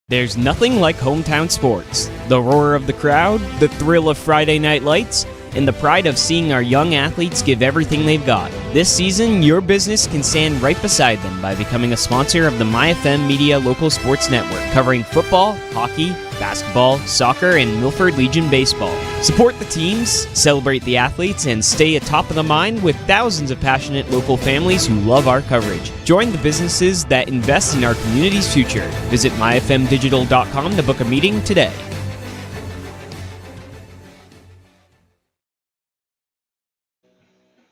There's nothing like hometown sports. The roar of the crowd, the thrill of Friday night lights, and the pride of seeing our young athletes give everything they've got. This season, your business can stand right beside them by becoming a sponsor of the MyFM Media Local Sports Network, covering football, hockey, basketball, soccer, and Milford Legion baseball. Support the teams, celebrate the athletes, and stay atop of the mind with thousands of passionate local families who love our coverage. Join the businesses that invest in our community's future. Visit myfmdigital.com to book a meeting today.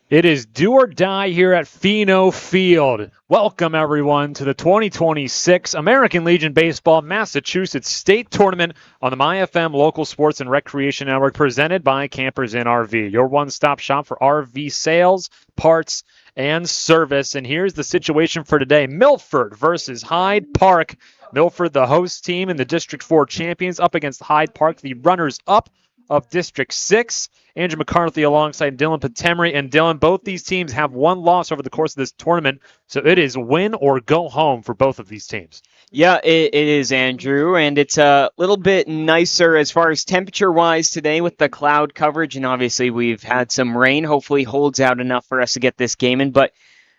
It is do or die here at Pheno Field. Welcome, everyone, to the 2026 American Legion Baseball Massachusetts State Tournament on the MyFM Local Sports and Recreation Network, presented by Campers Inn RV, your one-stop shop for RV sales, parts, and service. And here's the situation for today. Milford versus Hyde Park. Milford, the host team and the District 4 champions, up against Hyde Park, the runners-up of District 6. Andrew McCarthy alongside Dylan Patemry. And Dylan, both these teams have one loss over the course of this tournament, so it is win or go home for both of these teams. Yeah, it is, Andrew, and it's a little bit nicer as far as temperature-wise today with the cloud coverage, and obviously we've had some rain. Hopefully holds out enough for us to get this game in, but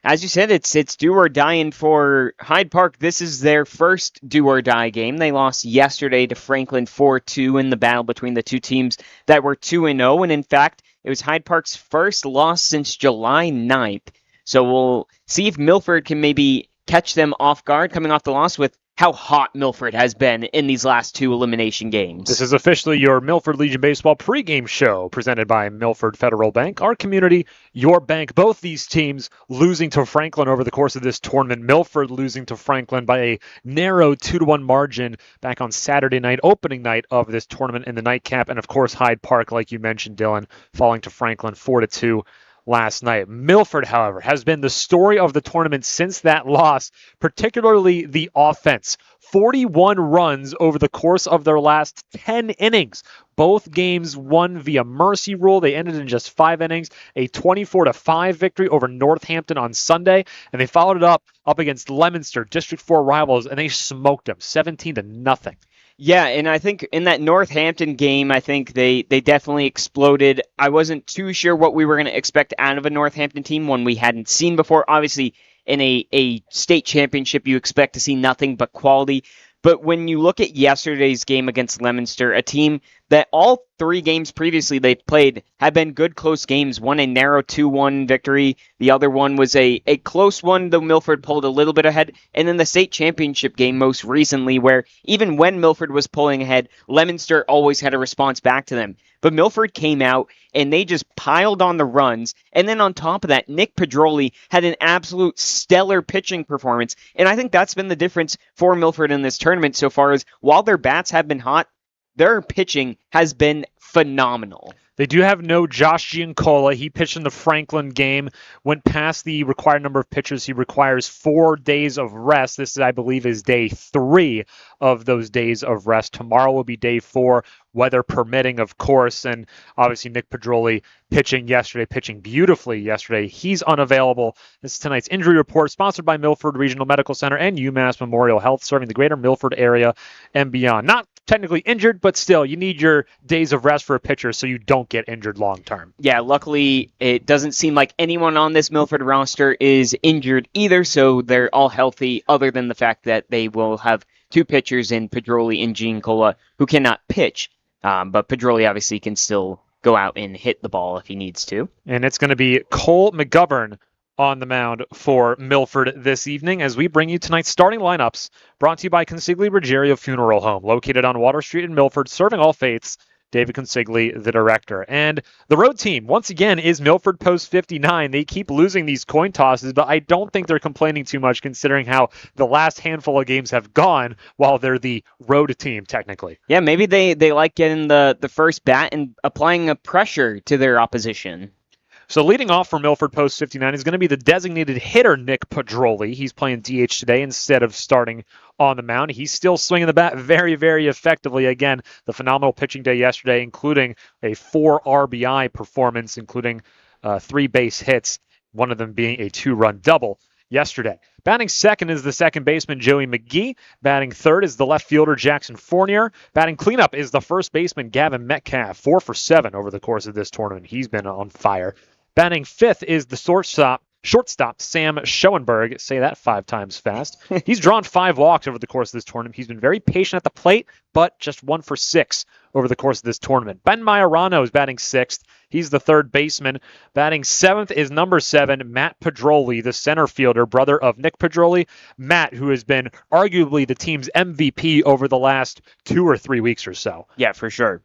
as you said, it's do or die, and for Hyde Park, this is their first do or die game. They lost yesterday to Franklin 4-2 in the battle between the two teams that were 2-0, and in fact, it was Hyde Park's first loss since July 9th. So we'll see if Milford can maybe catch them off guard coming off the loss with how hot Milford has been in these last two elimination games. This is officially your Milford Legion Baseball pregame show presented by Milford Federal Bank, our community, your bank. Both these teams losing to Franklin over the course of this tournament. Milford losing to Franklin by a narrow 2-1 margin back on Saturday night, opening night of this tournament in the nightcap. And of course, Hyde Park, like you mentioned, Dylan, falling to Franklin 4-2. Last night. Milford, however, has been the story of the tournament since that loss, particularly the offense. 41 runs over the course of their last 10 innings. Both games won via mercy rule. They ended in just 5 innings, a 24-5 victory over Northampton on Sunday, and they followed it up against Leominster, District 4 rivals, and they smoked them 17-0. Yeah, and I think in that Northampton game, I think they definitely exploded. I wasn't too sure what we were going to expect out of a Northampton team, one we hadn't seen before. Obviously, in a state championship, you expect to see nothing but quality. But when you look at yesterday's game against Leominster, a team that all 3 games previously they played have been good close games. One a narrow 2-1 victory. The other one was a close one, though Milford pulled a little bit ahead. And then the state championship game most recently, where even when Milford was pulling ahead, Leominster always had a response back to them. But Milford came out and they just piled on the runs. And then on top of that, Nick Pedroli had an absolute stellar pitching performance. And I think that's been the difference for Milford in this tournament so far, as while their bats have been hot, their pitching has been phenomenal. They do have no Josh Giancola. He pitched in the Franklin game, went past the required number of pitchers. He requires 4 days of rest. This, I believe, is day 3 of those days of rest. Tomorrow will be day 4, weather permitting, of course. And obviously, Nick Pedroli pitching beautifully yesterday. He's unavailable. This is tonight's injury report, sponsored by Milford Regional Medical Center and UMass Memorial Health, serving the greater Milford area and beyond. Not technically injured, but still, you need your days of rest for a pitcher so you don't get injured long term. Yeah, luckily, it doesn't seem like anyone on this Milford roster is injured either, so they're all healthy, other than the fact that they will have 2 pitchers in Pedroli and Giancola who cannot pitch. But Pedroli obviously can still go out and hit the ball if he needs to. And it's going to be Cole McGovern on the mound for Milford this evening as we bring you tonight's starting lineups, brought to you by Consigli Ruggiero Funeral Home, located on Water Street in Milford, serving all faiths. David Consigli, the director. And the road team, once again, is Milford Post 59. They keep losing these coin tosses, but I don't think they're complaining too much considering how the last handful of games have gone while they're the road team, technically. Yeah, maybe they like getting the first bat and applying a pressure to their opposition. So leading off for Milford Post 59 is going to be the designated hitter, Nick Pedroli. He's playing DH today instead of starting on the mound. He's still swinging the bat very, very effectively. Again, the phenomenal pitching day yesterday, including a 4 RBI performance, including 3 base hits, one of them being a 2-run double yesterday. Batting second is the second baseman, Joey McGee. Batting third is the left fielder, Jackson Fournier. Batting cleanup is the first baseman, Gavin Metcalf, 4 for 7 over the course of this tournament. He's been on fire. Batting fifth is the shortstop, Sam Schoenberg. Say that 5 times fast. He's drawn 5 walks over the course of this tournament. He's been very patient at the plate, but just 1 for 6 over the course of this tournament. Ben Majorano is batting 6th. He's the third baseman. Batting 7th is number 7, Matt Pedroli, the center fielder, brother of Nick Pedroli. Matt, who has been arguably the team's MVP over the last 2 or 3 weeks or so. Yeah, for sure.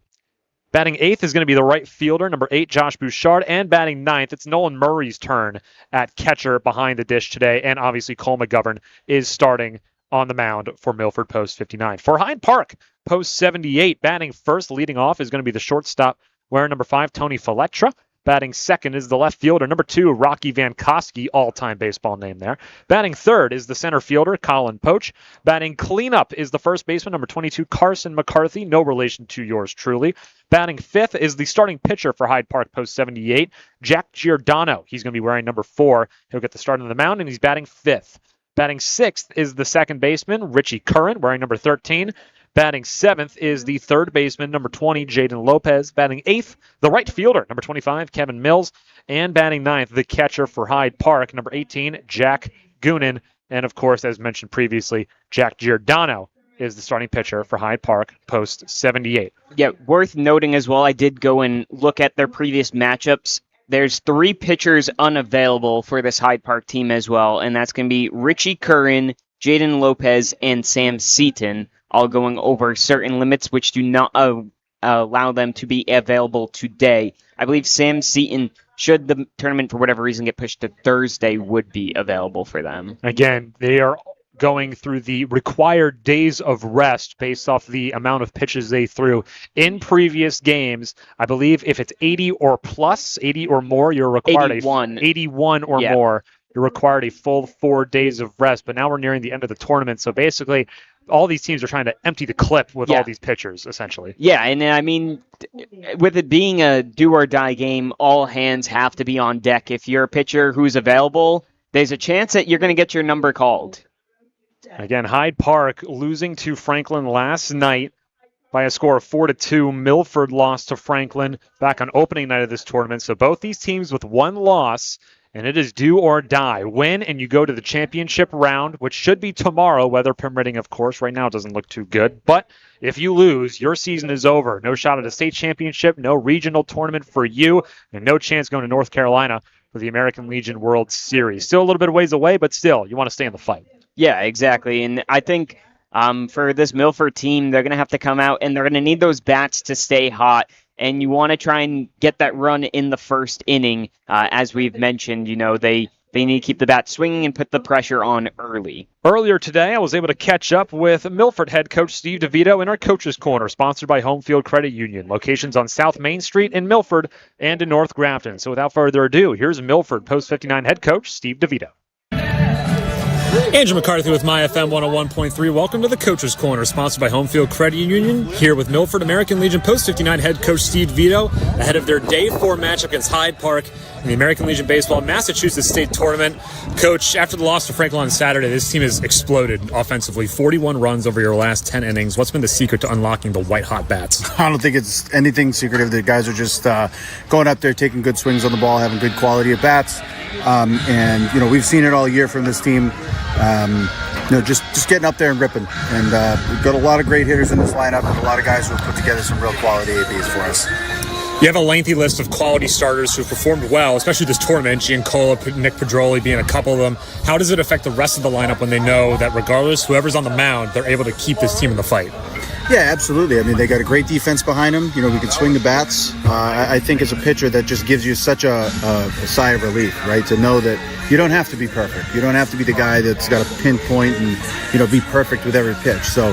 Batting 8th is going to be the right fielder, number 8, Josh Bouchard. And batting 9th, it's Nolan Murray's turn at catcher behind the dish today. And obviously Cole McGovern is starting on the mound for Milford post 59. For Hyde Park, post 78, batting first, leading off is going to be the shortstop, wearing number 5, Tony Faletra. Batting second is the left fielder, number 2, Rocky Van Koski, all-time baseball name there. Batting third is the center fielder, Colin Poach. Batting cleanup is the first baseman, number 22, Carson McCarthy, no relation to yours truly. Batting fifth is the starting pitcher for Hyde Park post 78, Jack Giordano. He's going to be wearing number 4. He'll get the start on the mound, and he's batting fifth. Batting sixth is the second baseman, Richie Curran, wearing number 13. Batting 7th is the third baseman, number 20, Jaden Lopez. Batting 8th, the right fielder, number 25, Kevin Mills. And batting 9th, the catcher for Hyde Park, number 18, Jack Goonan. And, of course, as mentioned previously, Jack Giordano is the starting pitcher for Hyde Park post 78. Yeah, worth noting as well, I did go and look at their previous matchups. There's 3 pitchers unavailable for this Hyde Park team as well, and that's going to be Richie Curran, Jaden Lopez, and Sam Seaton, all going over certain limits which do not allow them to be available today. I believe Sam Seaton, should the tournament for whatever reason get pushed to Thursday, would be available for them. Again, they are going through the required days of rest based off the amount of pitches they threw in previous games. I believe if it's 80 or plus, 80 or more, you're required 81 or more. You're required a full 4 days of rest. But now we're nearing the end of the tournament, so basically all these teams are trying to empty the clip with all these pitchers, essentially. Yeah, and I mean, with it being a do-or-die game, all hands have to be on deck. If you're a pitcher who's available, there's a chance that you're going to get your number called. Again, Hyde Park losing to Franklin last night by a score of 4-2. Milford lost to Franklin back on opening night of this tournament. So both these teams with 1 loss, and it is do or die. Win, and you go to the championship round, which should be tomorrow, weather permitting, of course. Right now it doesn't look too good. But if you lose, your season is over. No shot at a state championship, no regional tournament for you, and no chance going to North Carolina for the American Legion World Series. Still a little bit of ways away, but still, you want to stay in the fight. Yeah, exactly. And I think for this Milford team, they're going to have to come out, and they're going to need those bats to stay hot. And you want to try and get that run in the first inning. As we've mentioned, they need to keep the bat swinging and put the pressure on early. Earlier today, I was able to catch up with Milford head coach Steve DeVito in our Coach's Corner, sponsored by Home Field Credit Union. Locations on South Main Street in Milford and in North Grafton. So without further ado, here's Milford Post 59 head coach Steve DeVito. Andrew McCarthy with My FM 101.3. Welcome to the Coach's Corner, sponsored by Home Field Credit Union. Here with Milford American Legion Post 59 head coach Steve DeVito, ahead of their Day 4 matchup against Hyde Park in the American Legion Baseball Massachusetts State Tournament. Coach, after the loss to Franklin on Saturday, this team has exploded offensively. 41 runs over your last 10 innings. What's been the secret to unlocking the white-hot bats? I don't think it's anything secretive. The guys are just going up there, taking good swings on the ball, having good quality at bats. And we've seen it all year from this team. Just getting up there and ripping. And we've got a lot of great hitters in this lineup and a lot of guys who have put together some real quality ABs for us. You have a lengthy list of quality starters who have performed well, especially this tournament, Giancola, Nick Pedroli being a couple of them. How does it affect the rest of the lineup when they know that regardless, whoever's on the mound, they're able to keep this team in the fight? Yeah, absolutely. I mean, they got a great defense behind them. We can swing the bats. I think as a pitcher, that just gives you such a sigh of relief, right? To know that you don't have to be perfect. You don't have to be the guy that's got to pinpoint and, be perfect with every pitch. So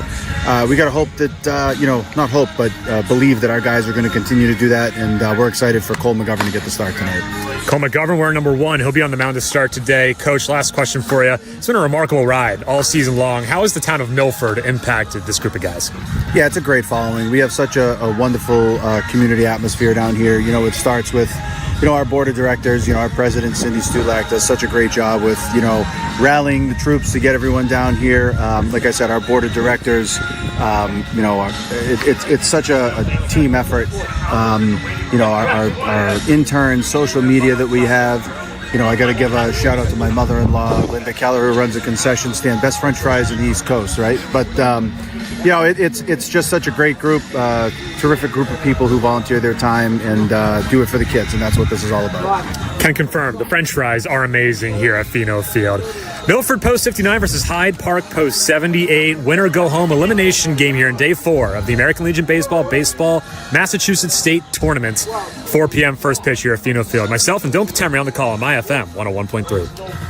we got to hope that, not hope, but believe that our guys are going to continue to do that. And we're excited for Cole McGovern to get the start tonight. Cole McGovern wearing number 1. He'll be on the mound to start today. Coach, last question for you. It's been a remarkable ride all season long. How has the town of Milford impacted this group of guys? Yeah, it's a great following. We have such a wonderful community atmosphere down here. It starts with our board of directors, our president, Cindy Stulak, does such a great job with, rallying the troops to get everyone down here. Like I said, our board of directors, it's such a team effort. Our interns, social media that we have. I got to give a shout out to my mother-in-law, Linda Keller, who runs a concession stand, best French fries in the East Coast, right? But, it's just such a great group, terrific group of people who volunteer their time and do it for the kids, and that's what this is all about. Can confirm, the French fries are amazing here at Pheno Field. Milford Post 59 versus Hyde Park Post 78. Winner go home elimination game here in day 4 of the American Legion Baseball Massachusetts State Tournament. 4 p.m. first pitch here at Pheno Field. Myself and Don't Pretend on the call on my FM 101.3.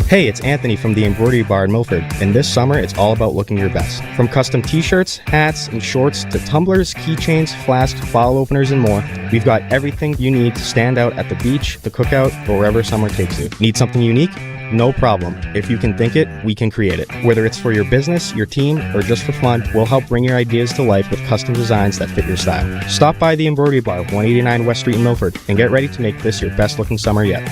Hey, it's Anthony from the Embroidery Bar in Milford, and this summer it's all about looking your best. From custom t-shirts, hats, and shorts to tumblers, keychains, flasks, bottle openers, and more, we've got everything you need to stand out at the beach, the cookout, or wherever summer takes you. Need something unique? No problem. If you can think it, we can create it. Whether it's for your business, your team, or just for fun, we'll help bring your ideas to life with custom designs that fit your style. Stop by the Embroidery Bar, 189 West Street in Milford, and get ready to make this your best looking summer yet.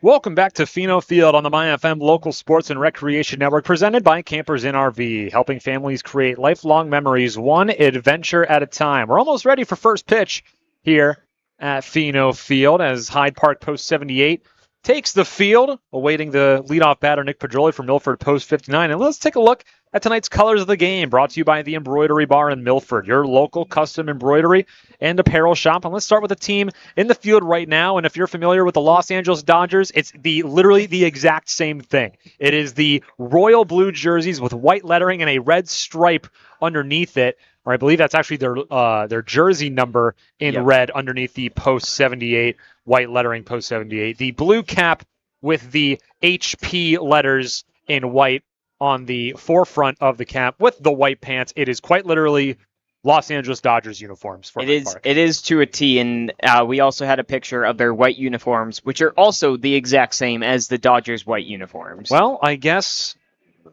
Welcome back to Pheno Field on the MyFM Local Sports and Recreation Network, presented by Campers Inn RV, helping families create lifelong memories one adventure at a time. We're almost ready for first pitch here at Pheno Field as Hyde Park Post 78 takes the field, awaiting the leadoff batter, Nick Pedroli from Milford Post 59. And let's take a look at tonight's colors of the game, brought to you by the Embroidery Bar in Milford, your local custom embroidery and apparel shop. And let's start with the team in the field right now. And if you're familiar with the Los Angeles Dodgers, it's literally the exact same thing. It is the royal blue jerseys with white lettering and a red stripe underneath it. Or I believe that's actually their jersey number in red underneath the Post 78, white lettering Post 78. The blue cap with the HP letters in white on the forefront of the cap with the white pants. It is quite literally Los Angeles Dodgers uniforms. For It is to a T, and we also had a picture of their white uniforms, which are also the exact same as the Dodgers' white uniforms. Well, I guess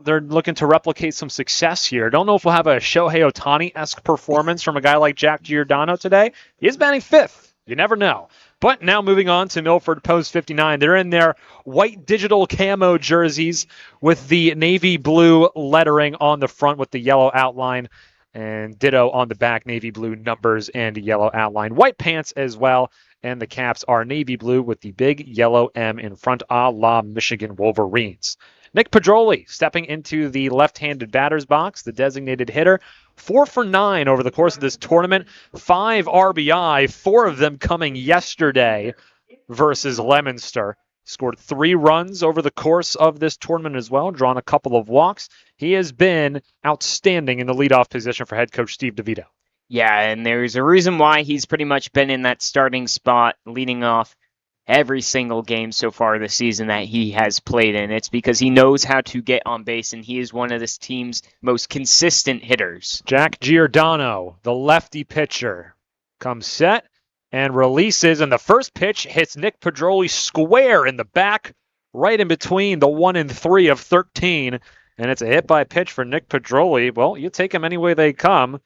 they're looking to replicate some success here. Don't know if we'll have a Shohei Ohtani-esque performance from a guy like Jack Giordano today. He is batting 5th. You never know. But now moving on to Milford Post 59. They're in their white digital camo jerseys with the navy blue lettering on the front with the yellow outline, and ditto on the back, navy blue numbers and yellow outline. White pants as well, and the caps are navy blue with the big yellow M in front, a la Michigan Wolverines. Nick Pedroli stepping into the left-handed batter's box, the designated hitter. 4 for 9 over the course of this tournament. 5 RBI, 4 of them coming yesterday versus Leominster. Scored 3 runs over the course of this tournament as well, drawn a couple of walks. He has been outstanding in the leadoff position for head coach Steve DeVito. Yeah, and there's a reason why he's pretty much been in that starting spot leading off every single game so far this season that he has played in. It's because he knows how to get on base, and he is one of this team's most consistent hitters. Jack Giordano, the lefty pitcher, comes set and releases, and the first pitch hits Nick Pedroli square in the back, right in between the 1 and 3 of 13, and it's a hit by pitch for Nick Pedroli. Well, you take them any way they come.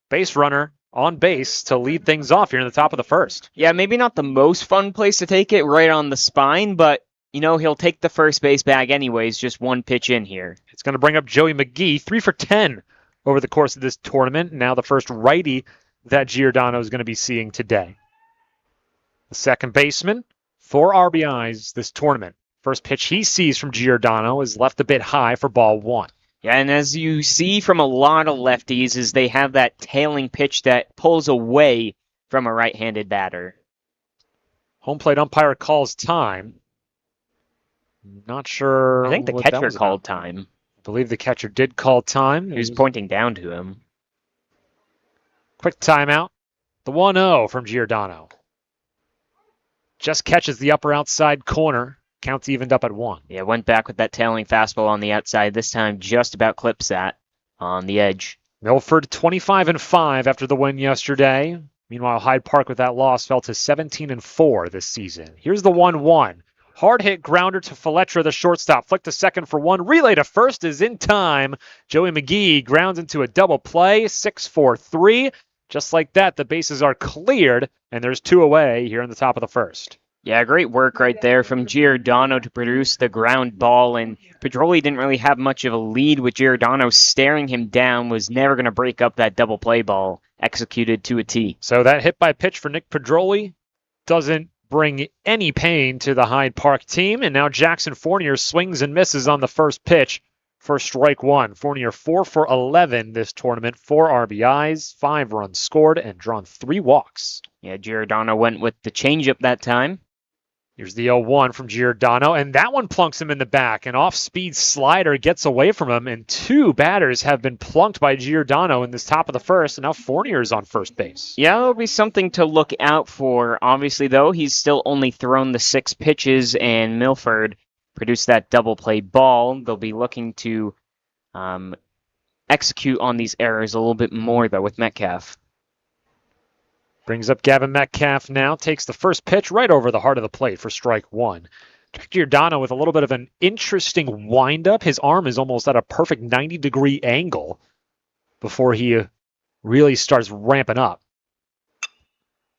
Base runner on base to lead things off here in the top of the first. Yeah, maybe not the most fun place to take it, right on the spine, but, he'll take the first base bag anyways, just one pitch in here. It's going to bring up Joey McGee, 3 for 10 over the course of this tournament. Now the first righty that Giordano is going to be seeing today. The second baseman, 4 RBIs this tournament. First pitch he sees from Giordano is left a bit high for ball 1. Yeah, and as you see from a lot of lefties, is they have that tailing pitch that pulls away from a right-handed batter. Home plate umpire calls time. Not sure. I think the catcher called time. I believe the catcher did call time. He was pointing down to him. Quick timeout. The 1-0 from Giordano. Just catches the upper outside corner. Counts evened up at 1. Yeah, went back with that tailing fastball on the outside. This time just about clips that on the edge. Milford 25-5 after the win yesterday. Meanwhile, Hyde Park with that loss fell to 17-4 this season. Here's the 1-1. Hard hit grounder to Fletcher, the shortstop. Flick to second for one. Relay to first is in time. Joey McGee grounds into a double play. 6-4-3. Just like that, the bases are cleared, and there's two away here in the top of the first. Yeah, great work right there from Giordano to produce the ground ball, and Pedroli didn't really have much of a lead with Giordano staring him down, was never going to break up that double play ball executed to a T. So that hit by pitch for Nick Pedroli doesn't bring any pain to the Hyde Park team, and now Jackson Fournier swings and misses on the first pitch for strike one. Fournier 4 for 11 this tournament, 4 RBIs, 5 runs scored, and drawn 3 walks. Yeah, Giordano went with the changeup that time. Here's the 0-1 from Giordano, and that one plunks him in the back. An off-speed slider gets away from him, and 2 batters have been plunked by Giordano in this top of the first, and now Fournier is on first base. Yeah, it'll be something to look out for. Obviously, though, he's still only thrown the 6 pitches, and Milford produced that double play ball. They'll be looking to execute on these errors a little bit more, though, with Metcalf. Brings up Gavin Metcalf now, takes the first pitch right over the heart of the plate for strike one. Giordano with a little bit of an interesting windup. His arm is almost at a perfect 90-degree angle before he really starts ramping up.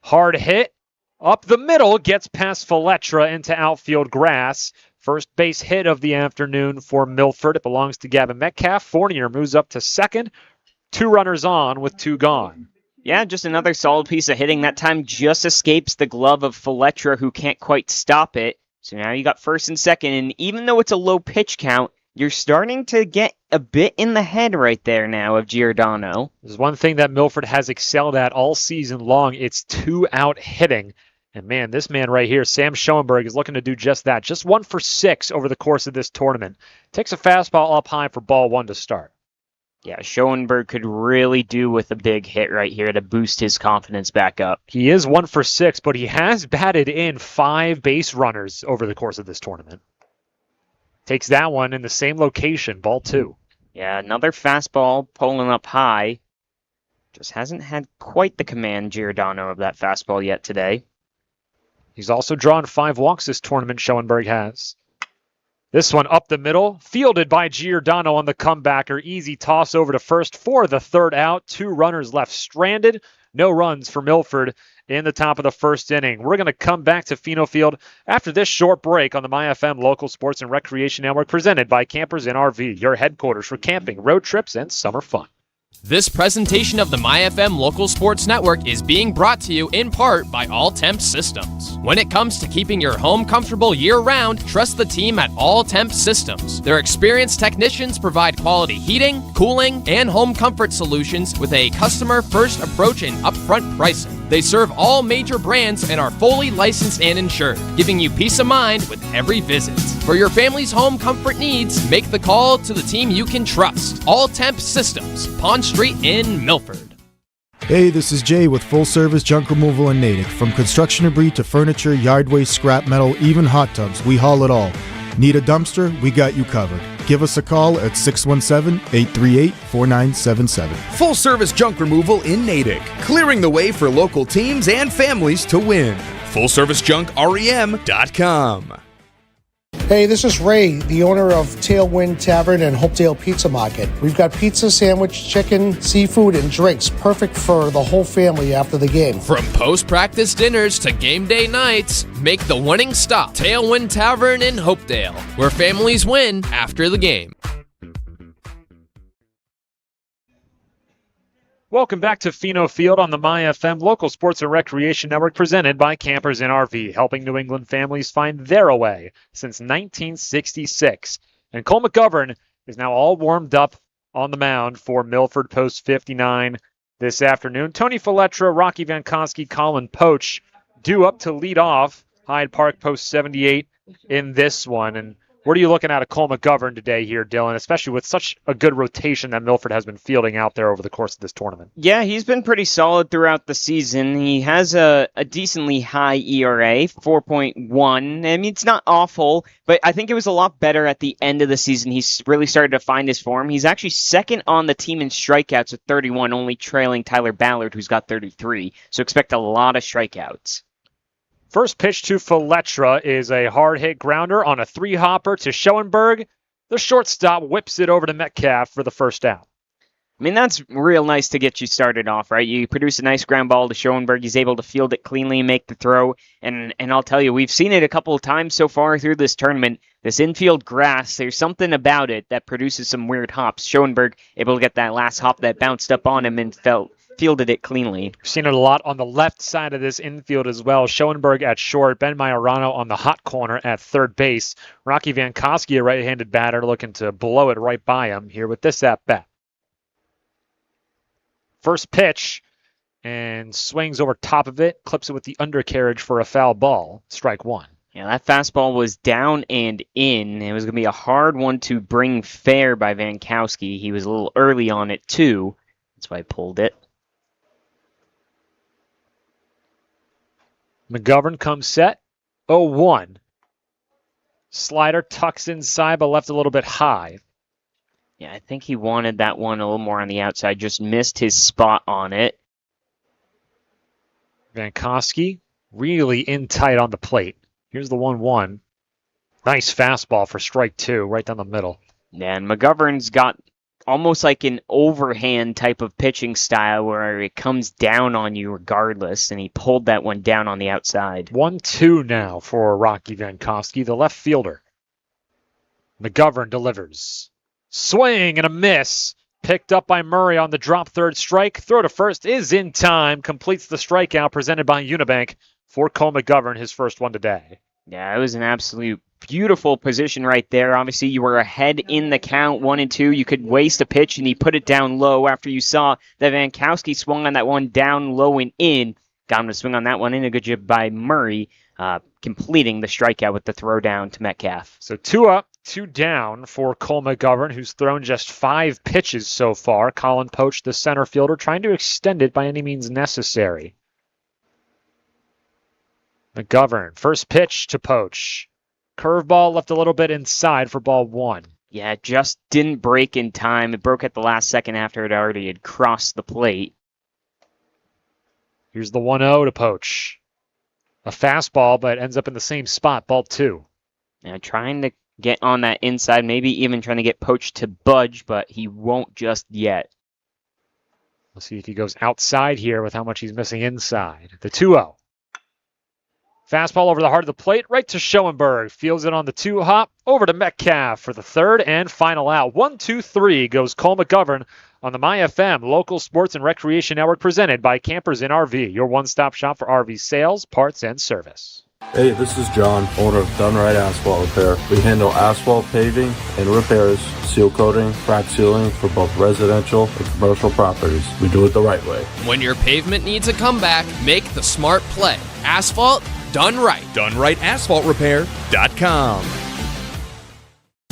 Hard hit up the middle, gets past Fletcher into outfield grass. First base hit of the afternoon for Milford. It belongs to Gavin Metcalf. Fournier moves up to second. 2 runners on with 2 gone. Yeah, just another solid piece of hitting. That time just escapes the glove of Fletcher, who can't quite stop it. So now you got first and second, and even though it's a low pitch count, you're starting to get a bit in the head right there now of Giordano. There's one thing that Milford has excelled at all season long. It's 2-out hitting. And man, this man right here, Sam Schoenberg, is looking to do just that. Just 1 for 6 over the course of this tournament. Takes a fastball up high for ball 1 to start. Yeah, Schoenberg could really do with a big hit right here to boost his confidence back up. He is 1 for 6, but he has batted in 5 base runners over the course of this tournament. Takes that one in the same location, ball 2. Yeah, another fastball pulling up high. Just hasn't had quite the command, Giordano, of that fastball yet today. He's also drawn 5 walks this tournament, Schoenberg has. This one up the middle, fielded by Giordano on the comebacker. Easy toss over to first for the 3rd out. 2 runners left stranded. No runs for Milford in the top of the first inning. We're going to come back to Pheno Field after this short break on the MyFM Local Sports and Recreation Network, presented by Campers in RV, your headquarters for camping, road trips, and summer fun. This presentation of the MyFM Local Sports Network is being brought to you in part by All Temp Systems. When it comes to keeping your home comfortable year-round, trust the team at All Temp Systems. Their experienced technicians provide quality heating, cooling, and home comfort solutions with a customer-first approach and upfront pricing. They serve all major brands and are fully licensed and insured, giving you peace of mind with every visit. For your family's home comfort needs, make the call to the team you can trust. All Temp Systems, Pond Street in Milford. Hey, this is Jay with Full Service Junk Removal in Natick. From construction debris to furniture, yard waste, scrap metal, even hot tubs, we haul it all. Need a dumpster? We got you covered. Give us a call at 617-838-4977. Full service junk removal in Natick, clearing the way for local teams and families to win. FullServiceJunkREM.com. Hey, this is Ray, the owner of Tailwind Tavern and Hopedale Pizza Market. We've got pizza, sandwich, chicken, seafood, and drinks perfect for the whole family after the game. From post-practice dinners to game day nights, make the winning stop. Tailwind Tavern in Hopedale, where families win after the game. Welcome back to Pheno Field on the MyFM Local Sports and Recreation Network, presented by Campers in RV, helping New England families find their away since 1966. And Cole McGovern is now all warmed up on the mound for Milford post 59 this afternoon. Tony Fletcher, Rocky Vankowski, Colin Poach due up to lead off Hyde Park post 78 in this one. And what are you looking at Cole McGovern today here, Dylan, especially with such a good rotation that Milford has been fielding out there over the course of this tournament? Yeah, he's been pretty solid throughout the season. He has a decently high ERA, 4.1. I mean, it's not awful, but I think it was a lot better at the end of the season. He's really started to find his form. He's actually second on the team in strikeouts with 31, only trailing Tyler Ballard, who's got 33. So expect a lot of strikeouts. First pitch to Fletcher is a hard-hit grounder on a 3-hopper to Schoenberg. The shortstop whips it over to Metcalf for the first out. I mean, that's real nice to get you started off, right? You produce a nice ground ball to Schoenberg. He's able to field it cleanly and make the throw. And I'll tell you, we've seen it a couple of times so far through this tournament. This infield grass, there's something about it that produces some weird hops. Schoenberg able to get that last hop that bounced up on him and fielded it cleanly. We've seen it a lot on the left side of this infield as well. Schoenberg at short, Ben Majorano on the hot corner at third base. Rocky Vankowski, a right-handed batter, looking to blow it right by him here with this at-bat. First pitch, and swings over top of it, clips it with the undercarriage for a foul ball. Strike one. Yeah, that fastball was down and in. It was going to be a hard one to bring fair by Vankowski. He was a little early on it, too. That's why I pulled it. McGovern comes set. 0-1. Slider tucks inside, but left a little bit high. Yeah, I think he wanted that one a little more on the outside. Just missed his spot on it. Vankowski really in tight on the plate. Here's the 1-1. Nice fastball for strike two, right down the middle. Yeah, and McGovern's got almost like an overhand type of pitching style where it comes down on you regardless, and he pulled that one down on the outside. 1-2 now for Rocky Vankowski, the left fielder. McGovern delivers. Swing and a miss. Picked up by Murray on the drop third strike. Throw to first is in time. Completes the strikeout presented by Unibank for Cole McGovern, his first one today. Yeah, it was an absolute beautiful position right there. Obviously, you were ahead in the count, 1-2. You could waste a pitch, and he put it down low after you saw that Vankowski swung on that one down low and in. Got him to swing on that one in. A good job by Murray, completing the strikeout with the throw down to Metcalf. So 2 up, 2 down for Cole McGovern, who's thrown just 5 pitches so far. Colin Poach, the center fielder, trying to extend it by any means necessary. McGovern, first pitch to Poach. Curveball left a little bit inside for ball 1. Yeah, it just didn't break in time. It broke at the last second after it already had crossed the plate. Here's the 1-0 to Poach. A fastball, but ends up in the same spot, ball 2. Now trying to get on that inside, maybe even trying to get Poach to budge, but he won't just yet. We'll see if he goes outside here with how much he's missing inside. The 2-0. Fastball over the heart of the plate, right to Schoenberg. Fields it on the 2-hop, over to Metcalf for the third and final out. 1-2-3 goes Cole McGovern on the MyFM Local Sports and Recreation Network, presented by Campers in RV, your one-stop shop for RV sales, parts, and service. Hey, this is John, owner of Done Right Asphalt Repair. We handle asphalt paving and repairs, seal coating, crack sealing for both residential and commercial properties. We do it the right way. When your pavement needs a comeback, make the smart play. Asphalt done right. DoneRightAsphaltRepair.com.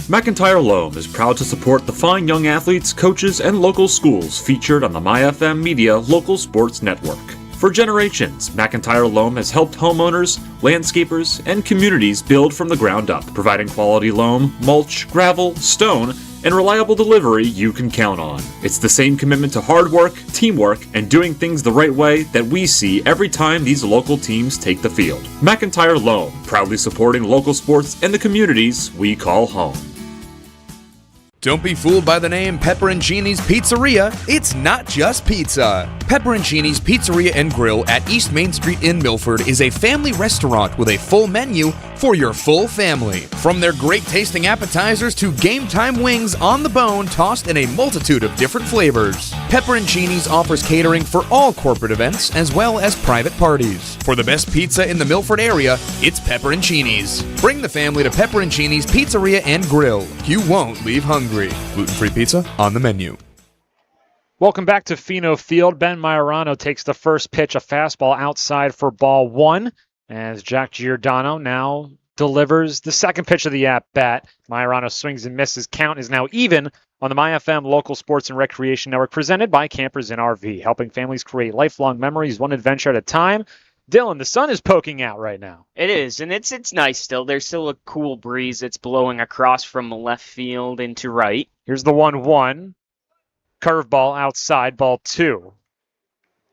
McIntyre Loam is proud to support the fine young athletes, coaches, and local schools featured on the MyFM Media Local Sports Network. For generations, McIntyre Loam has helped homeowners, landscapers, and communities build from the ground up, providing quality loam, mulch, gravel, stone, and reliable delivery you can count on. It's the same commitment to hard work, teamwork, and doing things the right way that we see every time these local teams take the field. McIntyre Loam, proudly supporting local sports and the communities we call home. Don't be fooled by the name Pepperoncini's Pizzeria. It's not just pizza. Pepperoncini's Pizzeria and Grill at East Main Street in Milford is a family restaurant with a full menu for your full family. From their great tasting appetizers to game time wings on the bone tossed in a multitude of different flavors. Pepperoncini's offers catering for all corporate events as well as private parties. For the best pizza in the Milford area, it's Pepperoncini's. Bring the family to Pepperoncini's Pizzeria and Grill. You won't leave hungry. Gluten-free pizza on the menu. Welcome back to Fino Field. Ben Majorano takes the first pitch, a fastball outside for ball 1, as Jack Giordano now delivers the second pitch of the at-bat. Majorano swings and misses. Count is now even on the MyFM Local Sports and Recreation Network, presented by Campers in RV, helping families create lifelong memories one adventure at a time. Dylan, the sun is poking out right now. It is, and it's nice still. There's still a cool breeze that's blowing across from left field into right. Here's the 1-1. Curveball outside, ball 2.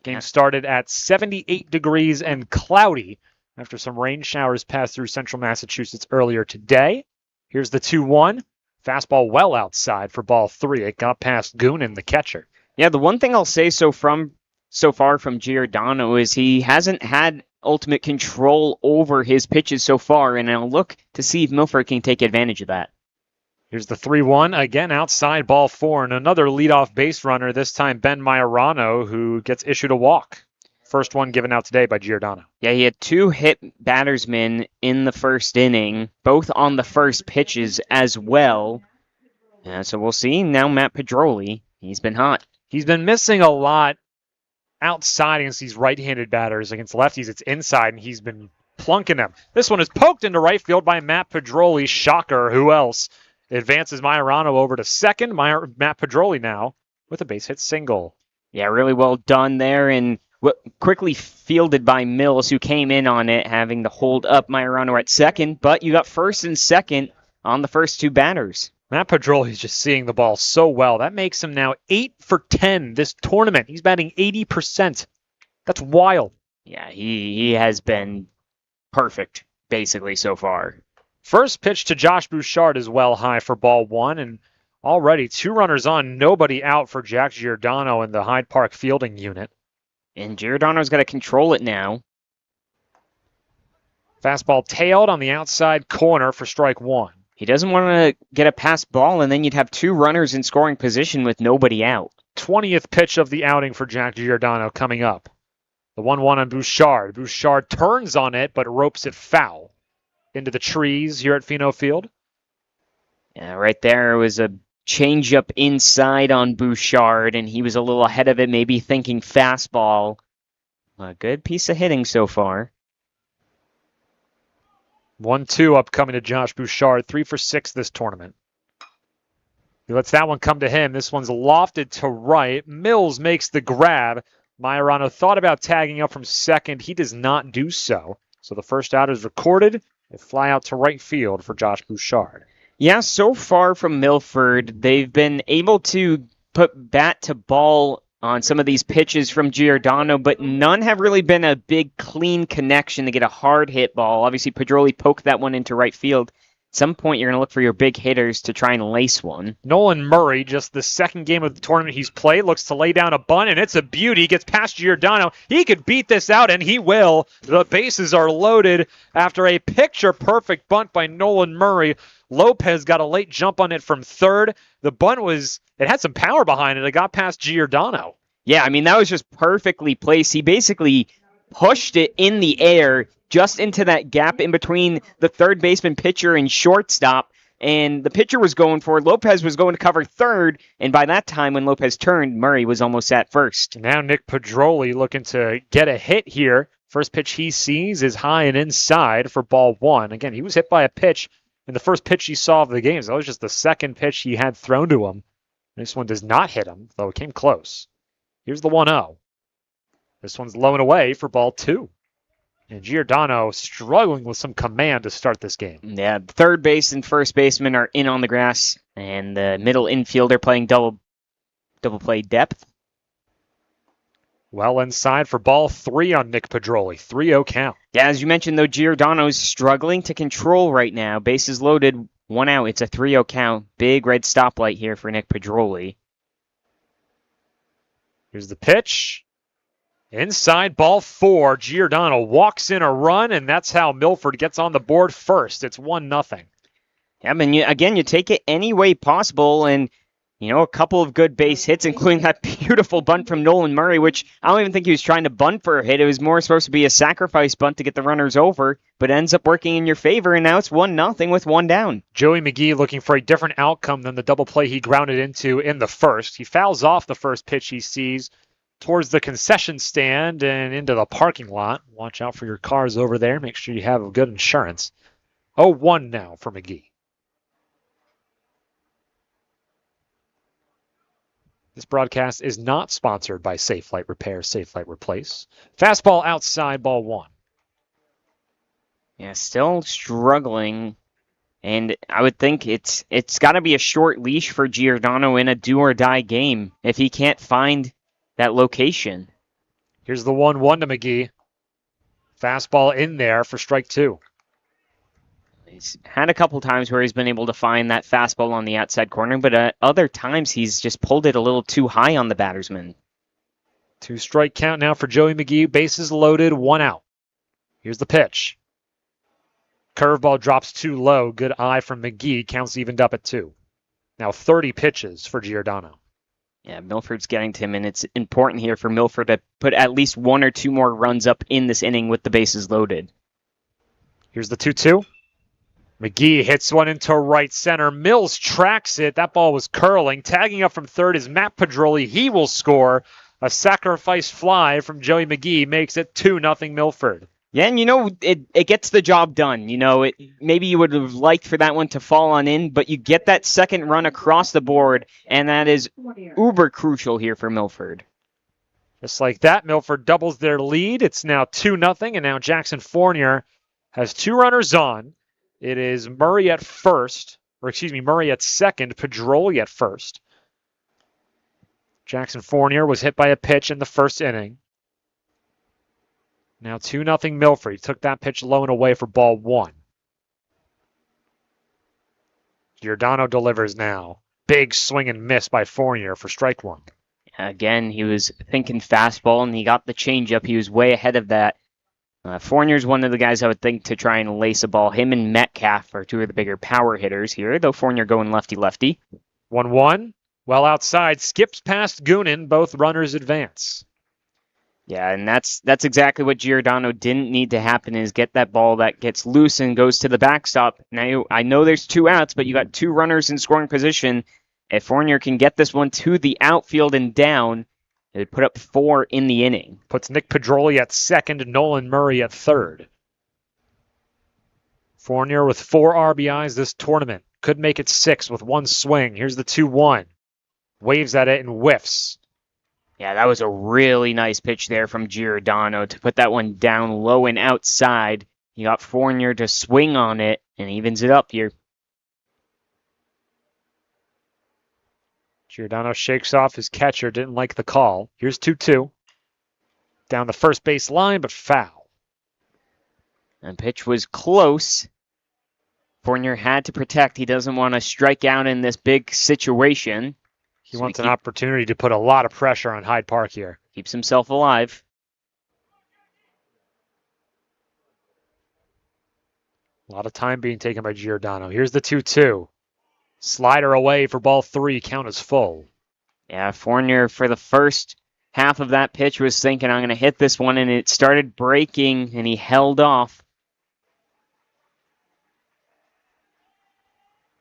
Game started at 78 degrees and cloudy after some rain showers passed through central Massachusetts earlier today. Here's the 2-1. Fastball well outside for ball 3. It got past Goonan, the catcher. Yeah, the one thing I'll say so far from Giordano is he hasn't had ultimate control over his pitches so far, and I'll look to see if Milford can take advantage of that. Here's the 3-1, again outside ball 4, and another leadoff base runner, this time Ben Majorano, who gets issued a walk. First one given out today by Giordano. Yeah, he had 2 hit battersmen in the first inning, both on the first pitches as well. So we'll see. Now Matt Pedroli, he's been hot. He's been missing a lot outside against these right-handed batters. Against lefties, it's inside, and he's been plunking them. This one is poked into right field by Matt Pedroli. Shocker, who else? Advances Majorano over to second. Matt Pedroli now with a base hit single. Yeah, really well done there, and quickly fielded by Mills, who came in on it, having to hold up Majorano at second, but you got first and second on the first 2 batters. Matt Pedroli is just seeing the ball so well. That makes him now 8 for 10 this tournament. He's batting 80%. That's wild. Yeah, he has been perfect, basically, so far. First pitch to Josh Bouchard is well high for ball 1, and already 2 runners on, nobody out for Jack Giordano in the Hyde Park fielding unit. And Giordano's got to control it now. Fastball tailed on the outside corner for strike 1. He doesn't want to get a pass ball, and then you'd have 2 runners in scoring position with nobody out. 20th pitch of the outing for Jack Giordano coming up. The 1-1 on Bouchard. Bouchard turns on it, but ropes it foul into the trees here at Pheno Field. Yeah, right there was a changeup inside on Bouchard, and he was a little ahead of it, maybe thinking fastball. A good piece of hitting so far. 1-2 upcoming to Josh Bouchard, 3 for 6 this tournament. He lets that one come to him. This one's lofted to right. Mills makes the grab. Majorano thought about tagging up from second. He does not do so. So the first out is recorded. They fly out to right field for Josh Bouchard. Yeah, so far from Milford, they've been able to put bat to ball on some of these pitches from Giordano, but none have really been a big, clean connection to get a hard hit ball. Obviously, Pedroli poked that one into right field. At some point, you're going to look for your big hitters to try and lace one. Nolan Murray, just the second game of the tournament he's played, looks to lay down a bunt, and it's a beauty. Gets past Giordano. He could beat this out, and he will. The bases are loaded after a picture-perfect bunt by Nolan Murray. Lopez got a late jump on it from third. The bunt it had some power behind it. It got past Giordano. Yeah, I mean, that was just perfectly placed. He basically pushed it in the air just into that gap in between the third baseman pitcher and shortstop. And the pitcher was going for it. Lopez was going to cover third. And by that time, when Lopez turned, Murray was almost at first. Now Nick Pedroli looking to get a hit here. First pitch he sees is high and inside for ball 1. Again, he was hit by a pitch in the first pitch he saw of the game. So that was just the second pitch he had thrown to him. This one does not hit him, though it came close. Here's the 1-0. This one's low and away for ball 2. And Giordano struggling with some command to start this game. Yeah, third base and first baseman are in on the grass, and the middle infielder playing double play depth. Well inside for ball 3 on Nick Pedroli. 3-0 count. Yeah, as you mentioned, though, Giordano's struggling to control right now. Bases loaded, 1 out. It's a 3-0 count. Big red stoplight here for Nick Pedroli. Here's the pitch. Inside ball 4. Giordano walks in a run, and that's how Milford gets on the board first. It's 1-0. Yeah, I mean, you take it any way possible, and, a couple of good base hits, including that beautiful bunt from Nolan Murray, which I don't even think he was trying to bunt for a hit. It was more supposed to be a sacrifice bunt to get the runners over, but ends up working in your favor, and now it's 1-0 with 1 down. Joey McGee looking for a different outcome than the double play he grounded into in the first. He fouls off the first pitch he sees towards the concession stand and into the parking lot. Watch out for your cars over there. Make sure you have good insurance. 0-1 now for McGee. This broadcast is not sponsored by Safe Light Repair, Safe Light Replace. Fastball outside, ball 1. Yeah, still struggling. And I would think it's got to be a short leash for Giordano in a do-or-die game if he can't find that location. Here's the 1-1 to McGee. Fastball in there for strike 2. He's had a couple times where he's been able to find that fastball on the outside corner, but other times he's just pulled it a little too high on the battersman. 2-strike count now for Joey McGee. Bases loaded, 1 out. Here's the pitch. Curveball drops too low. Good eye from McGee. Counts evened up at 2. Now 30 pitches for Giordano. Yeah, Milford's getting to him, and it's important here for Milford to put at least 1 or 2 more runs up in this inning with the bases loaded. Here's the 2-2. McGee hits one into right center. Mills tracks it. That ball was curling. Tagging up from third is Matt Pedroli. He will score. A sacrifice fly from Joey McGee makes it 2-0 Milford. Yeah, and it gets the job done. Maybe you would have liked for that one to fall on in, but you get that second run across the board, and that is uber crucial here for Milford. Just like that, Milford doubles their lead. It's now 2-0, and now Jackson Fournier has 2 runners on. It is Murray at second, Pedroli at first. Jackson Fournier was hit by a pitch in the first inning. Now 2-0 Milford. He took that pitch low and away for ball 1. Giordano delivers now. Big swing and miss by Fournier for strike 1. Again, he was thinking fastball, and he got the changeup. He was way ahead of that. Fournier's one of the guys I would think to try and lace a ball. Him and Metcalf are 2 of the bigger power hitters here, though Fournier going lefty-lefty. 1-1. Well outside, skips past Goonan. Both runners advance. Yeah, and that's exactly what Giordano didn't need to happen, is get that ball that gets loose and goes to the backstop. Now, I know there's 2 outs, but you got 2 runners in scoring position. If Fournier can get this one to the outfield and down, it would put up 4 in the inning. Puts Nick Pedroli at second, Nolan Murray at third. Fournier with 4 RBIs this tournament. Could make it 6 with 1 swing. Here's the 2-1. Waves at it and whiffs. Yeah, that was a really nice pitch there from Giordano to put that one down low and outside. You got Fournier to swing on it and evens it up here. Giordano shakes off his catcher. Didn't like the call. Here's 2-2. Down the first base line, but foul. And pitch was close. Fournier had to protect. He doesn't want to strike out in this big situation. He wants an opportunity to put a lot of pressure on Hyde Park here. Keeps himself alive. A lot of time being taken by Giordano. Here's the 2-2. Slider away for ball 3. Count is full. Yeah, Fournier for the first half of that pitch was thinking, I'm going to hit this one, and it started breaking, and he held off.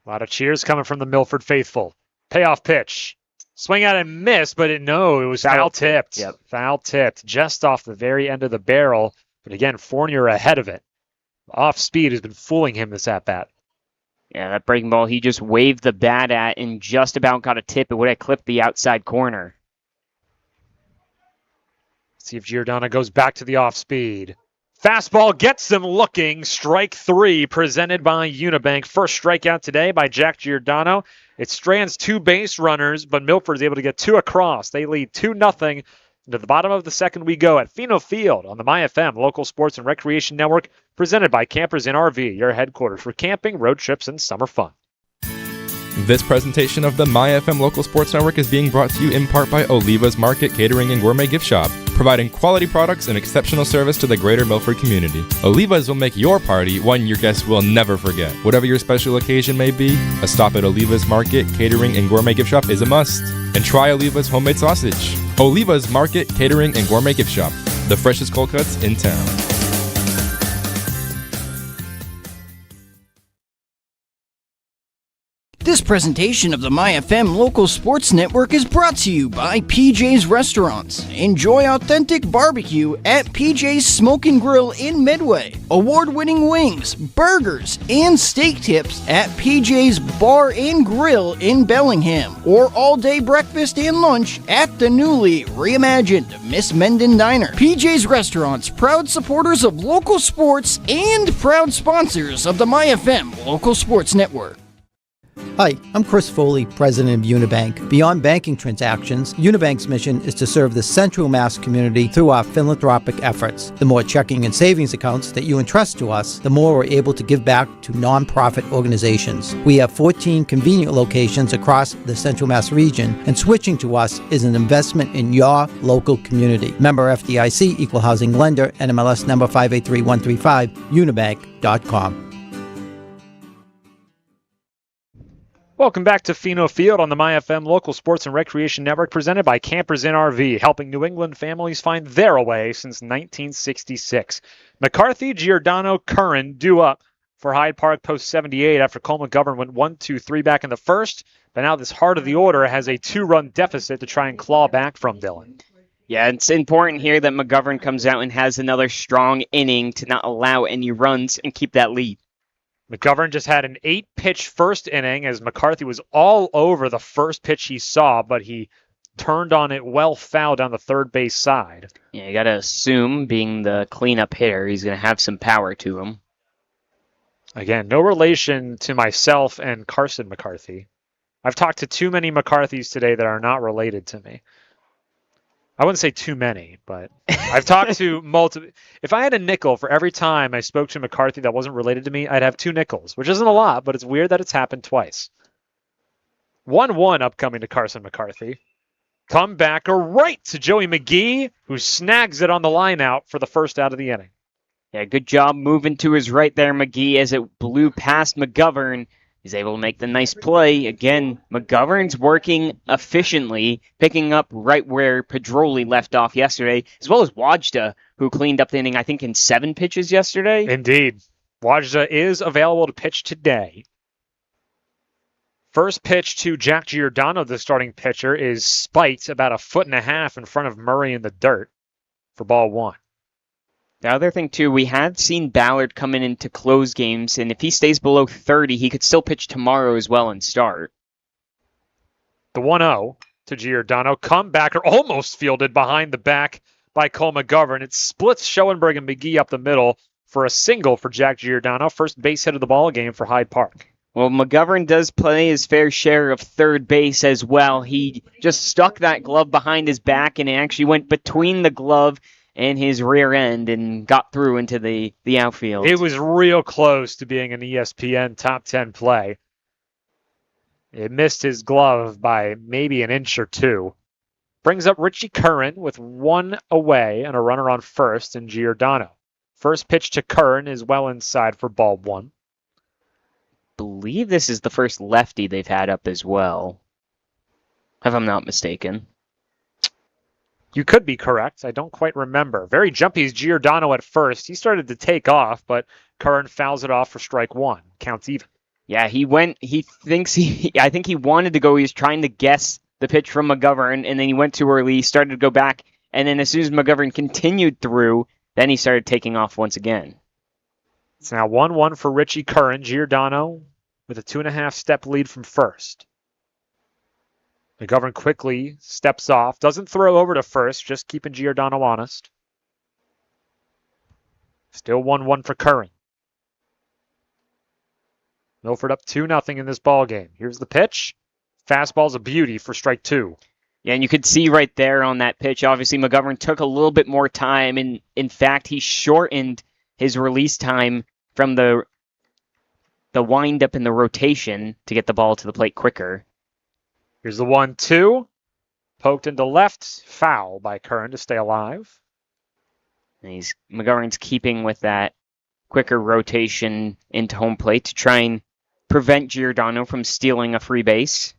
A lot of cheers coming from the Milford faithful. Payoff pitch. Swing out and miss, but it was foul tipped. Yep. Foul tipped just off the very end of the barrel. But again, Fournier ahead of it. Off speed has been fooling him this at-bat. Yeah, that breaking ball, he just waved the bat at and just about got a tip. It would have clipped the outside corner. See if Giordano goes back to the off-speed. Fastball gets him looking. Strike 3 presented by Unibank. First strikeout today by Jack Giordano. It strands 2 base runners, but Milford is able to get 2 across. They lead 2-0. Into the bottom of the second we go at Pheno Field on the MyFM Local Sports and Recreation Network, presented by Campers in RV, your headquarters for camping, road trips, and summer fun. This presentation of the MyFM Local Sports Network is being brought to you in part by Oliva's Market Catering and Gourmet Gift Shop, providing quality products and exceptional service to the greater Milford community. Oliva's will make your party one your guests will never forget. Whatever your special occasion may be, a stop at Oliva's Market Catering and Gourmet Gift Shop is a must. And try Oliva's homemade sausage. Oliva's Market Catering and Gourmet Gift Shop, the freshest cold cuts in town. This presentation of the MyFM Local Sports Network is brought to you by PJ's Restaurants. Enjoy authentic barbecue at PJ's Smoke and Grill in Midway. Award-winning wings, burgers, and steak tips at PJ's Bar and Grill in Bellingham. Or all-day breakfast and lunch at the newly reimagined Miss Menden Diner. PJ's Restaurants, proud supporters of local sports and proud sponsors of the MyFM Local Sports Network. Hi, I'm Chris Foley, president of Unibank. Beyond banking transactions, Unibank's mission is to serve the Central Mass community through our philanthropic efforts. The more checking and savings accounts that you entrust to us, the more we're able to give back to nonprofit organizations. We have 14 convenient locations across the Central Mass region, and switching to us is an investment in your local community. Member FDIC, Equal Housing Lender, NMLS number 583135, unibank.com. Welcome back to Pheno Field on the MyFM Local Sports and Recreation Network, presented by Campers Inn RV, helping New England families find their away since 1966. McCarthy, Giordano, Curran due up for Hyde Park post 78 after Cole McGovern went 1-2-3 back in the first, but now this heart of the order has a 2-run deficit to try and claw back from, Dylan. Yeah, it's important here that McGovern comes out and has another strong inning to not allow any runs and keep that lead. McGovern just had an 8-pitch first inning as McCarthy was all over the first pitch he saw, but he turned on it well foul down the third base side. Yeah, you got to assume, being the cleanup hitter, he's going to have some power to him. Again, no relation to myself and Carson McCarthy. I've talked to too many McCarthys today that are not related to me. I wouldn't say too many, but I've talked to multiple. If I had a nickel for every time I spoke to McCarthy that wasn't related to me, I'd have 2 nickels, which isn't a lot, but it's weird that it's happened twice. 1-1 upcoming to Carson McCarthy. Comebacker right to Joey McGee, who snags it on the line out for the first out of the inning. Yeah, good job moving to his right there, McGee, as it blew past McGovern. He's able to make the nice play. Again, McGovern's working efficiently, picking up right where Pedroli left off yesterday, as well as Wajda, who cleaned up the inning, I think, in 7 pitches yesterday. Indeed. Wajda is available to pitch today. First pitch to Jack Giordano, the starting pitcher, is spiked about 1.5 feet in front of Murray in the dirt for ball 1. The other thing, too, we had seen Ballard coming into close games, and if he stays below 30, he could still pitch tomorrow as well and start. The 1-0 to Giordano. Comebacker almost fielded behind the back by Cole McGovern. It splits Schoenberg and McGee up the middle for a single for Jack Giordano. First base hit of the ball game for Hyde Park. Well, McGovern does play his fair share of third base as well. He just stuck that glove behind his back, and it actually went between the glove and his rear end and got through into the outfield. It was real close to being an ESPN top 10 play. It missed his glove by maybe an inch or 2. Brings up Richie Curran with 1 away and a runner on first in Giordano. First pitch to Curran is well inside for ball 1. Believe this is the first lefty they've had up as well, if I'm not mistaken. You could be correct. I don't quite remember. Very jumpy is Giordano at first. He started to take off, but Curran fouls it off for strike 1. Counts even. Yeah, I think he wanted to go. He was trying to guess the pitch from McGovern, and then he went too early. He started to go back, and then as soon as McGovern continued through, then he started taking off once again. It's now 1-1 for Richie Curran. Giordano with a 2.5-step lead from first. McGovern quickly steps off. Doesn't throw over to first, just keeping Giordano honest. Still 1-1 for Curran. Milford up 2-0 in this ball game. Here's the pitch. Fastball's a beauty for strike 2. Yeah, and you could see right there on that pitch, obviously McGovern took a little bit more time, and in fact, he shortened his release time from the windup and the rotation to get the ball to the plate quicker. Here's the 1-2. Poked into left. Foul by Curran to stay alive. And McGovern's keeping with that quicker rotation into home plate to try and prevent Giordano from stealing a free base.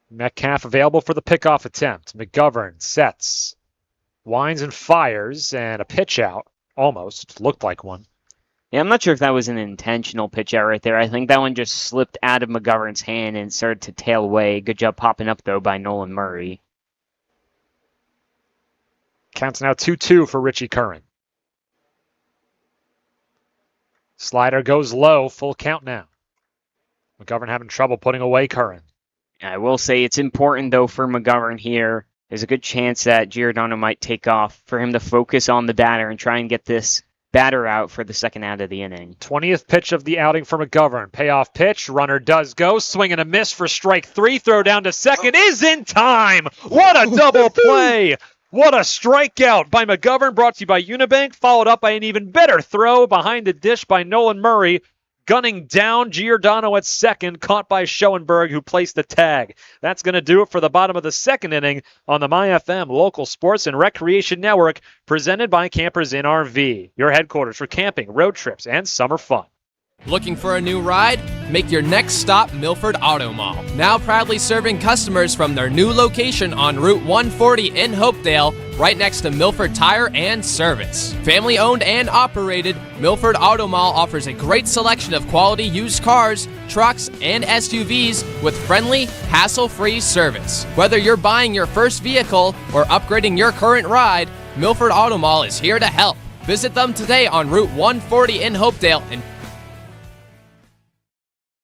Metcalf available for the pickoff attempt. McGovern sets. Winds and fires, and a pitch out. Almost. Looked like one. Yeah, I'm not sure if that was an intentional pitch out right there. I think that one just slipped out of McGovern's hand and started to tail away. Good job popping up, though, by Nolan Murray. Counts now 2-2 for Richie Curran. Slider goes low. Full count now. McGovern having trouble putting away Curran. I will say it's important, though, for McGovern here. There's a good chance that Giordano might take off for him to focus on the batter and try and get this batter out for the second out of the inning. 20th pitch of the outing for McGovern. Payoff pitch. Runner does go. Swing and a miss for strike 3. Throw down to second is in time. What a double play. What a strikeout by McGovern, brought to you by Unibank, followed up by an even better throw behind the dish by Nolan Murray, gunning down Giordano at second, caught by Schoenberg, who placed the tag. That's going to do it for the bottom of the second inning on the MyFM Local Sports and Recreation Network, presented by Campers Inn RV, your headquarters for camping, road trips, and summer fun. Looking for a new ride? Make your next stop Milford Auto Mall. Now proudly serving customers from their new location on Route 140 in Hopedale, right next to Milford Tire and Service. Family owned and operated, Milford Auto Mall offers a great selection of quality used cars, trucks, and SUVs with friendly, hassle-free service. Whether you're buying your first vehicle or upgrading your current ride, Milford Auto Mall is here to help. Visit them today on Route 140 in Hopedale and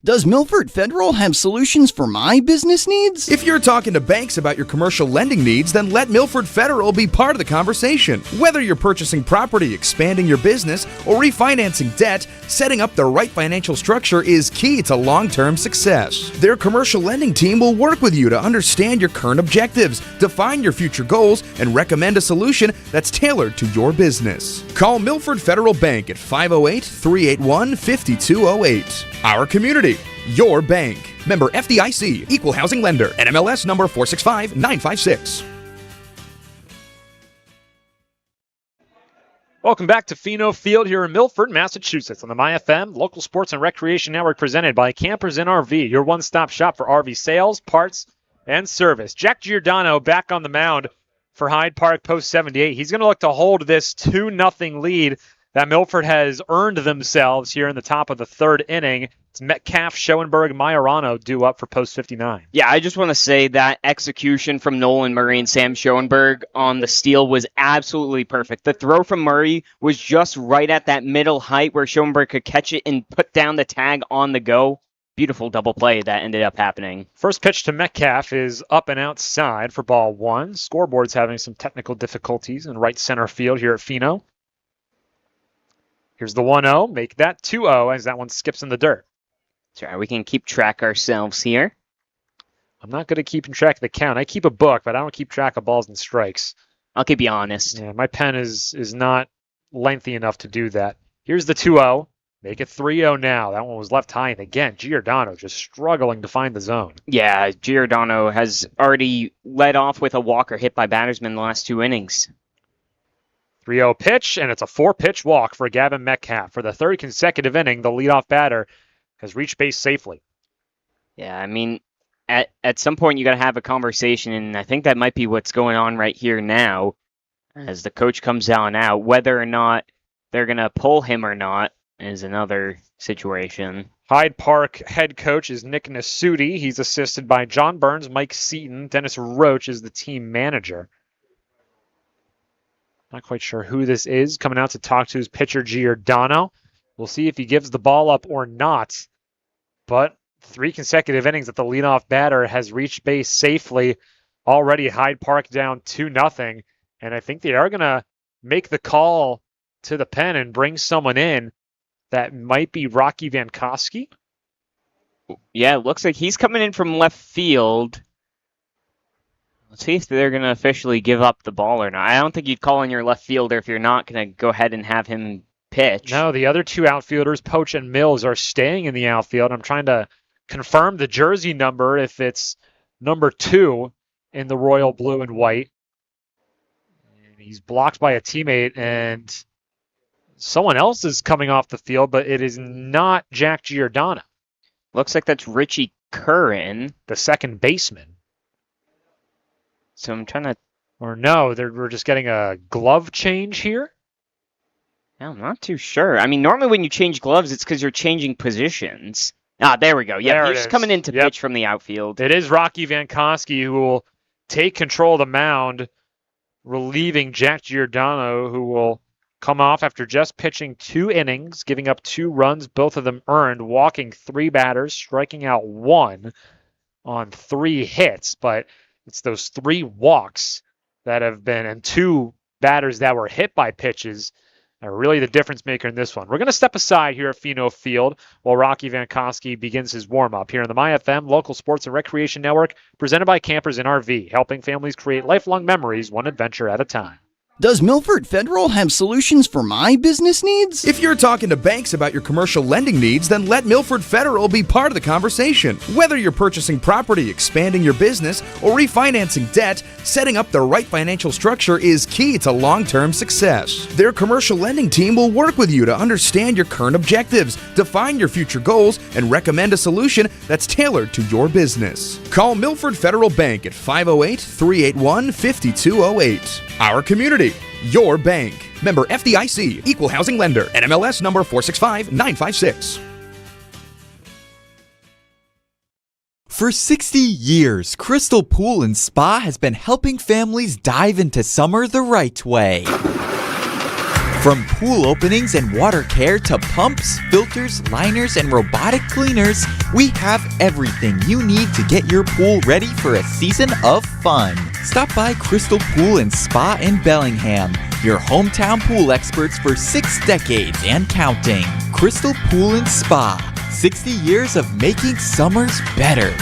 Does Milford Federal have solutions for my business needs? If you're talking to banks about your commercial lending needs, then let Milford Federal be part of the conversation. Whether you're purchasing property, expanding your business, or refinancing debt, setting up the right financial structure is key to long-term success. Their commercial lending team will work with you to understand your current objectives, define your future goals, and recommend a solution that's tailored to your business. Call Milford Federal Bank at 508-381-5208. Our community, your bank. Member FDIC, Equal Housing Lender, NMLS number 465956. Welcome back to Pheno Field here in Milford, Massachusetts on the MyFM Local Sports and Recreation Network, presented by Campers Inn RV, your one-stop shop for RV sales, parts, and service. Jack Giordano back on the mound for Hyde Park post 78. He's going to look to hold this 2-0 lead that Milford has earned themselves here in the top of the third inning. It's Metcalf, Schoenberg, Majorano due up for post 59. Yeah, I just want to say that execution from Nolan Murray and Sam Schoenberg on the steal was absolutely perfect. The throw from Murray was just right at that middle height where Schoenberg could catch it and put down the tag on the go. Beautiful double play that ended up happening. First pitch to Metcalf is up and outside for ball one. Scoreboard's having some technical difficulties in right center field here at Pheno. Here's the 1-0. Make that 2-0 as that one skips in the dirt. That's right. We can keep track ourselves here. I'm not good at keeping track of the count. I keep a book, but I don't keep track of balls and strikes. I'll keep you honest. Yeah, my pen is not lengthy enough to do that. Here's the 2-0. Make it 3-0 now. That one was left high. And again, Giordano just struggling to find the zone. Yeah, Giordano has already led off with a walker hit by battersmen the last 2 innings. 3-0 pitch, and it's a 4-pitch walk for Gavin Metcalf. For the third consecutive inning, the leadoff batter has reached base safely. Yeah, I mean, at some point you got to have a conversation, and I think that might be what's going on right here now as the coach comes down out. Whether or not they're going to pull him or not is another situation. Hyde Park head coach is Nick Nasuti. He's assisted by John Burns, Mike Seaton. Dennis Roach is the team manager. Not quite sure who this is coming out to talk to his pitcher, Giordano. We'll see if he gives the ball up or not. But 3 consecutive innings that the leadoff batter has reached base safely. Already Hyde Park down 2-0. And I think they are going to make the call to the pen and bring someone in. That might be Rocky Vankowski. Yeah, it looks like he's coming in from left field. Let's see if they're going to officially give up the ball or not. I don't think you'd call in your left fielder if you're not going to go ahead and have him pitch. No, the other 2 outfielders, Poach and Mills, are staying in the outfield. I'm trying to confirm the jersey number if it's number 2 in the royal blue and white. And he's blocked by a teammate, and someone else is coming off the field, but it is not Jack Giordano. Looks like that's Richie Curran, the second baseman. So I'm trying to... Or no, we're just getting a glove change here? I'm not too sure. I mean, normally when you change gloves, it's because you're changing positions. Ah, there we go. Yeah, he's coming in to pitch from the outfield. It is Rocky Vankowski who will take control of the mound, relieving Jack Giordano, who will come off after just pitching 2 innings, giving up 2 runs, both of them earned, walking 3 batters, striking out 1 on 3 hits. But it's those 3 walks that have been, and 2 batters that were hit by pitches are really the difference maker in this one. We're going to step aside here at Pheno Field while Rocky Vankowski begins his warm-up here on the MyFM Local Sports and Recreation Network, presented by Campers in RV, helping families create lifelong memories one adventure at a time. Does Milford Federal have solutions for my business needs? If you're talking to banks about your commercial lending needs, then let Milford Federal be part of the conversation. Whether you're purchasing property, expanding your business, or refinancing debt, setting up the right financial structure is key to long-term success. Their commercial lending team will work with you to understand your current objectives, define your future goals, and recommend a solution that's tailored to your business. Call Milford Federal Bank at 508-381-5208. Our community, your bank. Member FDIC, Equal Housing Lender, NMLS number 465956. For 60 years, Crystal Pool and Spa has been helping families dive into summer the right way. From pool openings and water care to pumps, filters, liners, and robotic cleaners, we have everything you need to get your pool ready for a season of fun. Stop by Crystal Pool and Spa in Bellingham, your hometown pool experts for 6 decades and counting. Crystal Pool and Spa, 60 years of making summers better.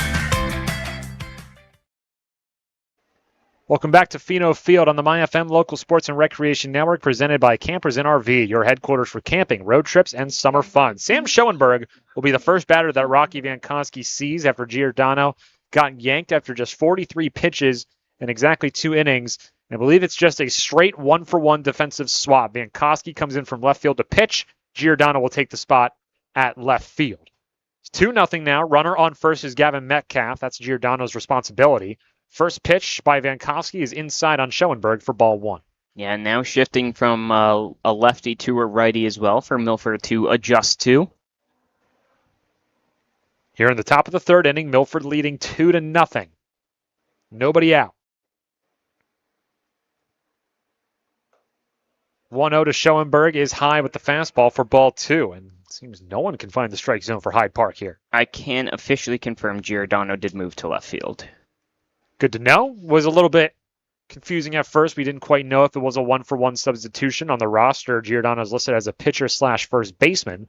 Welcome back to Pheno Field on the MyFM Local Sports and Recreation Network, presented by Campers in RV, your headquarters for camping, road trips, and summer fun. Sam Schoenberg will be the first batter that Rocky Vankowski sees after Giordano got yanked after just 43 pitches in exactly 2 innings. I believe it's just a straight 1-for-1 defensive swap. Vankowski comes in from left field to pitch. Giordano will take the spot at left field. It's 2-0 now. Runner on first is Gavin Metcalf. That's Giordano's responsibility. First pitch by Vankowski is inside on Schoenberg for ball 1. Yeah, now shifting from a lefty to a righty as well for Milford to adjust to. Here in the top of the 3rd inning, Milford leading 2-0. Nobody out. 1-0 to Schoenberg is high with the fastball for ball 2. And it seems no one can find the strike zone for Hyde Park here. I can officially confirm Giordano did move to left field. Good to know. Was a little bit confusing at first. We didn't quite know if it was a 1-for-1 substitution on the roster. Giordano is listed as a pitcher/first baseman.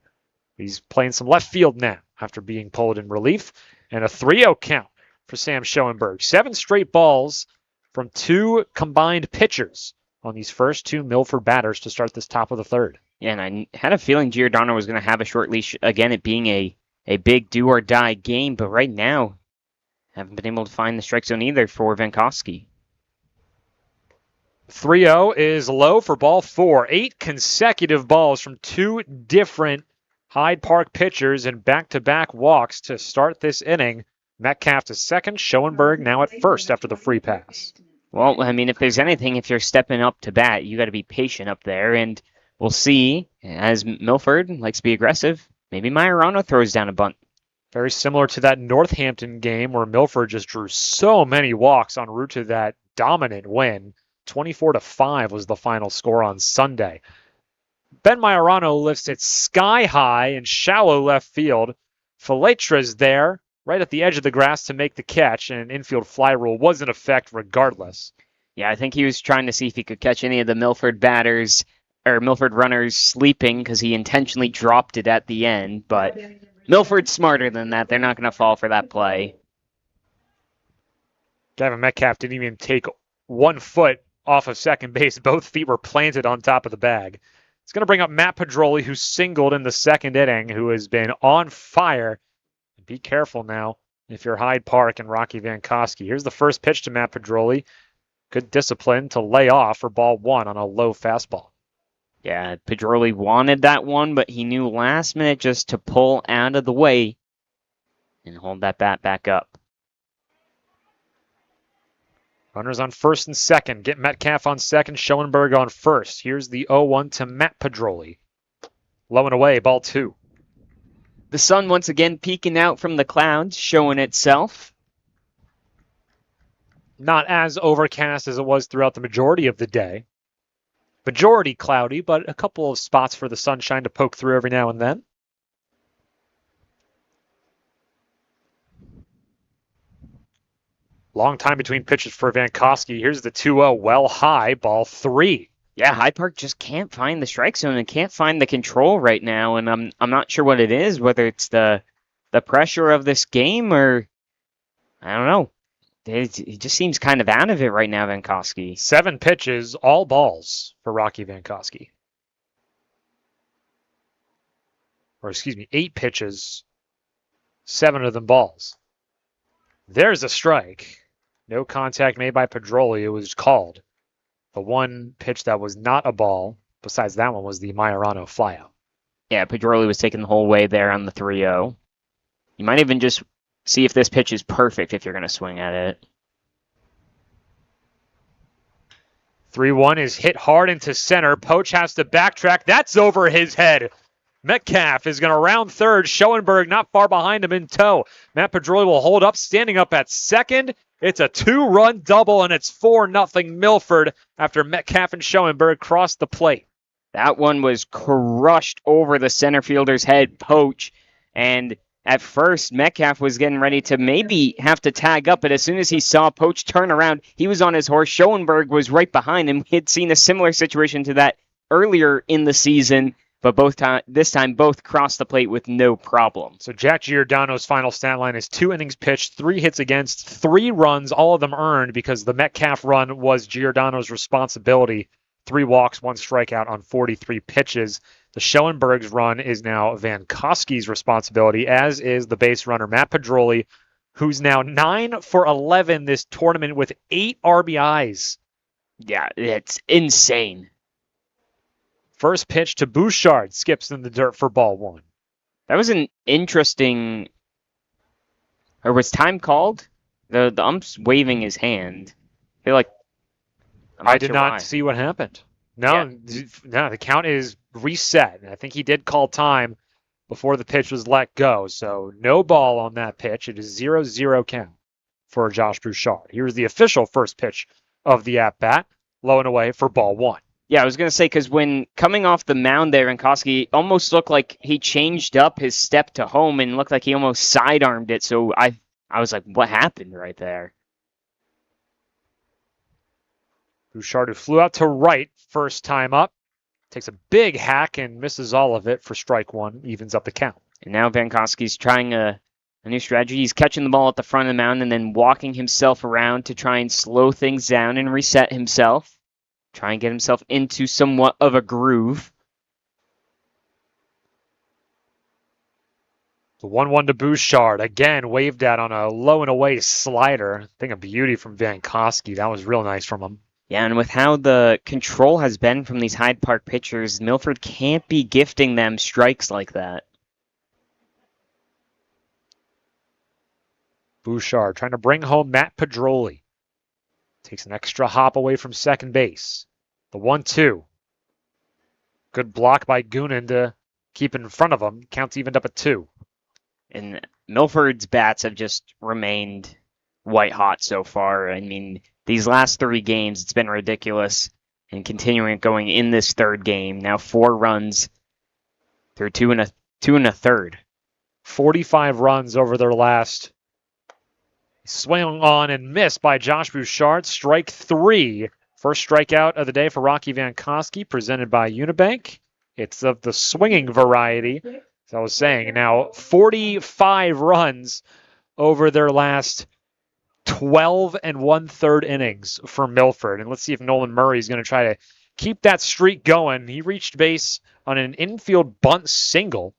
He's playing some left field now after being pulled in relief. And a 3-0 count for Sam Schoenberg. 7 straight balls from 2 combined pitchers on these first 2 Milford batters to start this top of the 3rd. Yeah, and I had a feeling Giordano was going to have a short leash, again, it being a big do-or-die game, but right now, haven't been able to find the strike zone either for Vankowski. 3-0 is low for ball 4. 8 consecutive balls from 2 different Hyde Park pitchers and back-to-back walks to start this inning. Metcalf to second, Schoenberg now at first after the free pass. Well, I mean, if there's anything, if you're stepping up to bat, you got to be patient up there, and we'll see, as Milford likes to be aggressive, maybe Majorano throws down a bunt. Very similar to that Northampton game where Milford just drew so many walks en route to that dominant win. 24-5 was the final score on Sunday. Ben Majorano lifts it sky high in shallow left field. Faletra's there, right at the edge of the grass to make the catch, and an infield fly rule was in effect regardless. Yeah, I think he was trying to see if he could catch any of the Milford batters, or Milford runners sleeping, because he intentionally dropped it at the end, but Milford's smarter than that. They're not going to fall for that play. Gavin Metcalf didn't even take 1 foot off of second base. Both feet were planted on top of the bag. It's going to bring up Matt Pedroli, who singled in the 2nd inning, who has been on fire. Be careful now if you're Hyde Park and Rocky Vankowski. Here's the first pitch to Matt Pedroli. Good discipline to lay off for ball 1 on a low fastball. Yeah, Pedroli wanted that one, but he knew last minute just to pull out of the way and hold that bat back up. Runners on first and second. Get Metcalf on second, Schoenberg on first. Here's the 0-1 to Matt Pedroli. Low and away, ball 2. The sun once again peeking out from the clouds, showing itself. Not as overcast as it was throughout the majority of the day. Majority cloudy, but a couple of spots for the sunshine to poke through every now and then. Long time between pitches for Vankowski. Here's the 2-0, well high, ball 3. Yeah, Hyde Park just can't find the strike zone and can't find the control right now, and I'm not sure what it is, whether it's the pressure of this game or I don't know. He just seems kind of out of it right now, Vankowski. 7 pitches, all balls for Rocky Vankowski. Or excuse me, 8 pitches, 7 of them balls. There's a strike. No contact made by Pedroli. It was called. The one pitch that was not a ball, besides that one, was the Majorano flyout. Yeah, Pedroli was taking the whole way there on the 3-0. You might even just see if this pitch is perfect if you're going to swing at it. 3-1 is hit hard into center. Poach has to backtrack. That's over his head. Metcalf is going to round third. Schoenberg not far behind him in tow. Matt Pedroli will hold up, standing up at second. It's a 2-run double, and it's 4-0 Milford after Metcalf and Schoenberg crossed the plate. That one was crushed over the center fielder's head, Poach. And at first, Metcalf was getting ready to maybe have to tag up, but as soon as he saw Poach turn around, he was on his horse. Schoenberg was right behind him. He had seen a similar situation to that earlier in the season, but this time both crossed the plate with no problem. So Jack Giordano's final stat line is 2 innings pitched, 3 hits against, 3 runs, all of them earned because the Metcalf run was Giordano's responsibility. 3 walks, 1 strikeout on 43 pitches. The Schoenberg's run is now Vankowski's responsibility, as is the base runner Matt Pedroli, who's now 9 for 11 this tournament with 8 RBIs. Yeah, it's insane. First pitch to Bouchard, skips in the dirt for ball 1. That was an interesting... Or was time called? The ump's waving his hand. I feel like... I did not see what happened. No, the count is reset. I think he did call time before the pitch was let go. So no ball on that pitch. It is 0-0 count for Josh Bouchard. Here's the official first pitch of the at-bat. Low and away for ball 1. Yeah, I was going to say, because when coming off the mound there, Vankowski almost looked like he changed up his step to home and looked like he almost sidearmed it. So I was like, what happened right there? Bouchard, who flew out to right first time up, takes a big hack and misses all of it for strike 1, evens up the count. And now Vankowski's trying a new strategy. He's catching the ball at the front of the mound and then walking himself around to try and slow things down and reset himself. Try and get himself into somewhat of a groove. The 1-1 to Bouchard. Again, waved at on a low and away slider. Thing of beauty from Vankowski. That was real nice from him. Yeah, and with how the control has been from these Hyde Park pitchers, Milford can't be gifting them strikes like that. Bouchard trying to bring home Matt Pedroli. Takes an extra hop away from second base. The 1-2. Good block by Goonan to keep in front of him. Counts evened up at 2. And Milford's bats have just remained white hot so far. I mean, these last 3 games, it's been ridiculous. And continuing going in this third game. Now 4 runs through 2 and a third. 45 runs over their last. Swung on and missed by Josh Bouchard. Strike 3. First strikeout of the day for Rocky Vankowski, presented by Unibank. It's of the swinging variety, as I was saying. Now 45 runs over their last 12 1/3 innings for Milford. And let's see if Nolan Murray is going to try to keep that streak going. He reached base on an infield bunt single,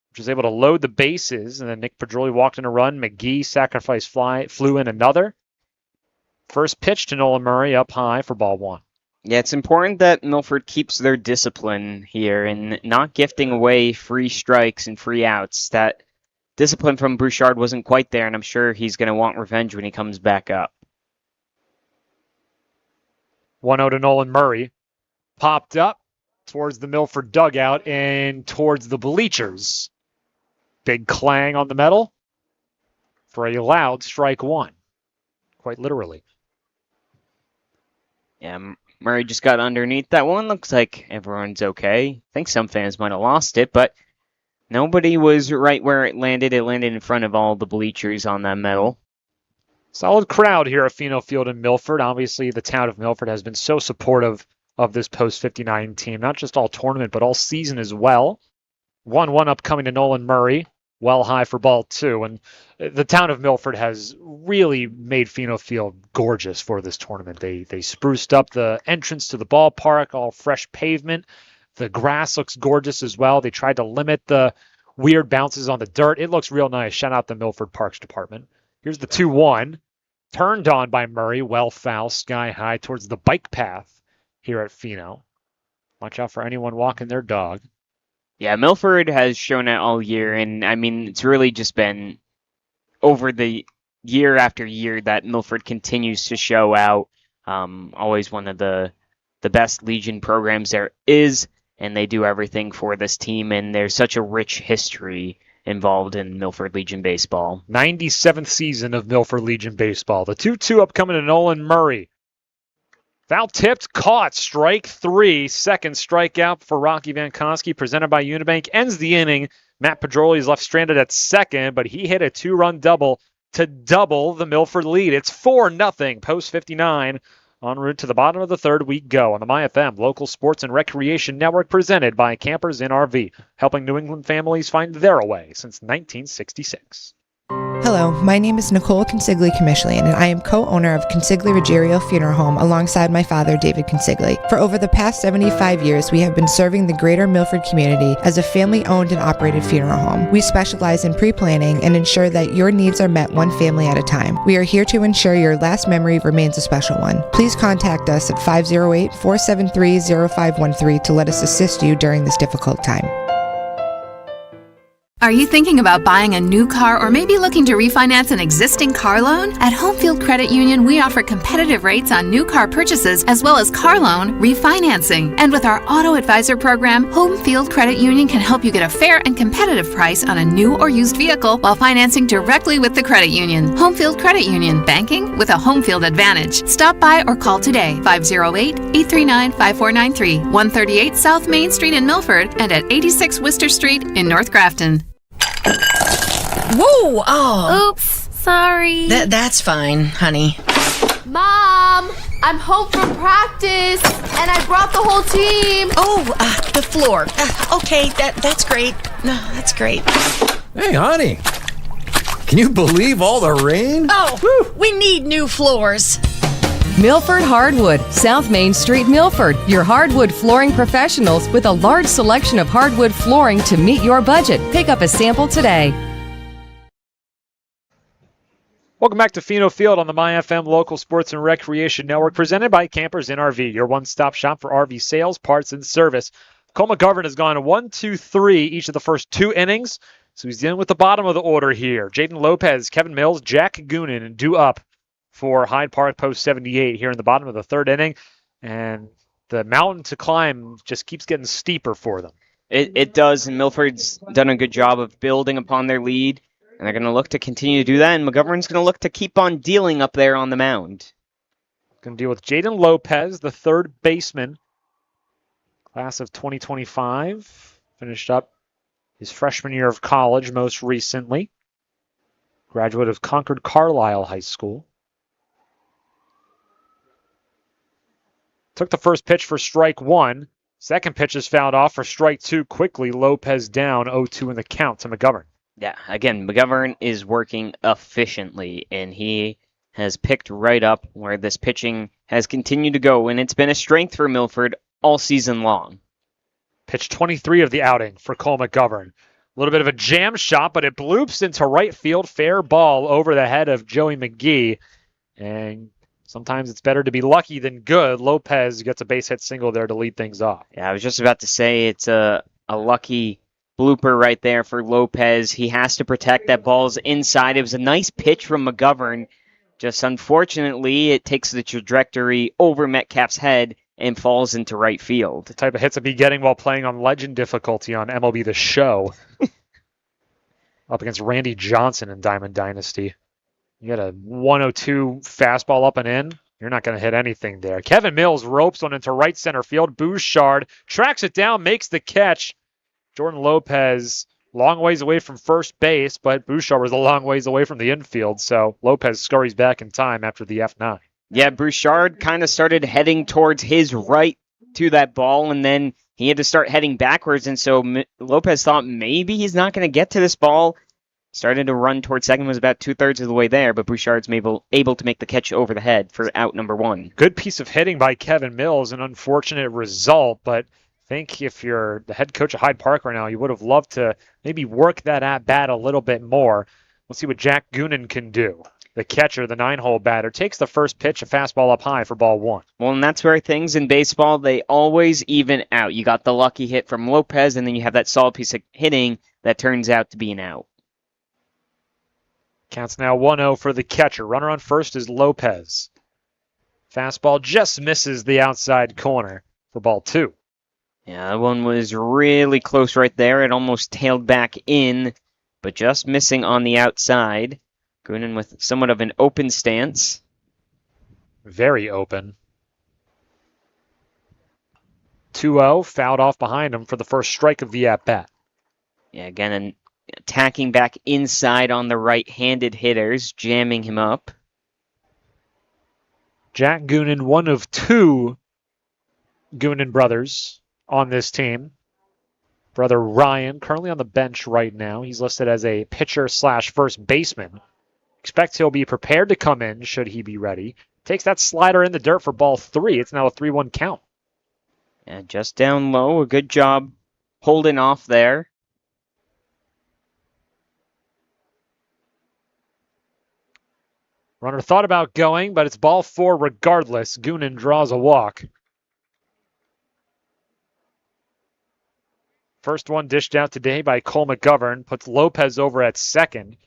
which was able to load the bases, and then Nick Pedroli walked in a run. McGee sacrifice fly, flew in another. First pitch to Nolan Murray up high for ball 1. Yeah, it's important that Milford keeps their discipline here and not gifting away free strikes and free outs. That discipline from Bouchard wasn't quite there, and I'm sure he's going to want revenge when he comes back up. 1-0 to Nolan Murray. Popped up towards the Milford dugout and towards the bleachers. Big clang on the metal for a loud strike 1. Quite literally. Yeah, Murray just got underneath that one. Looks like everyone's okay. I think some fans might have lost it, but nobody was right where it landed. It landed in front of all the bleachers on that metal. Solid crowd here at Pheno Field in Milford. Obviously, the town of Milford has been so supportive of this post-59 team, not just all tournament, but all season as well. 1-1 upcoming to Nolan Murray, well high for ball 2. And the town of Milford has really made Pheno Field gorgeous for this tournament. They spruced up the entrance to the ballpark, all fresh pavement. The grass looks gorgeous as well. They tried to limit the weird bounces on the dirt. It looks real nice. Shout out the Milford Parks Department. Here's the 2-1. Turned on by Murray, well foul, sky high towards the bike path here at Pheno. Watch out for anyone walking their dog. Yeah, Milford has shown it all year, and I mean, it's really just been over the year after year that Milford continues to show out. Always one of the best Legion programs there is, and they do everything for this team, and there's such a rich history involved in Milford Legion baseball. 97th season of Milford Legion baseball. The 2-2 upcoming to Nolan Murray. Foul tipped, caught, strike 3. Second strikeout for Rocky Vankowski, presented by Unibank. Ends the inning. Matt Pedroli is left stranded at second, but he hit a 2-run double to double the Milford lead. It's 4-0, post 59. En route to the bottom of the third, we go on the MyFM Local Sports and Recreation Network, presented by Campers in RV, helping New England families find their way since 1966. Hello, my name is Nicole Consigli-Comishlian, and I am co-owner of Consigli Ruggiero Funeral Home alongside my father, David Consigli. For over the past 75 years, we have been serving the greater Milford community as a family-owned and operated funeral home. We specialize in pre-planning and ensure that your needs are met one family at a time. We are here to ensure your last memory remains a special one. Please contact us at 508-473-0513 to let us assist you during this difficult time. Are you thinking about buying a new car or maybe looking to refinance an existing car loan? At Homefield Credit Union, we offer competitive rates on new car purchases as well as car loan refinancing. And with our Auto Advisor program, Homefield Credit Union can help you get a fair and competitive price on a new or used vehicle while financing directly with the credit union. Homefield Credit Union, banking with a Homefield advantage. Stop by or call today, 508-839-5493, 138 South Main Street in Milford and at 86 Worcester Street in North Grafton. Whoa! Oh. Oops, sorry. That's fine, honey. Mom, I'm home from practice, and I brought the whole team. Oh, the floor. Okay, that's great. No, that's great. Hey, honey. Can you believe all the rain? Oh, whew, we need new floors. Milford Hardwood, South Main Street, Milford. Your hardwood flooring professionals with a large selection of hardwood flooring to meet your budget. Pick up a sample today. Welcome back to Pheno Field on the MyFM Local Sports and Recreation Network, presented by Campers in RV, your one-stop shop for RV sales, parts, and service. Cole McGovern has gone 1-2-3 each of the first 2 innings, so he's dealing with the bottom of the order here. Jaden Lopez, Kevin Mills, Jack Goonan, and due up for Hyde Park post 78 here in the bottom of the third inning, and the mountain to climb just keeps getting steeper for them. It does, and Milford's done a good job of building upon their lead, and they're going to look to continue to do that, and McGovern's going to look to keep on dealing up there on the mound. Going to deal with Jaden Lopez, the third baseman, class of 2025, finished up his freshman year of college most recently, graduate of Concord Carlisle High School. Took the first pitch for strike 1. Second pitch is fouled off for strike 2 quickly. Lopez down 0-2 in the count to McGovern. Yeah, again, McGovern is working efficiently, and he has picked right up where this pitching has continued to go, and it's been a strength for Milford all season long. Pitch 23 of the outing for Cole McGovern. A little bit of a jam shot, but it bloops into right field. Fair ball over the head of Joey McGee, and sometimes it's better to be lucky than good. Lopez gets a base hit single there to lead things off. Yeah, I was just about to say it's a lucky blooper right there for Lopez. He has to protect that ball's inside. It was a nice pitch from McGovern. Just unfortunately, it takes the trajectory over Metcalf's head and falls into right field. The type of hits I'd be getting while playing on Legend difficulty on MLB The Show. Up against Randy Johnson in Diamond Dynasty. You got a 102 fastball up and in. You're not going to hit anything there. Kevin Mills ropes one into right center field. Bouchard tracks it down, makes the catch. Jordan Lopez, long ways away from first base, but Bouchard was a long ways away from the infield, so Lopez scurries back in time after the F9. Yeah, Bouchard kind of started heading towards his right to that ball, and then he had to start heading backwards, and so Lopez thought maybe he's not going to get to this ball. Started to run towards second, was about 2/3 of the way there, but Bouchard's able to make the catch over the head for out number 1. Good piece of hitting by Kevin Mills, an unfortunate result, but I think if you're the head coach of Hyde Park right now, you would have loved to maybe work that at bat a little bit more. We'll see what Jack Goonan can do. The catcher, the 9-hole batter, takes the first pitch, a fastball up high for ball 1. Well, and that's where things in baseball, they always even out. You got the lucky hit from Lopez, and then you have that solid piece of hitting that turns out to be an out. Counts now 1-0 for the catcher. Runner on first is Lopez. Fastball just misses the outside corner for ball 2. Yeah, that one was really close right there. It almost tailed back in, but just missing on the outside. Goonan with somewhat of an open stance. Very open. 2-0, fouled off behind him for the first strike of the at-bat. Yeah, again, attacking back inside on the right-handed hitters, jamming him up. Jack Goonan, one of 2 Goonan brothers on this team. Brother Ryan, currently on the bench right now. He's listed as a pitcher/first baseman. Expect he'll be prepared to come in should he be ready. Takes that slider in the dirt for ball 3. It's now a 3-1 count. Yeah, just down low. A good job holding off there. Runner thought about going, but it's ball 4 regardless. Goonan draws a walk. First one dished out today by Cole McGovern. Puts Lopez over at second.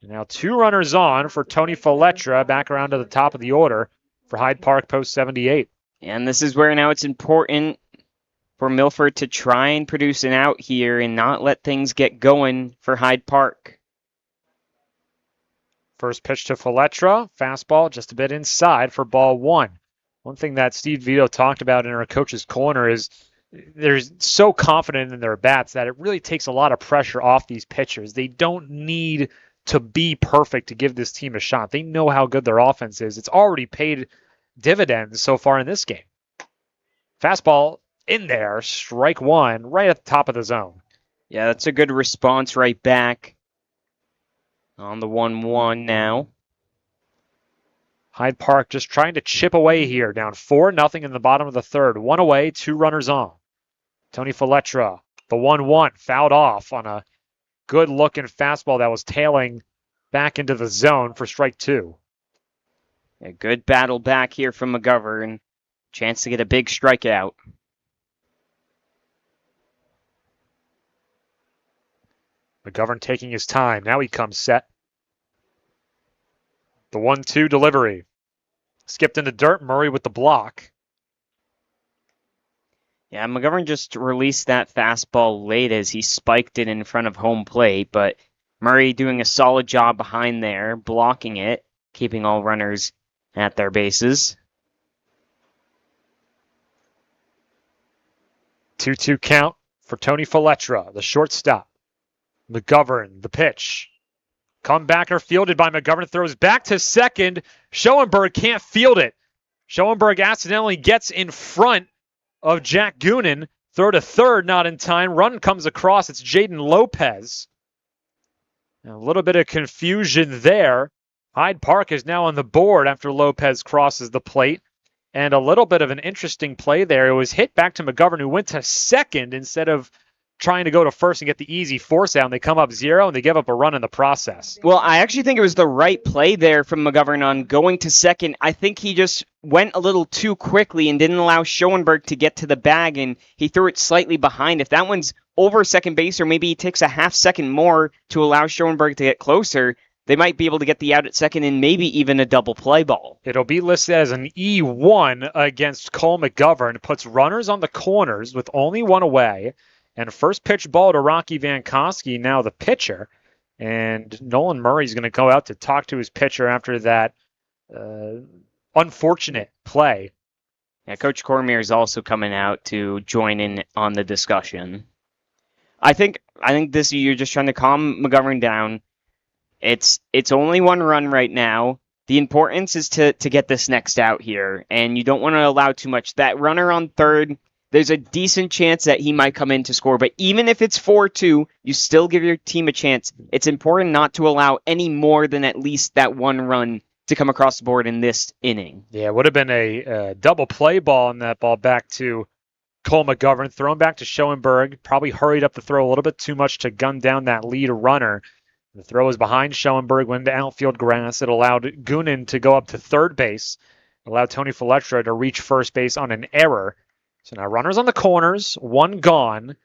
And now 2 runners on for Tony Faletra, back around to the top of the order for Hyde Park post 78. And this is where now it's important for Milford to try and produce an out here and not let things get going for Hyde Park. First pitch to Faletra, fastball just a bit inside for ball 1. One thing that Steve Vito talked about in our coach's corner is they're so confident in their bats that it really takes a lot of pressure off these pitchers. They don't need to be perfect to give this team a shot. They know how good their offense is. It's already paid dividends so far in this game. Fastball in there, strike 1, right at the top of the zone. Yeah, that's a good response right back on the 1-1 now. Hyde Park just trying to chip away here, down 4-0 in the bottom of the third. 1 away, 2 runners on. Tony Faletra, the 1-1, fouled off on a good-looking fastball that was tailing back into the zone for strike 2. A good battle back here from McGovern. Chance to get a big strikeout. McGovern taking his time. Now he comes set. The 1-2 delivery. Skipped in the dirt. Murray with the block. Yeah, McGovern just released that fastball late as he spiked it in front of home plate, but Murray doing a solid job behind there, blocking it, keeping all runners at their bases. 2-2 count for Tony Faletra, the shortstop. McGovern, the pitch. Comebacker fielded by McGovern, throws back to second. Schoenberg can't field it. Schoenberg accidentally gets in front of Jack Goonan. Throw to third, not in time. Run comes across. It's Jaden Lopez. A little bit of confusion there. Hyde Park is now on the board after Lopez crosses the plate. And a little bit of an interesting play there. It was hit back to McGovern, who went to second instead of trying to go to first and get the easy force out. And they come up 0 and they give up a run in the process. Well, I actually think it was the right play there from McGovern on going to second. I think he just went a little too quickly and didn't allow Schoenberg to get to the bag, and he threw it slightly behind. If that one's over second base, or maybe he takes a half second more to allow Schoenberg to get closer, they might be able to get the out at second and maybe even a double play ball. It'll be listed as an E1 against Cole McGovern. Puts runners on the corners with only 1 away. And first pitch ball to Rocky Vankowski, now the pitcher. And Nolan Murray's going to go out to talk to his pitcher after that unfortunate play. Yeah, Coach Cormier is also coming out to join in on the discussion. I think this you're just trying to calm McGovern down. It's only 1 run right now. The importance is to get this next out here, and you don't want to allow too much. That runner on third, there's a decent chance that he might come in to score, but even if it's 4-2, you still give your team a chance. It's important not to allow any more than at least that one run to come across the board in this inning. Yeah, it would have been a double play ball, and that ball back to Cole McGovern, thrown back to Schoenberg, probably hurried up the throw a little bit too much to gun down that lead runner. The throw was behind Schoenberg, went into outfield grass. It allowed Goonan to go up to third base, allowed Tony Faletra to reach first base on an error. So now runners on the corners, one gone,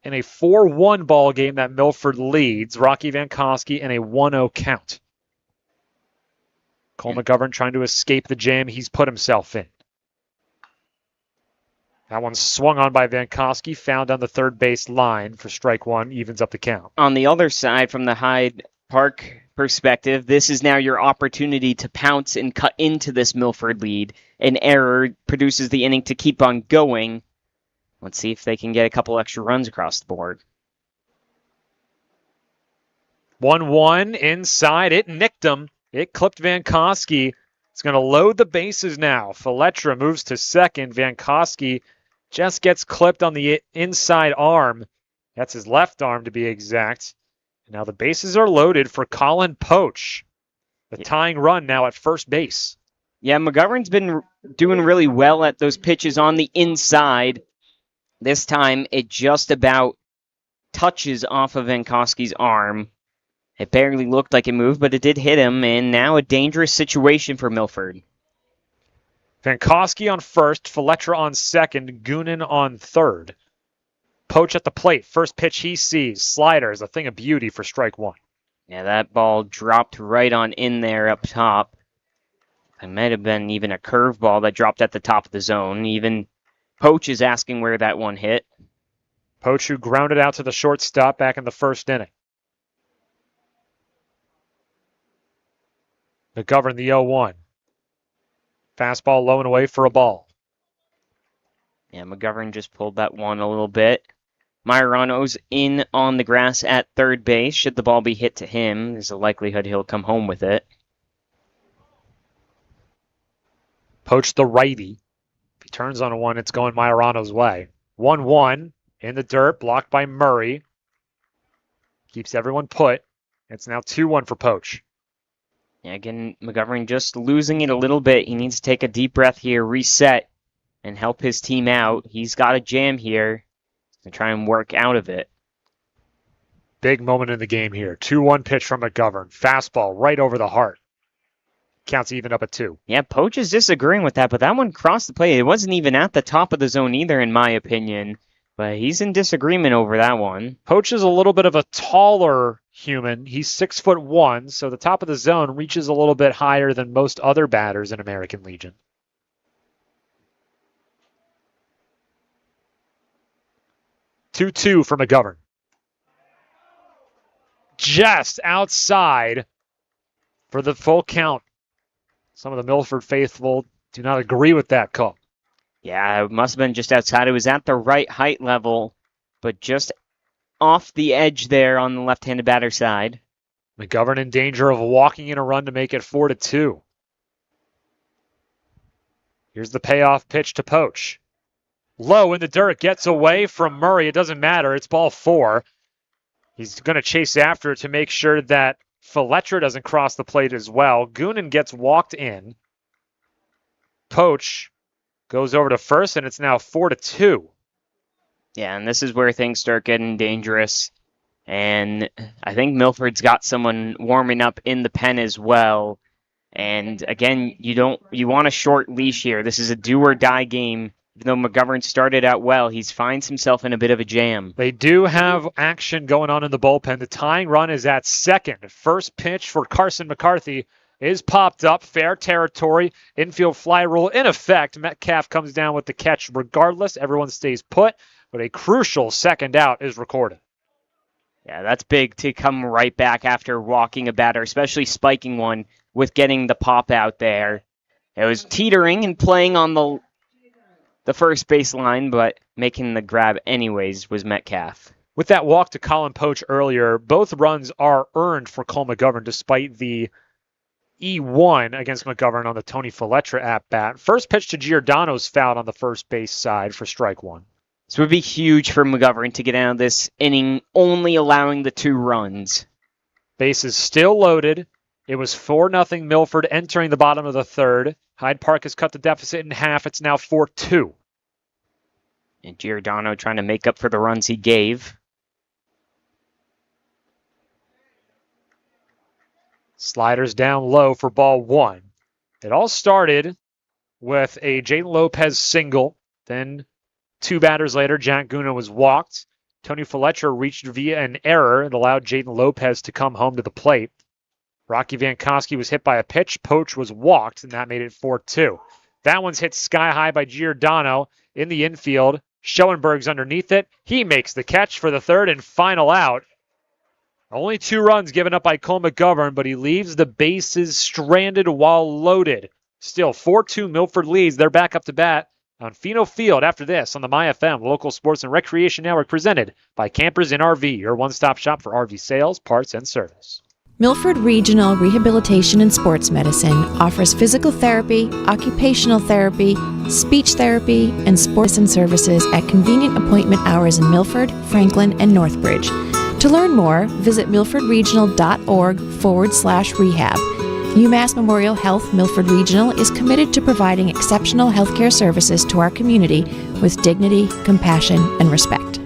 in a 4-1 ball game that Milford leads. Rocky Vankowski in a 1-0 count. Cole McGovern trying to escape the jam he's put himself in. That one swung on by Vankowski, found on the third base line for strike one, evens up the count. On the other side, from the Hyde Park perspective, this is now your opportunity to pounce and cut into this Milford lead. An error produces the inning to keep on going. Let's see if they can get a couple extra runs across the board. 1-1 inside. It nicked him. It clipped Vankowski. It's going to load the bases now. Faletra moves to second. Vankowski just gets clipped on the inside arm. That's his left arm, to be exact. Now the bases are loaded for Colin Poach. The tying run now at first base. Yeah, McGovern's been doing really well at those pitches on the inside. This time, it just about touches off of Vankowski's arm. It barely looked like it moved, but it did hit him, and now a dangerous situation for Milford. Vankowski on first, Faletra on second, Goonan on third. Poach at the plate. First pitch he sees. Slider is a thing of beauty for strike one. Yeah, that ball dropped right on in there up top. It might have been even a curveball that dropped at the top of the zone. Even Poach is asking where that one hit. Poach, who grounded out to the shortstop back in the first inning. McGovern, the 0-1. Fastball low and away for a ball. Yeah, McGovern just pulled that one a little bit. Majorano's in on the grass at third base. Should the ball be hit to him, there's a likelihood he'll come home with it. Poach the righty. If he turns on a one, it's going Majorano's way. 1-1 in the dirt, blocked by Murray. Keeps everyone put. It's now 2-1 for Poach. Yeah, again, McGovern just losing it a little bit. He needs to take a deep breath here, reset, and help his team out. He's got a jam here to try and work out of it. Big moment in the game here. 2-1 pitch from McGovern. Fastball right over the heart. Counts even up at 2. Yeah, Poach is disagreeing with that, but that one crossed the plate. It wasn't even at the top of the zone either, in my opinion. But he's in disagreement over that one. Poach is a little bit of a taller human. He's 6'1", so the top of the zone reaches a little bit higher than most other batters in American Legion. Two for McGovern. Just outside for the full count. Some of the Milford faithful do not agree with that call. Yeah, it must have been just outside. It was at the right height level, but just off the edge there on the left-handed batter side. McGovern in danger of walking in a run to make it 4-2. Here's the payoff pitch to Poach. Low in the dirt, gets away from Murray. It doesn't matter. It's ball 4. He's going to chase after it to make sure that Faletra doesn't cross the plate as well. Goonan gets walked in. Poach goes over to first, and it's now 4-2. Yeah, and this is where things start getting dangerous. And I think Milford's got someone warming up in the pen as well. And again, you want a short leash here. This is a do-or-die game. Even though McGovern started out well, he finds himself in a bit of a jam. They do have action going on in the bullpen. The tying run is at second. First pitch for Carson McCarthy is popped up. Fair territory. Infield fly rule in effect. Metcalf comes down with the catch regardless. Everyone stays put, but a crucial second out is recorded. Yeah, that's big to come right back after walking a batter, especially spiking one with getting the pop out there. It was teetering and playing on the first baseline, but making the grab anyways was Metcalf. With that walk to Colin Poach earlier, both runs are earned for Cole McGovern despite the E1 against McGovern on the Tony Feletra at-bat. First pitch to Giordano's fouled on the first base side for strike one. This would be huge for McGovern to get out of this inning, only allowing the 2 runs. Bases still loaded. It was 4-0 Milford entering the bottom of the third. Hyde Park has cut the deficit in half. It's now 4-2. And Giordano trying to make up for the runs he gave. Sliders down low for ball one. It all started with a Jayden Lopez single. Then 2 batters later, Jack Guna was walked. Tony Feletra reached via an error and allowed Jayden Lopez to come home to the plate. Rocky Vankowski was hit by a pitch. Poach was walked, and that made it 4-2. That one's hit sky high by Giordano in the infield. Schoenberg's underneath it. He makes the catch for the third and final out. Only 2 runs given up by Cole McGovern, but he leaves the bases stranded while loaded. Still 4-2 Milford leads. They're back up to bat on Pheno Field after this on the MyFM Local Sports and Recreation Network, presented by Campers in RV, your one-stop shop for RV sales, parts, and service. Milford Regional Rehabilitation and Sports Medicine offers physical therapy, occupational therapy, speech therapy, and sports and services at convenient appointment hours in Milford, Franklin, and Northbridge. To learn more, visit milfordregional.org/rehab. UMass Memorial Health Milford Regional is committed to providing exceptional healthcare services to our community with dignity, compassion, and respect.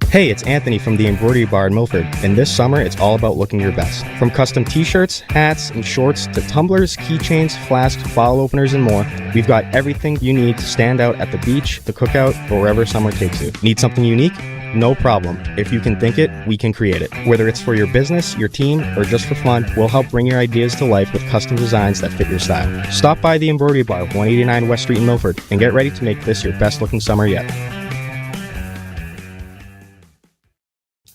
Hey, it's Anthony from the Embroidery Bar in Milford, and this summer it's all about looking your best. From custom t-shirts, hats, and shorts to tumblers, keychains, flasks, bottle openers, and more, we've got everything you need to stand out at the beach, the cookout, or wherever summer takes you. Need something unique? No problem. If you can think it, we can create it. Whether it's for your business, your team, or just for fun, we'll help bring your ideas to life with custom designs that fit your style. Stop by the Embroidery Bar, 189 West Street in Milford, and get ready to make this your best looking summer yet.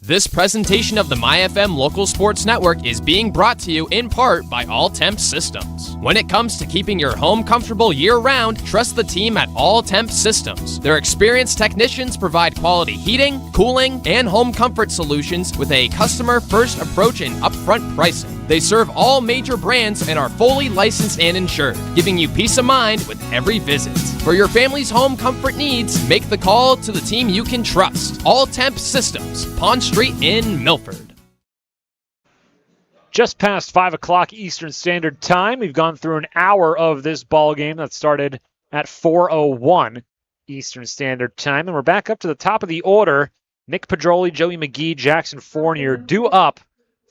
This presentation of the MyFM Local Sports Network is being brought to you in part by All Temp Systems. When it comes to keeping your home comfortable year-round, trust the team at All Temp Systems. Their experienced technicians provide quality heating, cooling, and home comfort solutions with a customer-first approach and upfront pricing. They serve all major brands and are fully licensed and insured, giving you peace of mind with every visit. For your family's home comfort needs, make the call to the team you can trust. All Temp Systems, Pond Street in Milford. Just past 5 o'clock Eastern Standard Time. We've gone through an hour of this ball game that started at 4:01 Eastern Standard Time, and we're back up to the top of the order. Nick Pedroli, Joey McGee, Jackson Fournier due up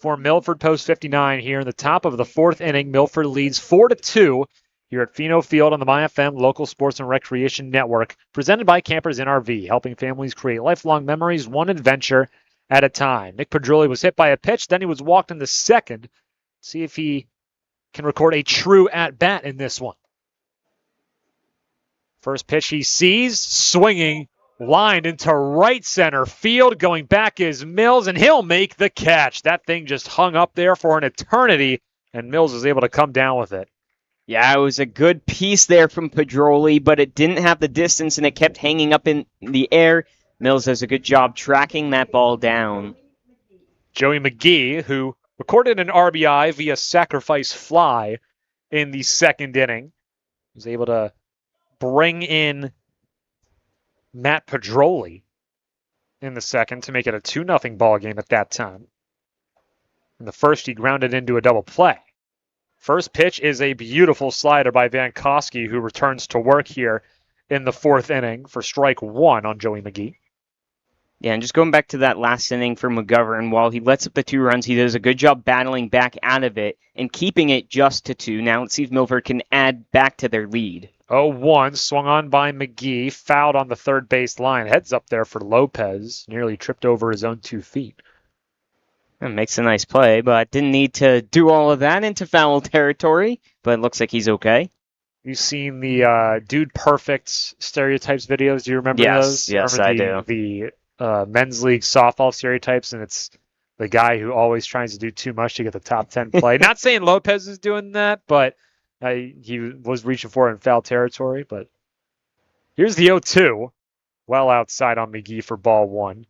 for Milford Post 59 here in the top of the 4th inning. Milford leads 4-2 here at Pheno Field on the MyFM Local Sports and Recreation Network, presented by Campers in RV, helping families create lifelong memories, one adventure at a time. Nick Pedroli was hit by a pitch, then he was walked in the second. See if he can record a true at-bat in this one. First pitch he sees, swinging, lined into right center field. Going back is Mills, and he'll make the catch. That thing just hung up there for an eternity, and Mills was able to come down with it. Yeah, it was a good piece there from Pedroli, but it didn't have the distance, and it kept hanging up in the air. Mills does a good job tracking that ball down. Joey McGee, who recorded an RBI via sacrifice fly in the second inning, was able to bring in Matt Pedroli in the second to make it a 2-0 ball game at that time. In the first, he grounded into a double play. First pitch is a beautiful slider by Vankowski, who returns to work here in the 4th inning for strike one on Joey McGee. Yeah, and just going back to that last inning for McGovern, while he lets up the 2 runs, he does a good job battling back out of it and keeping it just to 2. Now let's see if Milford can add back to their lead. 0-1, swung on by McGee, fouled on the third base line. Heads up there for Lopez, nearly tripped over his own 2 feet. That makes a nice play, but didn't need to do all of that into foul territory, but it looks like he's okay. You've seen the Dude Perfect stereotypes videos. Do you remember those? Yes, I do. The men's league softball stereotypes, and it's the guy who always tries to do too much to get the top 10 play. Not saying Lopez is doing that, but he was reaching for it in foul territory. But here's the 0-2. Well outside on McGee for ball one.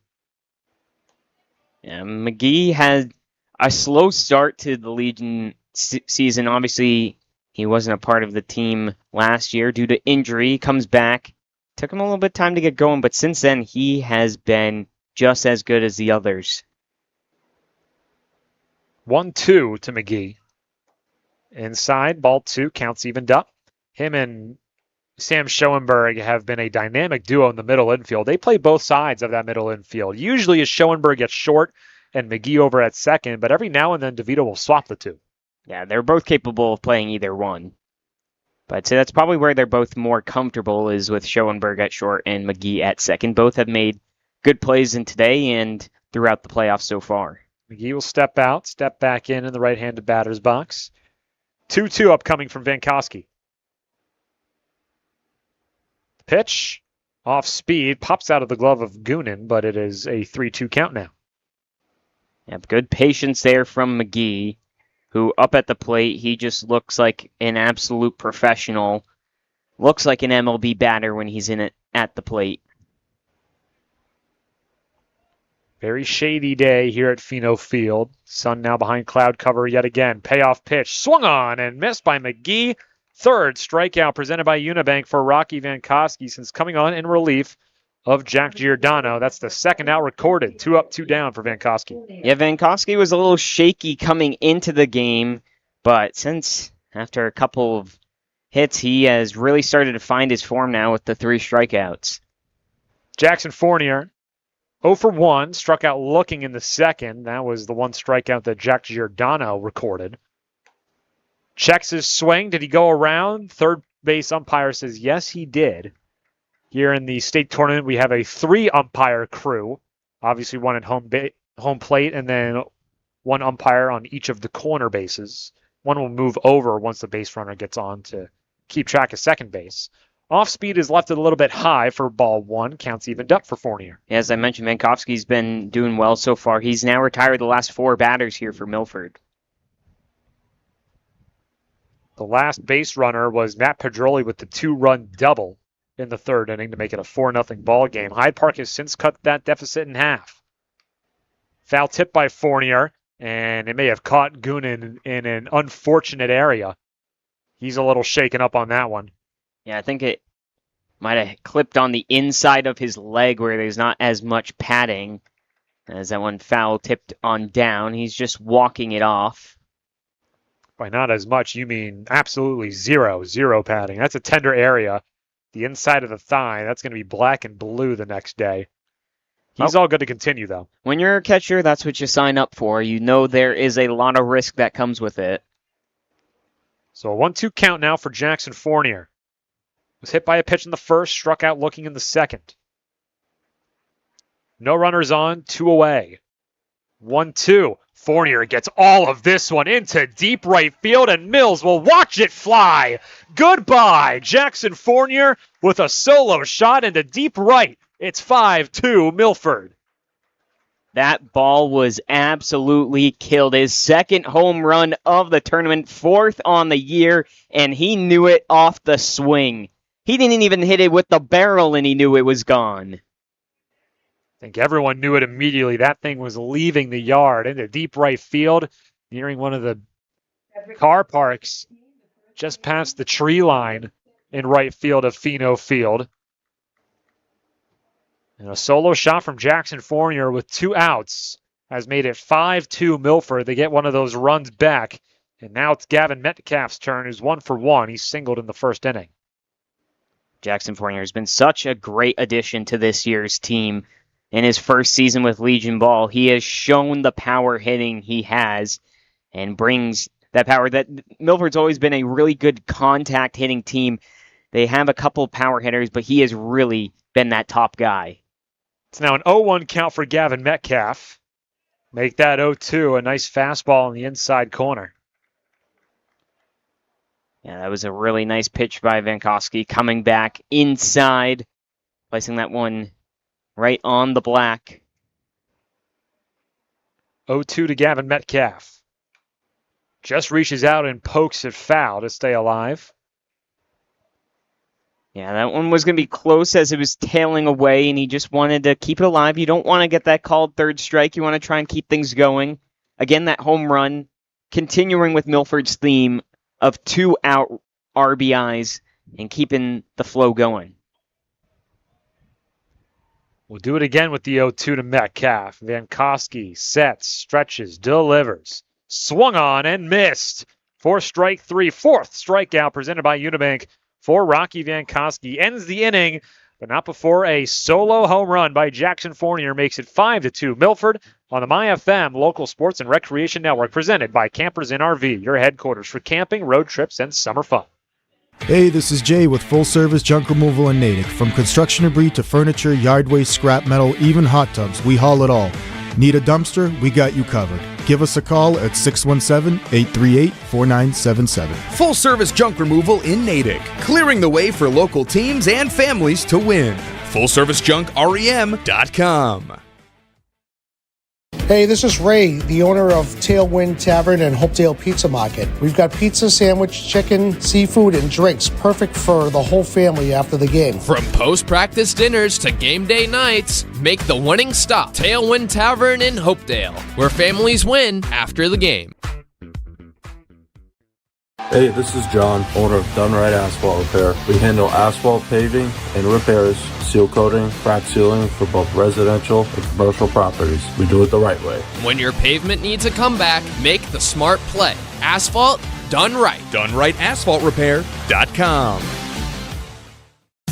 Yeah, McGee had a slow start to the Legion season. Obviously, he wasn't a part of the team last year due to injury. He comes back. Took him a little bit of time to get going, but since then, he has been just as good as the others. 1-2 to McGee. Inside, ball 2, counts evened up. Him and Sam Schoenberg have been a dynamic duo in the middle infield. They play both sides of that middle infield. Usually as Schoenberg gets short and McGee over at second, but every now and then DeVito will swap the two. Yeah, they're both capable of playing either one. But I'd say that's probably where they're both more comfortable is with Schoenberg at short and McGee at second. Both have made good plays in today and throughout the playoffs so far. McGee will step out, step back in the right-handed batter's box. 2-2 upcoming from Vankowski. Pitch, off speed, pops out of the glove of Goonan, but it is a 3-2 count now. Yep, good patience there from McGee, who up at the plate, he just looks like an absolute professional. Looks like an MLB batter when he's in it at the plate. Very shady day here at Pheno Field. Sun now behind cloud cover yet again. Payoff pitch, swung on and missed by McGee. Third strikeout presented by Unibank for Rocky Vankowski since coming on in relief of Jack Giordano. That's the second out recorded. 2 up, 2 down for Vankowski. Yeah, Vankowski was a little shaky coming into the game, but since after a couple of hits, he has really started to find his form now with the 3 strikeouts. Jackson Fournier, 0 for 1, struck out looking in the second. That was the 1 strikeout that Jack Giordano recorded. Checks his swing. Did he go around? Third base umpire says yes, he did. Here in the state tournament, we have a 3-umpire crew. Obviously, 1 at home plate, and then 1 umpire on each of the corner bases. 1 will move over once the base runner gets on to keep track of second base. Off speed is left a little bit high for ball 1. Counts evened up for Fournier. As I mentioned, Vankowski's been doing well so far. He's now retired the last 4 batters here for Milford. The last base runner was Matt Pedroli with the 2-run double in the 3rd inning to make it a 4-0 ball game. Hyde Park has since cut that deficit in half. Foul tip by Fournier, and it may have caught Goonan in an unfortunate area. He's a little shaken up on that one. Yeah, I think it might have clipped on the inside of his leg where there's not as much padding as that one foul tipped on down. He's just walking it off. By not as much, you mean absolutely zero padding. That's a tender area. The inside of the thigh, that's going to be black and blue the next day. He's all good to continue, though. When you're a catcher, that's what you sign up for. You know there is a lot of risk that comes with it. So a 1-2 count now for Jackson Fournier. Was hit by a pitch in the first, struck out looking in the second. No runners on, 2 away. 1-2. Fournier gets all of this one into deep right field, and Mills will watch it fly. Goodbye, Jackson Fournier with a solo shot into deep right. It's 5-2 Milford. That ball was absolutely killed. His 2nd home run of the tournament, 4th on the year, and he knew it off the swing. He didn't even hit it with the barrel, and he knew it was gone. I think everyone knew it immediately. That thing was leaving the yard into deep right field, nearing one of the car parks just past the tree line in right field of Pheno Field. And a solo shot from Jackson Fournier with 2 outs has made it 5-2 Milford. They get one of those runs back, and now it's Gavin Metcalf's turn, who's 1 for 1. He singled in the 1st inning. Jackson Fournier has been such a great addition to this year's team. In his first season with Legion Ball, he has shown the power hitting he has and brings that power. That Milford's always been a really good contact hitting team. They have a couple of power hitters, but he has really been that top guy. It's now an 0-1 count for Gavin Metcalf. Make that 0-2, a nice fastball in the inside corner. Yeah, that was a really nice pitch by Vankowski, coming back inside, placing that one right on the black. 0-2 to Gavin Metcalf. Just reaches out and pokes it foul to stay alive. Yeah, that one was going to be close as it was tailing away, and he just wanted to keep it alive. You don't want to get that called 3rd strike. You want to try and keep things going. again, that home run, continuing with Milford's theme of 2 out RBIs and keeping the flow going. We'll do it again with the 0-2 to Metcalf. Vankowski sets, stretches, delivers. Swung on and missed. For strike 3, 4th strikeout presented by Unibank for Rocky Vankowski. Ends the inning, but not before a solo home run by Jackson Fournier makes it 5-2 Milford on the MyFM Local Sports and Recreation Network, presented by Campers Inn RV, your headquarters for camping, road trips, and summer fun. Hey, this is Jay with Full Service Junk Removal in Natick. From construction debris to furniture, yard waste, scrap metal, even hot tubs, we haul it all. Need a dumpster? We got you covered. Give us a call at 617-838-4977. Full service junk removal in Natick, clearing the way for local teams and families to win. FullServiceJunkREM.com. Hey, this is Ray, the owner of Tailwind Tavern and Hopedale Pizza Market. We've got pizza, sandwich, chicken, seafood, and drinks perfect for the whole family after the game. From post-practice dinners to game day nights, make the winning stop Tailwind Tavern in Hopedale, where families win after the game. Hey, this is John, owner of Done Right Asphalt Repair. We handle asphalt paving and repairs, seal coating, crack sealing for both residential and commercial properties. We do it the right way. When your pavement needs a comeback, make the smart play. Asphalt done right. DoneRightAsphaltRepair.com.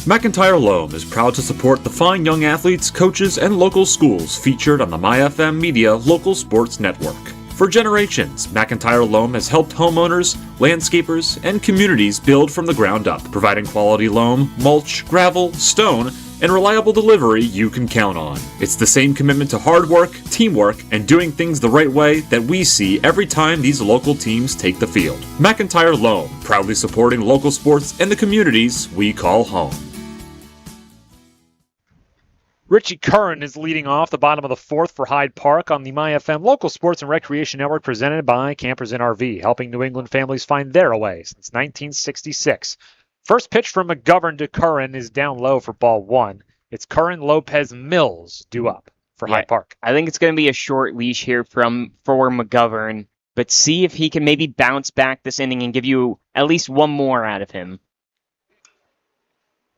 McIntyre Loam is proud to support the fine young athletes, coaches, and local schools featured on the MyFM Media Local Sports Network. For generations, McIntyre Loam has helped homeowners, landscapers, and communities build from the ground up, providing quality loam, mulch, gravel, stone, and reliable delivery you can count on. It's the same commitment to hard work, teamwork, and doing things the right way that we see every time these local teams take the field. McIntyre Loam, proudly supporting local sports and the communities we call home. Richie Curran is leading off the bottom of the 4th for Hyde Park on the MyFM Local Sports and Recreation Network, presented by Campers Inn RV, helping New England families find their way since 1966. First pitch from McGovern to Curran is down low for ball 1. It's Curran, Lopez, Mills due up for Hyde Park. I think it's going to be a short leash here for McGovern, but see if he can maybe bounce back this inning and give you at least one more out of him.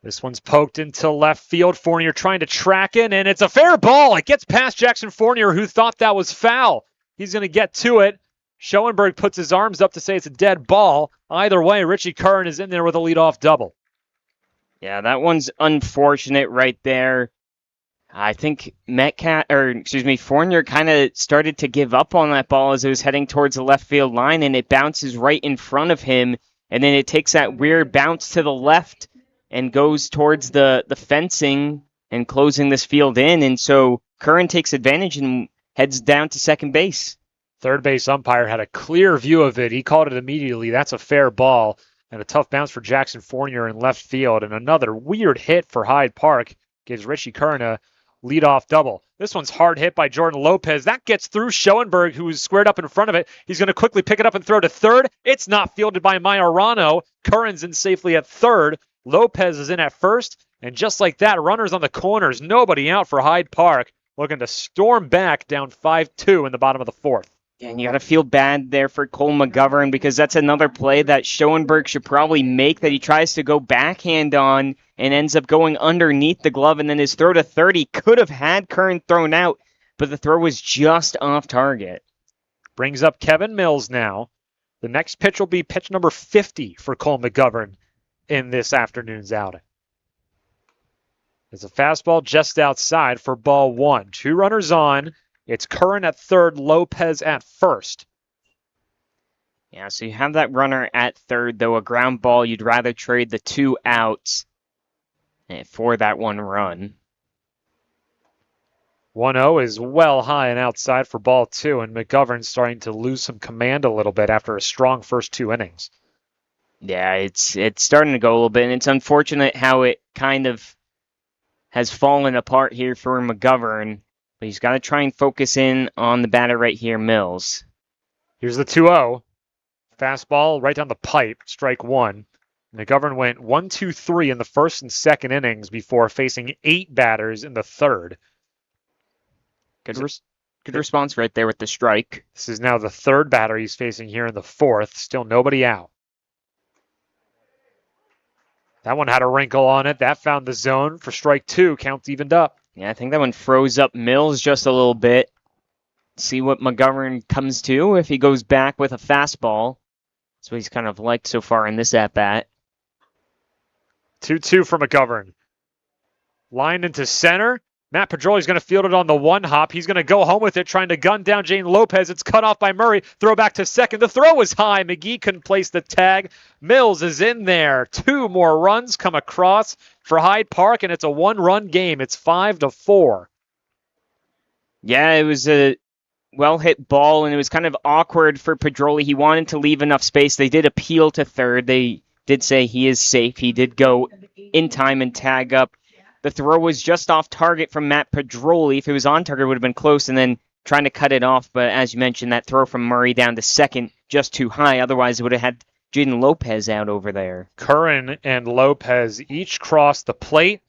This one's poked into left field. Fournier trying to track it, and it's a fair ball. It gets past Jackson Fournier, who thought that was foul. He's going to get to it. Schoenberg puts his arms up to say it's a dead ball. Either way, Richie Curran is in there with a leadoff double. Yeah, that one's unfortunate right there. I think Fournier kind of started to give up on that ball as it was heading towards the left field line, and it bounces right in front of him, and then it takes that weird bounce to the left and goes towards the fencing and closing this field in. And so Curran takes advantage and heads down to second base. Third base umpire had a clear view of it. He called it immediately. That's a fair ball. And a tough bounce for Jackson Fournier in left field. And another weird hit for Hyde Park gives Richie Curran a leadoff double. This one's hard hit by Jordan Lopez. That gets through Schoenberg, who is squared up in front of it. He's going to quickly pick it up and throw to third. It's not fielded by Majorano. Curran's in safely at third. Lopez is in at first, and just like that, runners on the corners, nobody out for Hyde Park, looking to storm back down 5-2 in the bottom of the 4th. And you got to feel bad there for Cole McGovern, because that's another play that Schoenberg should probably make, that he tries to go backhand on and ends up going underneath the glove, and then his throw to third, he could have had Curran thrown out, but the throw was just off target. Brings up Kevin Mills now. The next pitch will be pitch number 50 for Cole McGovern in this afternoon's outing. It's a fastball just outside for ball 1. 2 runners on. It's Curran at third, Lopez at first. Yeah, so you have that runner at third, though a ground ball, you'd rather trade the 2 outs for that 1 run. 1-0 is well high and outside for ball 2, and McGovern's starting to lose some command a little bit after a strong first 2 innings. Yeah, it's starting to go a little bit, and it's unfortunate how it kind of has fallen apart here for McGovern, but he's got to try and focus in on the batter right here, Mills. Here's the 2-0. Fastball right down the pipe, strike 1. McGovern went 1-2-3 in the first and second innings before facing 8 batters in the third. Good Good response right there with the strike. This is now the third batter he's facing here in the fourth. Still nobody out. That one had a wrinkle on it. That found the zone for strike 2. Counts evened up. Yeah, I think that one froze up Mills just a little bit. See what McGovern comes to if he goes back with a fastball. That's what he's kind of liked so far in this at-bat. 2-2 for McGovern. Line into center. Matt Pedroli's going to field it on the one hop. He's going to go home with it, trying to gun down Jaden Lopez. It's cut off by Murray. Throw back to second. The throw was high. McGee couldn't place the tag. Mills is in there. 2 more runs come across for Hyde Park, and it's a 1-run game. It's 5-4. Yeah, it was a well-hit ball, and it was kind of awkward for Pedroli. He wanted to leave enough space. They did appeal to third. They did say he is safe. He did go in time and tag up. The throw was just off target from Matt Pedroli. If it was on target, it would have been close, and then trying to cut it off. But as you mentioned, that throw from Murray down to second, just too high. Otherwise, it would have had Jaden Lopez out over there. Curran and Lopez each crossed the plate.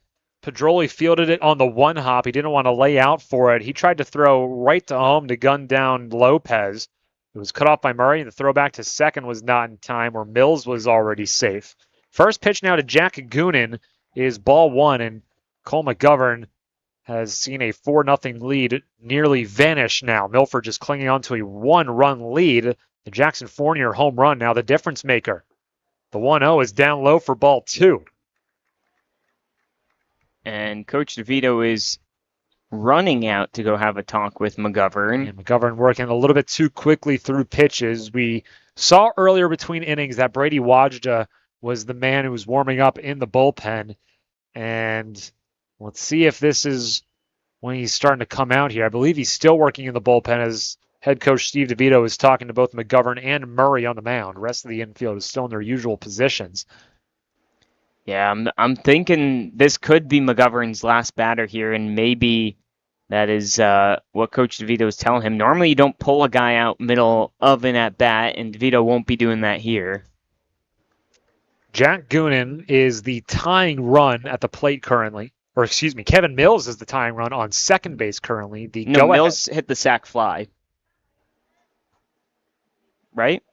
Pedroli fielded it on the one hop. He didn't want to lay out for it. He tried to throw right to home to gun down Lopez. It was cut off by Murray. The throw back to second was not in time, where Mills was already safe. First pitch now to Jack Goonan is ball 1, and Cole McGovern has seen a 4-0 lead nearly vanish now. Milford just clinging on to a 1-run lead. The Jackson Fournier home run now the difference maker. The 1-0 is down low for ball 2. And Coach DeVito is running out to go have a talk with McGovern. And McGovern working a little bit too quickly through pitches. We saw earlier between innings that Brady Wajda was the man who was warming up in the bullpen. And let's see if this is when he's starting to come out here. I believe he's still working in the bullpen as head coach Steve DeVito is talking to both McGovern and Murray on the mound. The rest of the infield is still in their usual positions. Yeah, I'm thinking this could be McGovern's last batter here, and maybe that is what Coach DeVito is telling him. Normally you don't pull a guy out middle of an at-bat, and DeVito won't be doing that here. Jack Goonan is the tying run at the plate currently. Or excuse me, Kevin Mills is the tying run on second base currently. Mills hit the sac fly. Right?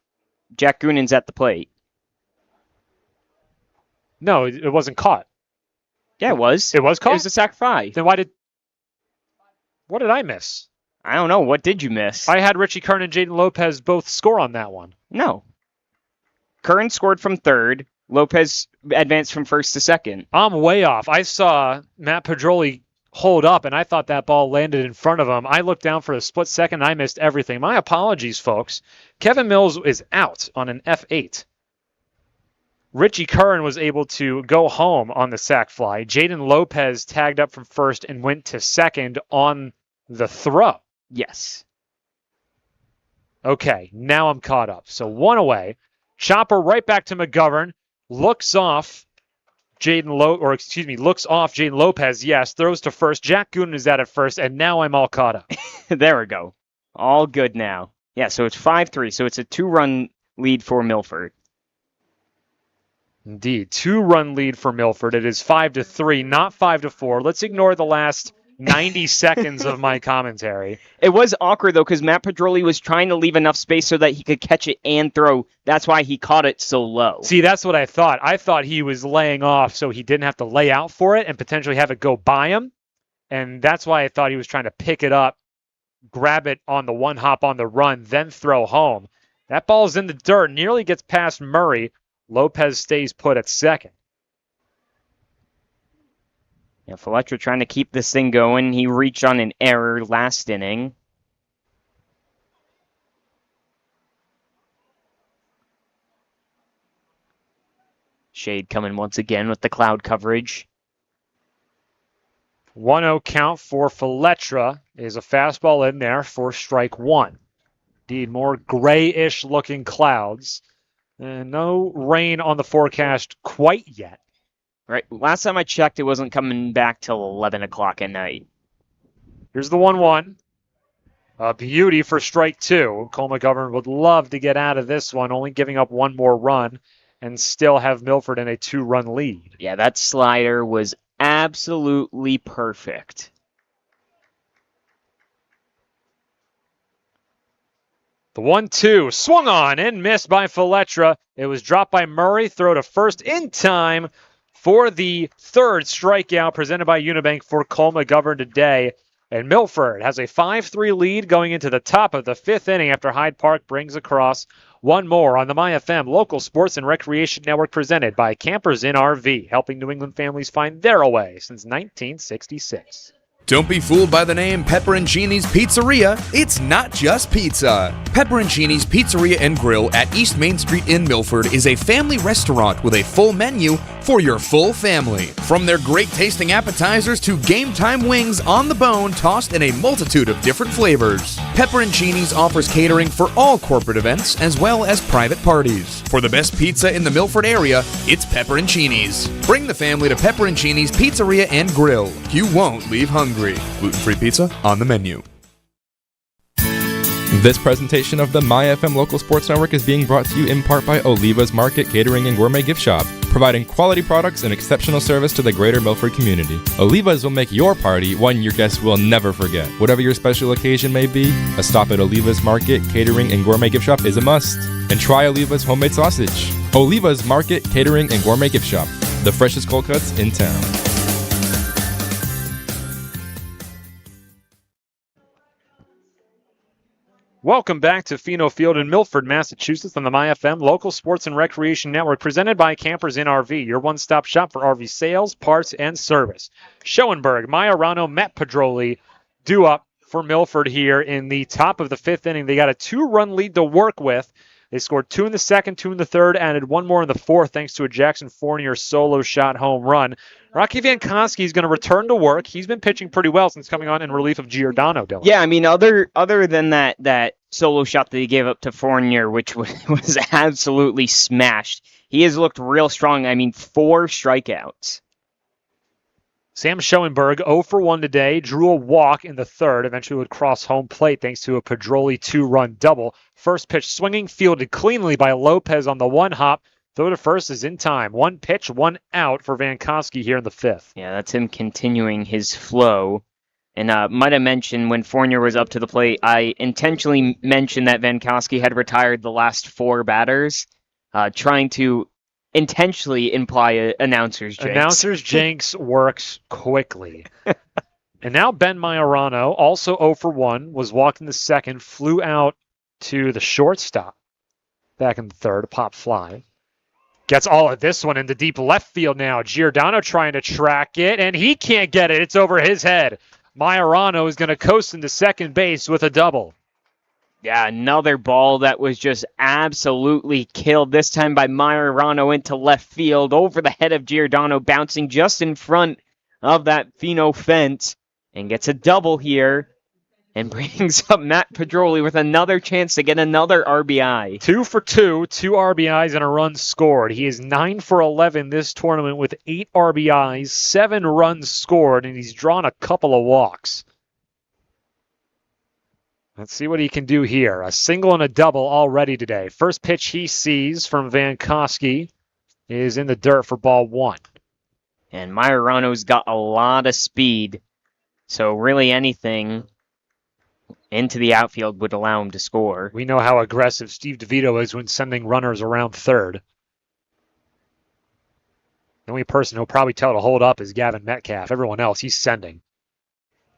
Jack Goonan's at the plate. No, it wasn't caught. Yeah, it was. It was caught? It was a sac fly. Then what did I miss? I don't know. What did you miss? I had Richie Kern and Jaden Lopez both score on that one. No. Kern scored from third. Lopez advanced from first to second. I'm way off. I saw Matt Pedroli hold up, and I thought that ball landed in front of him. I looked down for a split second, and I missed everything. My apologies, folks. Kevin Mills is out on an F8. Richie Curran was able to go home on the sac fly. Jaden Lopez tagged up from first and went to second on the throw. Yes. Okay, now I'm caught up. So 1 away. Chopper right back to McGovern. Looks off Jaden Lopez, yes, throws to first. Jack Goonan is out at first, and now I'm all caught up. There we go. All good now. Yeah, so it's 5-3, so it's a 2-run lead for Milford. Indeed, 2-run lead for Milford. It is 5-3, not 5-4. Let's ignore the last 90 seconds of my commentary. It was awkward, though, because Matt Pedroli was trying to leave enough space so that he could catch it and throw. That's why he caught it so low. See, that's what I thought. I thought he was laying off so he didn't have to lay out for it and potentially have it go by him. And that's why I thought he was trying to pick it up, grab it on the one hop on the run, then throw home. That ball's in the dirt, nearly gets past Murray. Lopez stays put at second. Yeah, Fletcher trying to keep this thing going. He reached on an error last inning. Shade coming once again with the cloud coverage. 1-0 count for Fletcher is a fastball in there for strike 1. Indeed, more grayish looking clouds. And no rain on the forecast quite yet. Right. Last time I checked, it wasn't coming back till 11 o'clock at night. Here's the 1-1. A beauty for strike 2. Cole McGovern would love to get out of this one, only giving up one more run and still have Milford in a 2-run lead. Yeah, that slider was absolutely perfect. The 1-2 swung on and missed by Feletra. It was dropped by Murray. Throw to first in time for the third strikeout presented by Unibank for Cole McGovern today. And Milford has a 5-3 lead going into the top of the fifth inning after Hyde Park brings across one more on the MyFM Local Sports and Recreation Network presented by Campers Inn RV, helping New England families find their way since 1966. Don't be fooled by the name Pepperoncini's Pizzeria. It's not just pizza. Pepperoncini's Pizzeria and Grill at East Main Street in Milford is a family restaurant with a full menu for your full family. From their great tasting appetizers to game time wings on the bone tossed in a multitude of different flavors. Pepperoncini's offers catering for all corporate events as well as private parties. For the best pizza in the Milford area, it's Pepperoncini's. Bring the family to Pepperoncini's Pizzeria and Grill. You won't leave hungry. Gluten-free pizza on the menu. This presentation of the MyFM Local Sports Network is being brought to you in part by Oliva's Market, Catering, and Gourmet Gift Shop, providing quality products and exceptional service to the greater Milford community. Oliva's will make your party one your guests will never forget. Whatever your special occasion may be, a stop at Oliva's Market, Catering, and Gourmet Gift Shop is a must. And try Oliva's homemade sausage. Oliva's Market, Catering, and Gourmet Gift Shop, the freshest cold cuts in town. Welcome back to Pheno Field in Milford, Massachusetts on the MyFM Local Sports and Recreation Network presented by Campers Inn RV, your one-stop shop for RV sales, parts, and service. Schoenberg, Majorano, Matt Pedroli due up for Milford here in the top of the fifth inning. They got a 2-run lead to work with. They scored 2 in the second, 2 in the third, added 1 more in the fourth thanks to a Jackson Fournier solo shot home run. Rocky Vankowski is going to return to work. He's been pitching pretty well since coming on in relief of Giordano, Dylan. Yeah, I mean, other than that solo shot that he gave up to Fournier, which was absolutely smashed, he has looked real strong. I mean, 4 strikeouts. Sam Schoenberg, 0 for 1 today, drew a walk in the third, eventually would cross home plate thanks to a Pedroli 2-run double. First pitch swinging, fielded cleanly by Lopez on the one hop. Throw to first is in time. 1 pitch, 1 out for Vankowski here in the fifth. Yeah, that's him continuing his flow. And might have mentioned when Fournier was up to the plate, I intentionally mentioned that Vankowski had retired the last 4 batters, trying to intentionally imply announcer's jinx. Announcer's jinx works quickly. And now Ben Majorano, also 0 for 1, was walked in the second, flew out to the shortstop. Back in the third, a pop fly. Gets all of this one into deep left field now. Giordano trying to track it, and he can't get it. It's over his head. Majorano is going to coast into second base with a double. Yeah, another ball that was just absolutely killed, this time by Majorano into left field, over the head of Giordano, bouncing just in front of that Pheno fence, and gets a double here, and brings up Matt Pedroli with another chance to get another RBI. 2 for 2, 2 RBIs and a run scored. He is 9 for 11 this tournament with 8 RBIs, 7 runs scored, and he's drawn a couple of walks. Let's see what he can do here. A single and a double already today. First pitch he sees from Vankowski is in the dirt for ball 1. And Majorano's got a lot of speed, so really anything into the outfield would allow him to score. We know how aggressive Steve DeVito is when sending runners around third. The only person who'll probably tell to hold up is Gavin Metcalf. Everyone else, he's sending.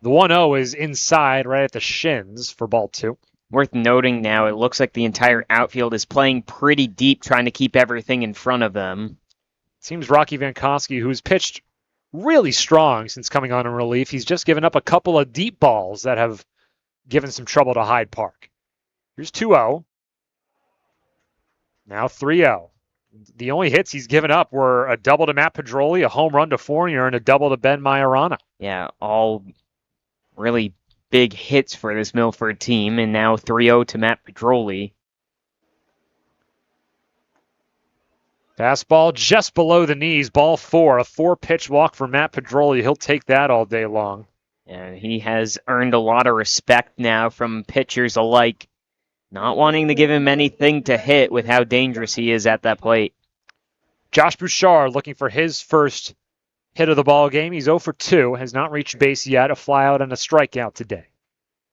The 1-0 is inside, right at the shins for ball 2. Worth noting now, it looks like the entire outfield is playing pretty deep, trying to keep everything in front of them. Seems Rocky Vankowski, who's pitched really strong since coming on in relief, he's just given up a couple of deep balls that have given some trouble to Hyde Park. Here's 2-0. Now 3-0. The only hits he's given up were a double to Matt Pedroli, a home run to Fournier, and a double to Ben Majorano. Yeah, all really big hits for this Milford team, and now 3-0 to Matt Pedroli. Fastball just below the knees, ball 4, a 4-pitch walk for Matt Pedroli. He'll take that all day long. And he has earned a lot of respect now from pitchers alike, not wanting to give him anything to hit with how dangerous he is at that plate. Josh Bouchard looking for his first hit of the ball game. He's 0 for 2, has not reached base yet, a flyout and a strikeout today.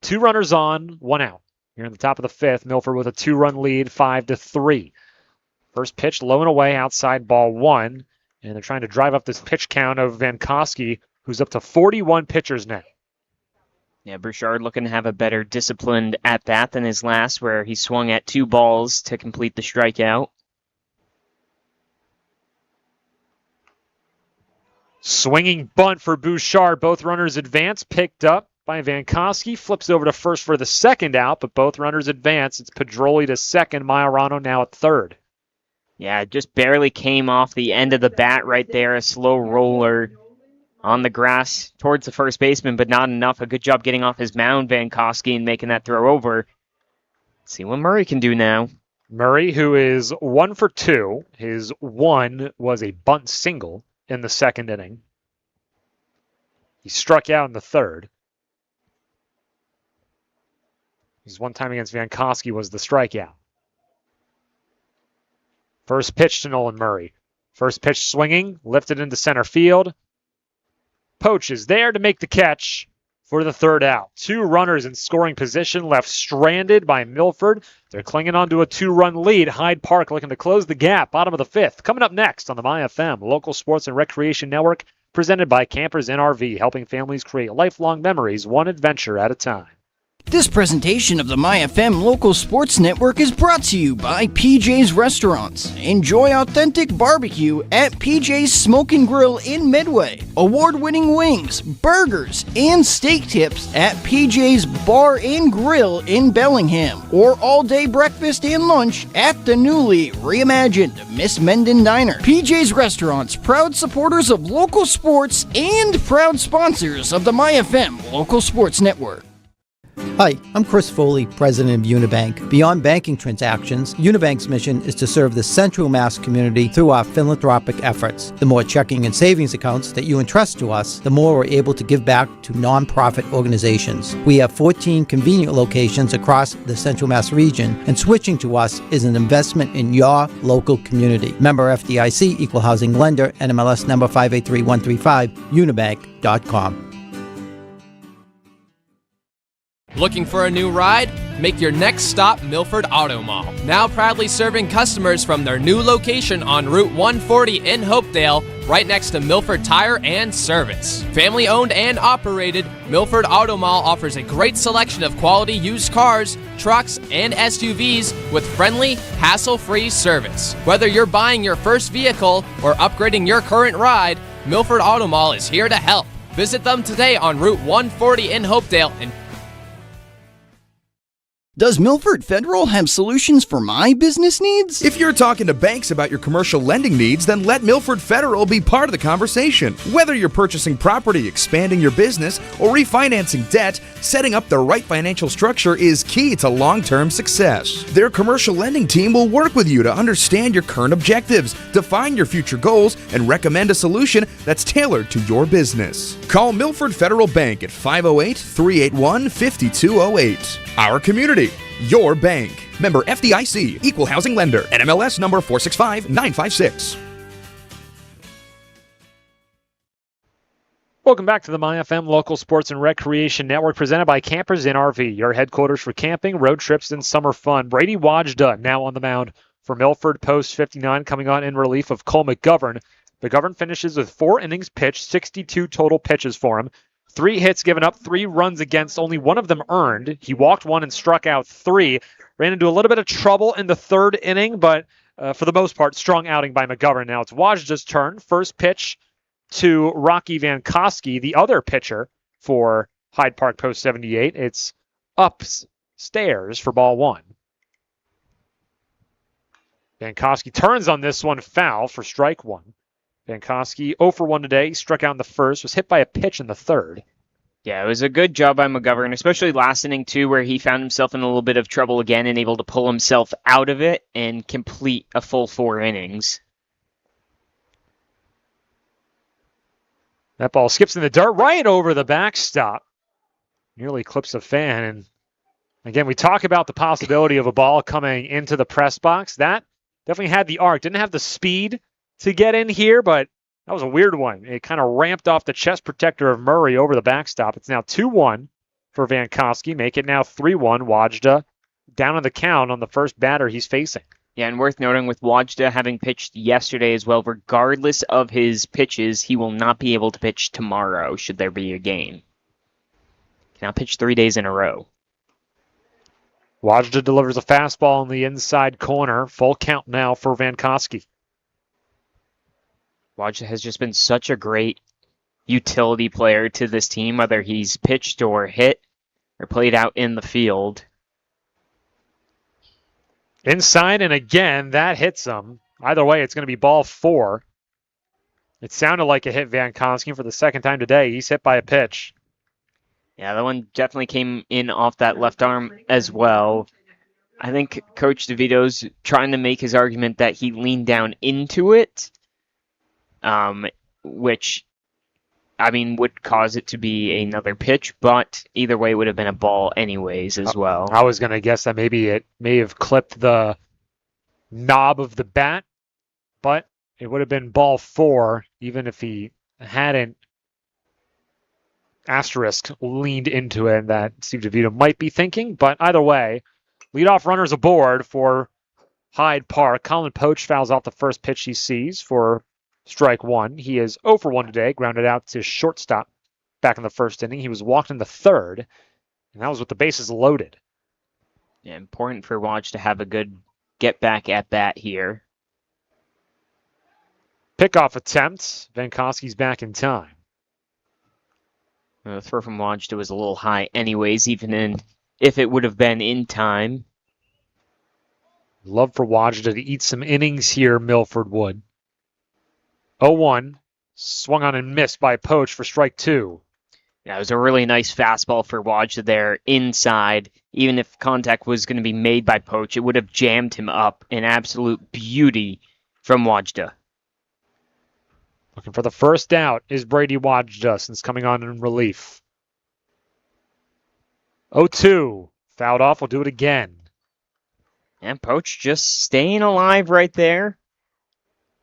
2 runners on, 1 out. Here in the top of the fifth, Milford with a 2-run lead, 5-3. First pitch low and away outside ball one. And they're trying to drive up this pitch count of Vankowski, who's up to 41 pitchers now. Yeah, Bouchard looking to have a better disciplined at-bat than his last, where he swung at 2 balls to complete the strikeout. Swinging bunt for Bouchard. Both runners advance, picked up by Vankowski. Flips over to first for the second out, but both runners advance. It's Pedroli to second, Majorano now at third. Yeah, just barely came off the end of the bat right there. A slow roller on the grass towards the first baseman, but not enough. A good job getting off his mound, Vankowski, and making that throw over. Let's see what Murray can do now. Murray, who is 1 for 2. His one was a bunt single in the second inning. He struck out in the third. His one time against Vankowski was the strikeout. First pitch to Nolan Murray. First pitch swinging, lifted into center field. Poach is there to make the catch for the third out. 2 runners in scoring position left stranded by Milford. They're clinging on to a 2-run lead. Hyde Park looking to close the gap. Bottom of the fifth. Coming up next on the MyFM Local Sports and Recreation Network, presented by Campers NRV, helping families create lifelong memories, one adventure at a time. This presentation of the MyFM Local Sports Network is brought to you by PJ's Restaurants. Enjoy authentic barbecue at PJ's Smoke and Grill in Midway. Award-winning wings, burgers, and steak tips at PJ's Bar and Grill in Bellingham. Or all-day breakfast and lunch at the newly reimagined Miss Menden Diner. PJ's Restaurants, proud supporters of local sports and proud sponsors of the MyFM Local Sports Network. Hi, I'm Chris Foley, president of Unibank. Beyond banking transactions, Unibank's mission is to serve the Central Mass community through our philanthropic efforts. The more checking and savings accounts that you entrust to us, the more we're able to give back to nonprofit organizations. We have 14 convenient locations across the Central Mass region, and switching to us is an investment in your local community. Member FDIC, Equal Housing Lender, NMLS number 583135, unibank.com. Looking for a new ride? Make your next stop Milford Auto Mall. Now proudly serving customers from their new location on Route 140 in Hopedale, right next to Milford Tire and Service. Family owned and operated, Milford Auto Mall offers a great selection of quality used cars, trucks, and SUVs with friendly, hassle-free service. Whether you're buying your first vehicle or upgrading your current ride, Milford Auto Mall is here to help. Visit them today on Route 140 in Hopedale and Does Milford Federal have solutions for my business needs? If you're talking to banks about your commercial lending needs, then let Milford Federal be part of the conversation. Whether you're purchasing property, expanding your business, or refinancing debt, setting up the right financial structure is key to long-term success. Their commercial lending team will work with you to understand your current objectives, define your future goals, and recommend a solution that's tailored to your business. Call Milford Federal Bank at 508-381-5208. Our community, your bank. Member FDIC, Equal Housing Lender, NMLS number 465956. Welcome back to the MyFM Local Sports and Recreation Network, presented by Campers NRV, your headquarters for camping, road trips, and summer fun. Brady Wajda now on the mound for Milford, post 59, coming on in relief of Cole McGovern. McGovern finishes with 4 innings pitched, 62 total pitches for him. 3 hits given up, 3 runs against, only 1 of them earned. He walked 1 and struck out 3. Ran into a little bit of trouble in the 3rd inning, but for the most part, strong outing by McGovern. Now it's Wajda's turn. First pitch to Rocky Vankowski, the other pitcher for Hyde Park post 78. It's upstairs for ball 1. Vankowski turns on this one, foul for strike 1. Vankowski 0 for 1 today. He struck out in the first, was hit by a pitch in the 3rd. Yeah, it was a good job by McGovern, especially last inning, too, where he found himself in a little bit of trouble again and able to pull himself out of it and complete a full 4 innings. That ball skips in the dirt right over the backstop. Nearly clips a fan. And again, we talk about the possibility of a ball coming into the press box. That definitely had the arc. Didn't have the speed to get in here, but that was a weird one. It kind of ramped off the chest protector of Murray over the backstop. It's now 2-1 for Vankowski. Make it now 3-1. Wajda down on the count on the first batter he's facing. Yeah, and worth noting with Wajda having pitched yesterday as well, regardless of his pitches, he will not be able to pitch tomorrow should there be a game. Cannot pitch 3 days in a row. Wajda delivers a fastball in the inside corner. Full count now for Vankowski. Wajda has just been such a great utility player to this team, whether he's pitched or hit or played out in the field. Inside, and again, that hits him. Either way, it's going to be ball 4. It sounded like it hit Vankowski for the second time today. He's hit by a pitch. Yeah, that one definitely came in off that left arm as well. I think Coach DeVito's trying to make his argument that he leaned down into it, which, I mean, would cause it to be another pitch, but either way it would have been a ball anyways as well. I was going to guess that maybe it may have clipped the knob of the bat, but it would have been ball 4, even if he hadn't asterisk leaned into it, and that Steve DeVito might be thinking. But either way, leadoff runners aboard for Hyde Park. Colin Poach fouls off the first pitch he sees for strike 1. He is 0 for 1 today, grounded out to shortstop back in the first inning. He was walked in the third, and that was with the bases loaded. Yeah, important for Waj to have a good get back at bat here. Pickoff attempt. Vankowski's back in time. The throw from Wajda was a little high anyways, even if it would have been in time. Love for Wajda to eat some innings here, Milford would. 0-1. Swung on and missed by Poach for strike 2. Yeah, it was a really nice fastball for Wajda there inside. Even if contact was going to be made by Poach, it would have jammed him up. An absolute beauty from Wajda. Looking for the first out is Brady Wajda since coming on in relief. 0-2. Fouled off. We'll do it again. And Poach just staying alive right there.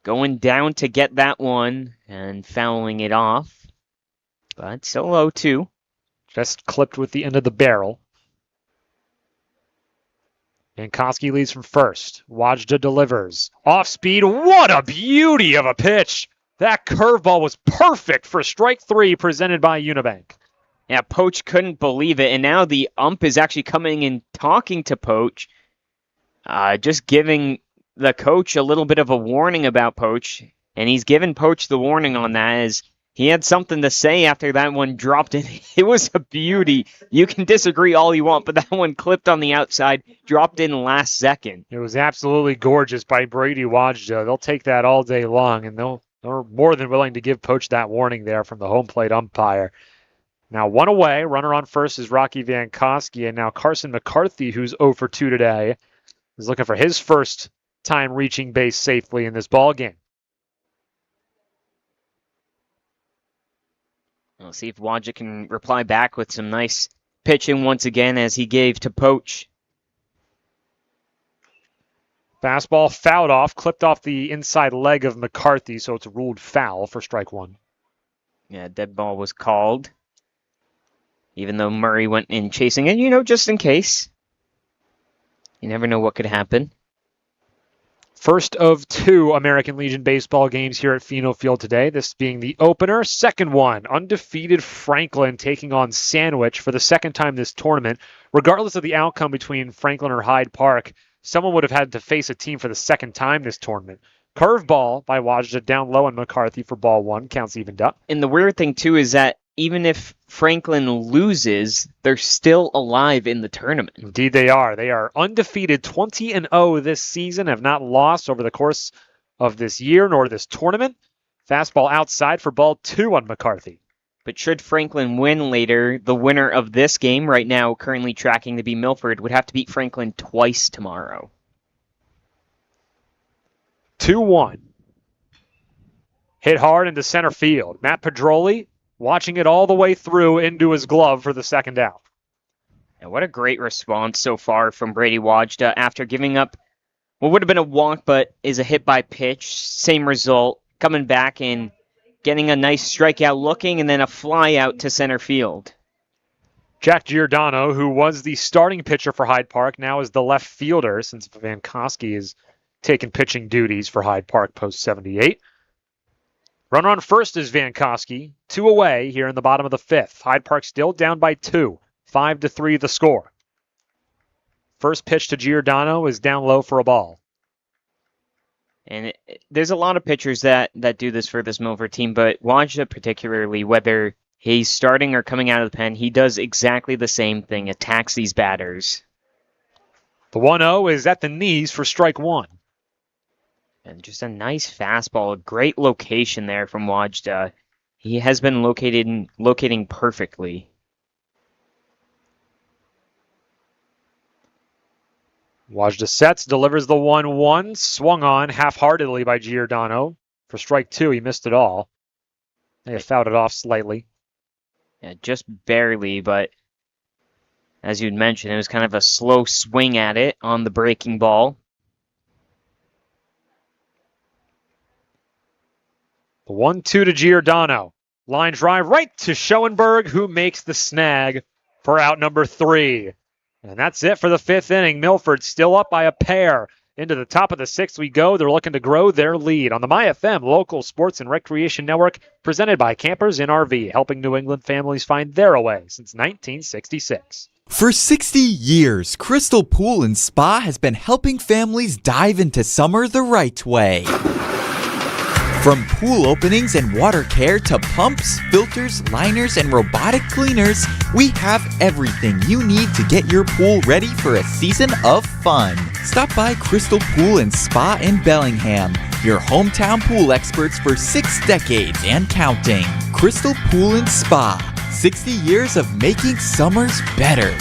Going down to get that one and fouling it off. But still 0-2. Just clipped with the end of the barrel. Vankowski leads from first. Wajda delivers. Off speed. What a beauty of a pitch. That curveball was perfect for strike 3 presented by Unibank. Yeah, Poach couldn't believe it. And now the ump is actually coming and talking to Poach. Just giving the coach a little bit of a warning about Poach. And he's given Poach the warning on that as he had something to say after that one dropped in. It was a beauty. You can disagree all you want, but that one clipped on the outside, dropped in last second. It was absolutely gorgeous by Brady Wajda. They'll take that all day long, and they're more than willing to give Poach that warning there from the home plate umpire. Now 1 away. Runner on first is Rocky Vankowski, and now Carson McCarthy, who's 0 for 2 today, is looking for his first time reaching base safely in this ball game. We'll see if Wajda can reply back with some nice pitching once again as he gave to Poach. Fastball fouled off, clipped off the inside leg of McCarthy, so it's ruled foul for strike 1. Yeah, dead ball was called. Even though Murray went in chasing it, just in case. You never know what could happen. First of 2 American Legion baseball games here at Pheno Field today. This being the opener. Second one, undefeated Franklin taking on Sandwich for the second time this tournament. Regardless of the outcome between Franklin or Hyde Park, someone would have had to face a team for the second time this tournament. Curveball by Wajda down low on McCarthy for ball 1. Counts evened up. And the weird thing, too, is that even if Franklin loses, they're still alive in the tournament. Indeed they are. They are undefeated 20-0 this season, have not lost over the course of this year nor this tournament. Fastball outside for ball 2 on McCarthy. But should Franklin win later, the winner of this game, right now currently tracking to be Milford, would have to beat Franklin twice tomorrow. 2-1. Hit hard into center field. Matt Pedroli watching it all the way through into his glove for the second out. And what a great response so far from Brady Wajda after giving up what would have been a walk, but is a hit by pitch. Same result. Coming back and getting a nice strikeout looking, and then a fly out to center field. Jack Giordano, who was the starting pitcher for Hyde Park, now is the left fielder since Vankowski is taking pitching duties for Hyde Park post 78. Runner on first is Vankowski, 2 away here in the bottom of the 5th. Hyde Park still down by 2, 5-3 the score. First pitch to Giordano is down low for a ball. And there's a lot of pitchers that do this for this Milford team, but Wajda particularly, whether he's starting or coming out of the pen, he does exactly the same thing, attacks these batters. The 1-0 is at the knees for strike 1. And just a nice fastball, a great location there from Wajda. He has been locating perfectly. Wajda sets, delivers the 1-1, swung on half-heartedly by Giordano. For strike 2, he missed it all. They have fouled it off slightly. Yeah, just barely, but as you'd mentioned, it was kind of a slow swing at it on the breaking ball. The 1-2 to Giordano. Line drive right to Schoenberg, who makes the snag for out number 3. And that's it for the 5th inning. Milford still up by a pair. Into the top of the 6th we go. They're looking to grow their lead on the MyFM Local Sports and Recreation Network, presented by Campers in RV, helping New England families find their way since 1966. For 60 years, Crystal Pool and Spa has been helping families dive into summer the right way. From pool openings and water care to pumps, filters, liners, and robotic cleaners, we have everything you need to get your pool ready for a season of fun. Stop by Crystal Pool and Spa in Bellingham, your hometown pool experts for 6 decades and counting. Crystal Pool and Spa, 60 years of making summers better.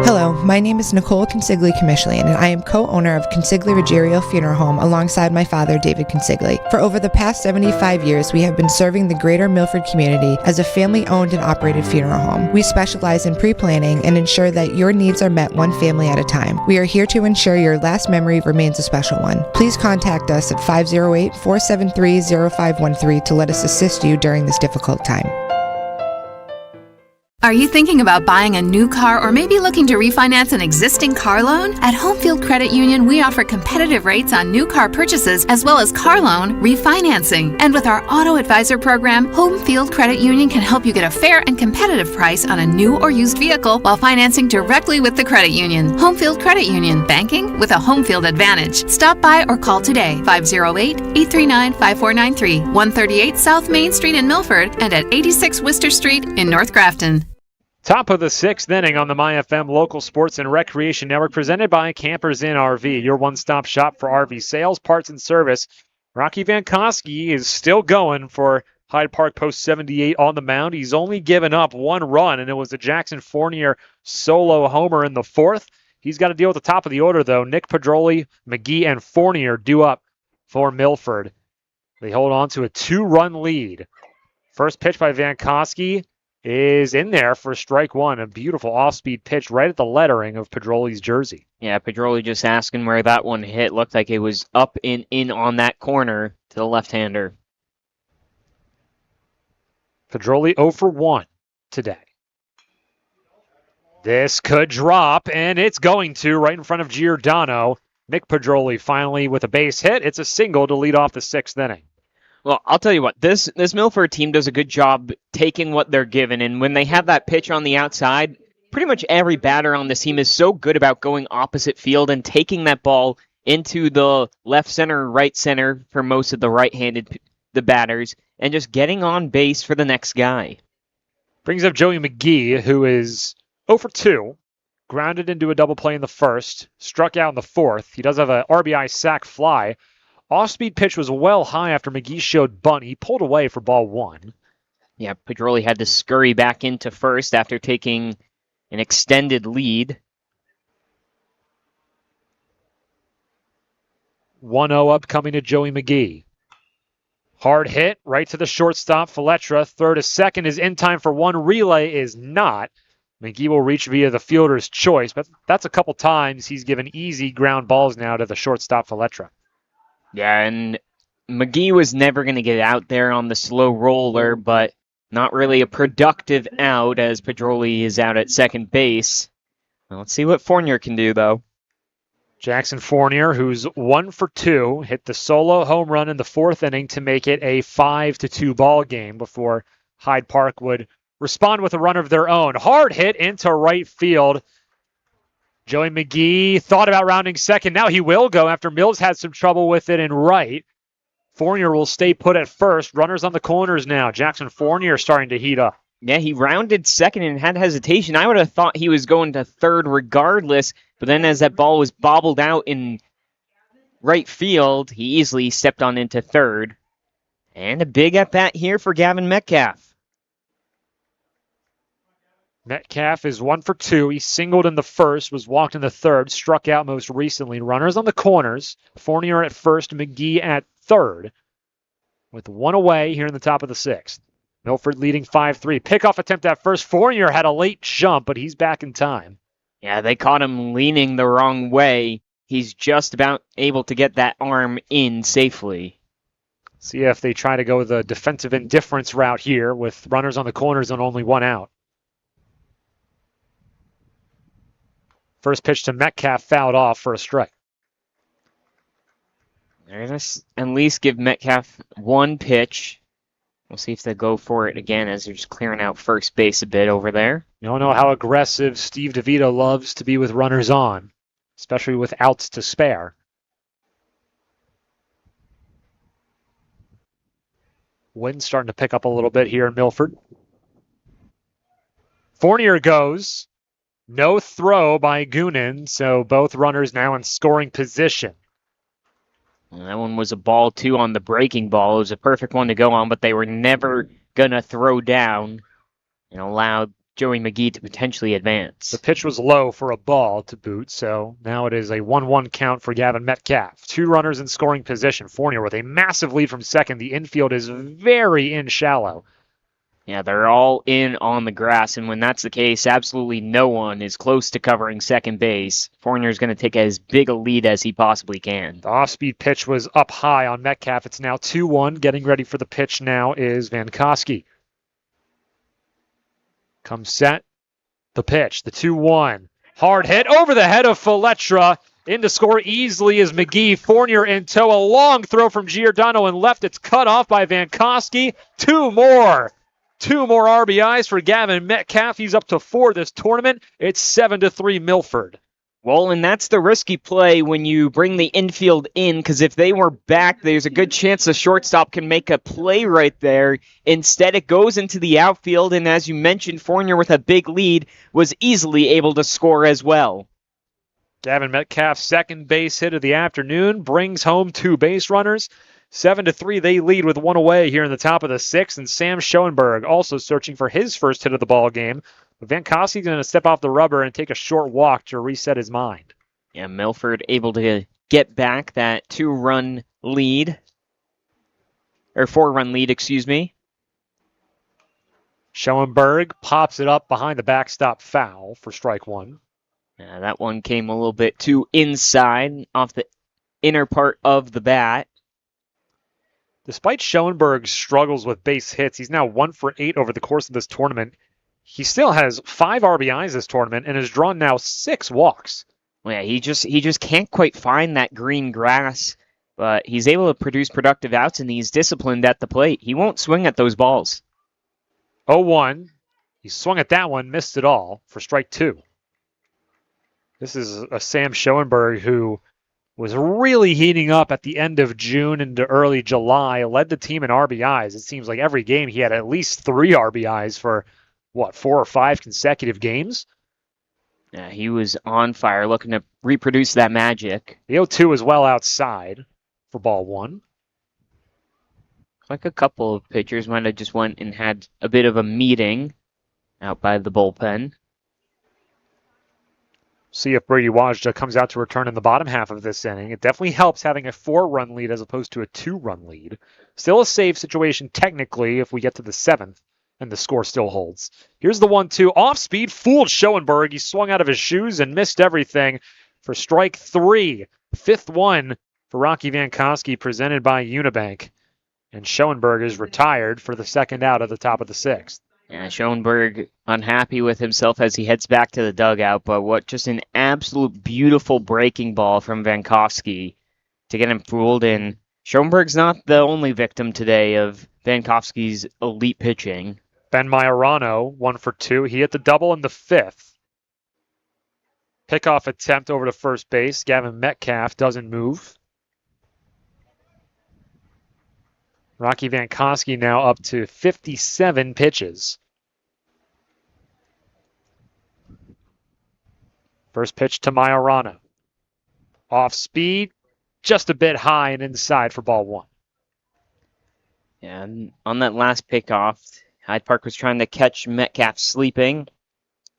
Hello, my name is Nicole Consigli Commischlian, and I am co-owner of Consigli Ruggiero Funeral Home alongside my father, David Consigli. For over the past 75 years, we have been serving the greater Milford community as a family-owned and operated funeral home. We specialize in pre-planning and ensure that your needs are met one family at a time. We are here to ensure your last memory remains a special one. Please contact us at 508-473-0513 to let us assist you during this difficult time. Are you thinking about buying a new car or maybe looking to refinance an existing car loan? At Homefield Credit Union, we offer competitive rates on new car purchases as well as car loan refinancing. And with our Auto Advisor program, Homefield Credit Union can help you get a fair and competitive price on a new or used vehicle while financing directly with the credit union. Homefield Credit Union, banking with a Homefield advantage. Stop by or call today, 508-839-5493, 138 South Main Street in Milford and at 86 Worcester Street in North Grafton. Top of the 6th inning on the MyFM Local Sports and Recreation Network, presented by Campers in RV, your one-stop shop for RV sales, parts, and service. Rocky Vankowski is still going for Hyde Park post 78 on the mound. He's only given up 1 run, and it was a Jackson Fournier solo homer in the 4th. He's got to deal with the top of the order, though. Nick Pedroli, McGee, and Fournier due up for Milford. They hold on to a 2-run lead. First pitch by Vankowski is in there for strike 1. A beautiful off-speed pitch right at the lettering of Pedroli's jersey. Yeah, Pedroli just asking where that one hit. Looked like it was up and in on that corner to the left-hander. Pedroli 0 for 1 today. This could drop, and it's going to right in front of Giordano. Nick Pedroli finally with a base hit. It's a single to lead off the 6th inning. Well, I'll tell you what, this Milford team does a good job taking what they're given, and when they have that pitch on the outside, pretty much every batter on this team is so good about going opposite field and taking that ball into the left center, right center for most of the right-handed the batters, and just getting on base for the next guy. Brings up Joey McGee, who is 0 for 2, grounded into a double play in the 1st, struck out in the 4th. He does have an RBI sac fly. Off-speed pitch was well high after McGee showed bunt. He pulled away for ball 1. Yeah, Pedroli had to scurry back into first after taking an extended lead. 1-0 upcoming to Joey McGee. Hard hit right to the shortstop, Feletra. Throw to second is in time for 1. Relay is not. McGee will reach via the fielder's choice, but that's a couple times he's given easy ground balls now to the shortstop, Feletra. Yeah, and McGee was never going to get out there on the slow roller, but Not really a productive out as Pedroli is out at second base. Well, let's see what Fournier can do, though. Jackson Fournier, who's 1 for 2, hit the solo home run in the 4th inning to make it a 5-2 ball game before Hyde Park would respond with a run of their own. Hard hit into right field. Joey McGee thought about rounding second. Now he will go after Mills had some trouble with it in right. Fournier will stay put at first. Runners on the corners now. Jackson Fournier starting to heat up. Yeah, he rounded second and had hesitation. I would have thought he was going to third regardless, but then as that ball was bobbled out in right field, he easily stepped on into third. And a big at-bat here for Gavin Metcalf. Metcalf is 1 for 2. He singled in the first, was walked in the third, struck out most recently. Runners on the corners. Fournier at first, McGee at third. With one away here in the top of the 6th. Milford leading 5-3. Pickoff attempt at first. Fournier had a late jump, but he's back in time. Yeah, they caught him leaning the wrong way. He's just about able to get that arm in safely. See if they try to go the defensive indifference route here with runners on the corners and only one out. First pitch to Metcalf fouled off for a strike. They're going to at least give Metcalf one pitch. We'll see if they go for it again as they're just clearing out first base a bit over there. You don't know how aggressive Steve DeVito loves to be with runners on, especially with outs to spare. Wind starting to pick up a little bit here in Milford. Fournier goes. No throw by Goonan, so both runners now in scoring position. Well, that one was a ball, too, on the breaking ball. It was a perfect one to go on, but they were never going to throw down and allow Joey McGee to potentially advance. The pitch was low for a ball to boot, so now it is a 1-1 count for Gavin Metcalf. 2 runners in scoring position. Fournier with a massive lead from second. The infield is very in shallow. Yeah, they're all in on the grass, and when that's the case, absolutely no one is close to covering second base. Fournier's going to take as big a lead as he possibly can. The off-speed pitch was up high on Metcalf. It's now 2-1. Getting ready for the pitch now is Vankowski. Comes set. The pitch, the 2-1. Hard hit over the head of Feletra. In to score easily is McGee. Fournier in tow. A long throw from Giordano and left. It's cut off by Vankowski. 2 more. 2 more RBIs for Gavin Metcalf. He's up to 4 this tournament. It's 7-3 Milford. Well, and that's the risky play when you bring the infield in, because if they were back, there's a good chance the shortstop can make a play right there. Instead, it goes into the outfield, and as you mentioned, Fournier with a big lead was easily able to score as well. Gavin Metcalf's second base hit of the afternoon brings home 2 base runners. 7-3, they lead with 1 away here in the top of the 6th, and Sam Schoenberg also searching for his first hit of the ball game. But Vankowski's going to step off the rubber and take a short walk to reset his mind. Yeah, Milford able to get back that 2-run lead, or 4-run lead, excuse me. Schoenberg pops it up behind the backstop foul for strike 1. Yeah, that one came a little bit too inside off the inner part of the bat. Despite Schoenberg's struggles with base hits, he's now 1 for 8 over the course of this tournament. He still has 5 RBIs this tournament and has drawn now 6 walks. Well, yeah, he just can't quite find that green grass, but he's able to produce productive outs and he's disciplined at the plate. He won't swing at those balls. 0-1. He swung at that one, missed it all for strike 2. This is a Sam Schoenberg who was really heating up at the end of June into early July, led the team in RBIs. It seems like every game he had at least 3 RBIs for, 4 or 5 consecutive games? Yeah, he was on fire, looking to reproduce that magic. The 0-2 is well outside for ball 1. Like a couple of pitchers might have just went and had a bit of a meeting out by the bullpen. See if Brady Wajda comes out to return in the bottom half of this inning. It definitely helps having a 4-run lead as opposed to a 2-run lead. Still a save situation technically if we get to the 7th and the score still holds. Here's the 1-2. Off speed, fooled Schoenberg. He swung out of his shoes and missed everything for strike 3. 5th one for Rocky Vankowski, presented by Unibank. And Schoenberg is retired for the second out at the top of the sixth. Yeah, Schoenberg unhappy with himself as he heads back to the dugout, but what just an absolute beautiful breaking ball from Vankowski to get him fooled in. Schoenberg's not the only victim today of Vankowski's elite pitching. Ben Majorano, 1 for 2. He hit the double in the fifth. Pickoff attempt over to first base. Gavin Metcalf doesn't move. Rocky Vankowski now up to 57 pitches. First pitch to Majorano. Off speed, just a bit high and inside for ball one. Yeah, and on that last pickoff, Hyde Park was trying to catch Metcalf sleeping,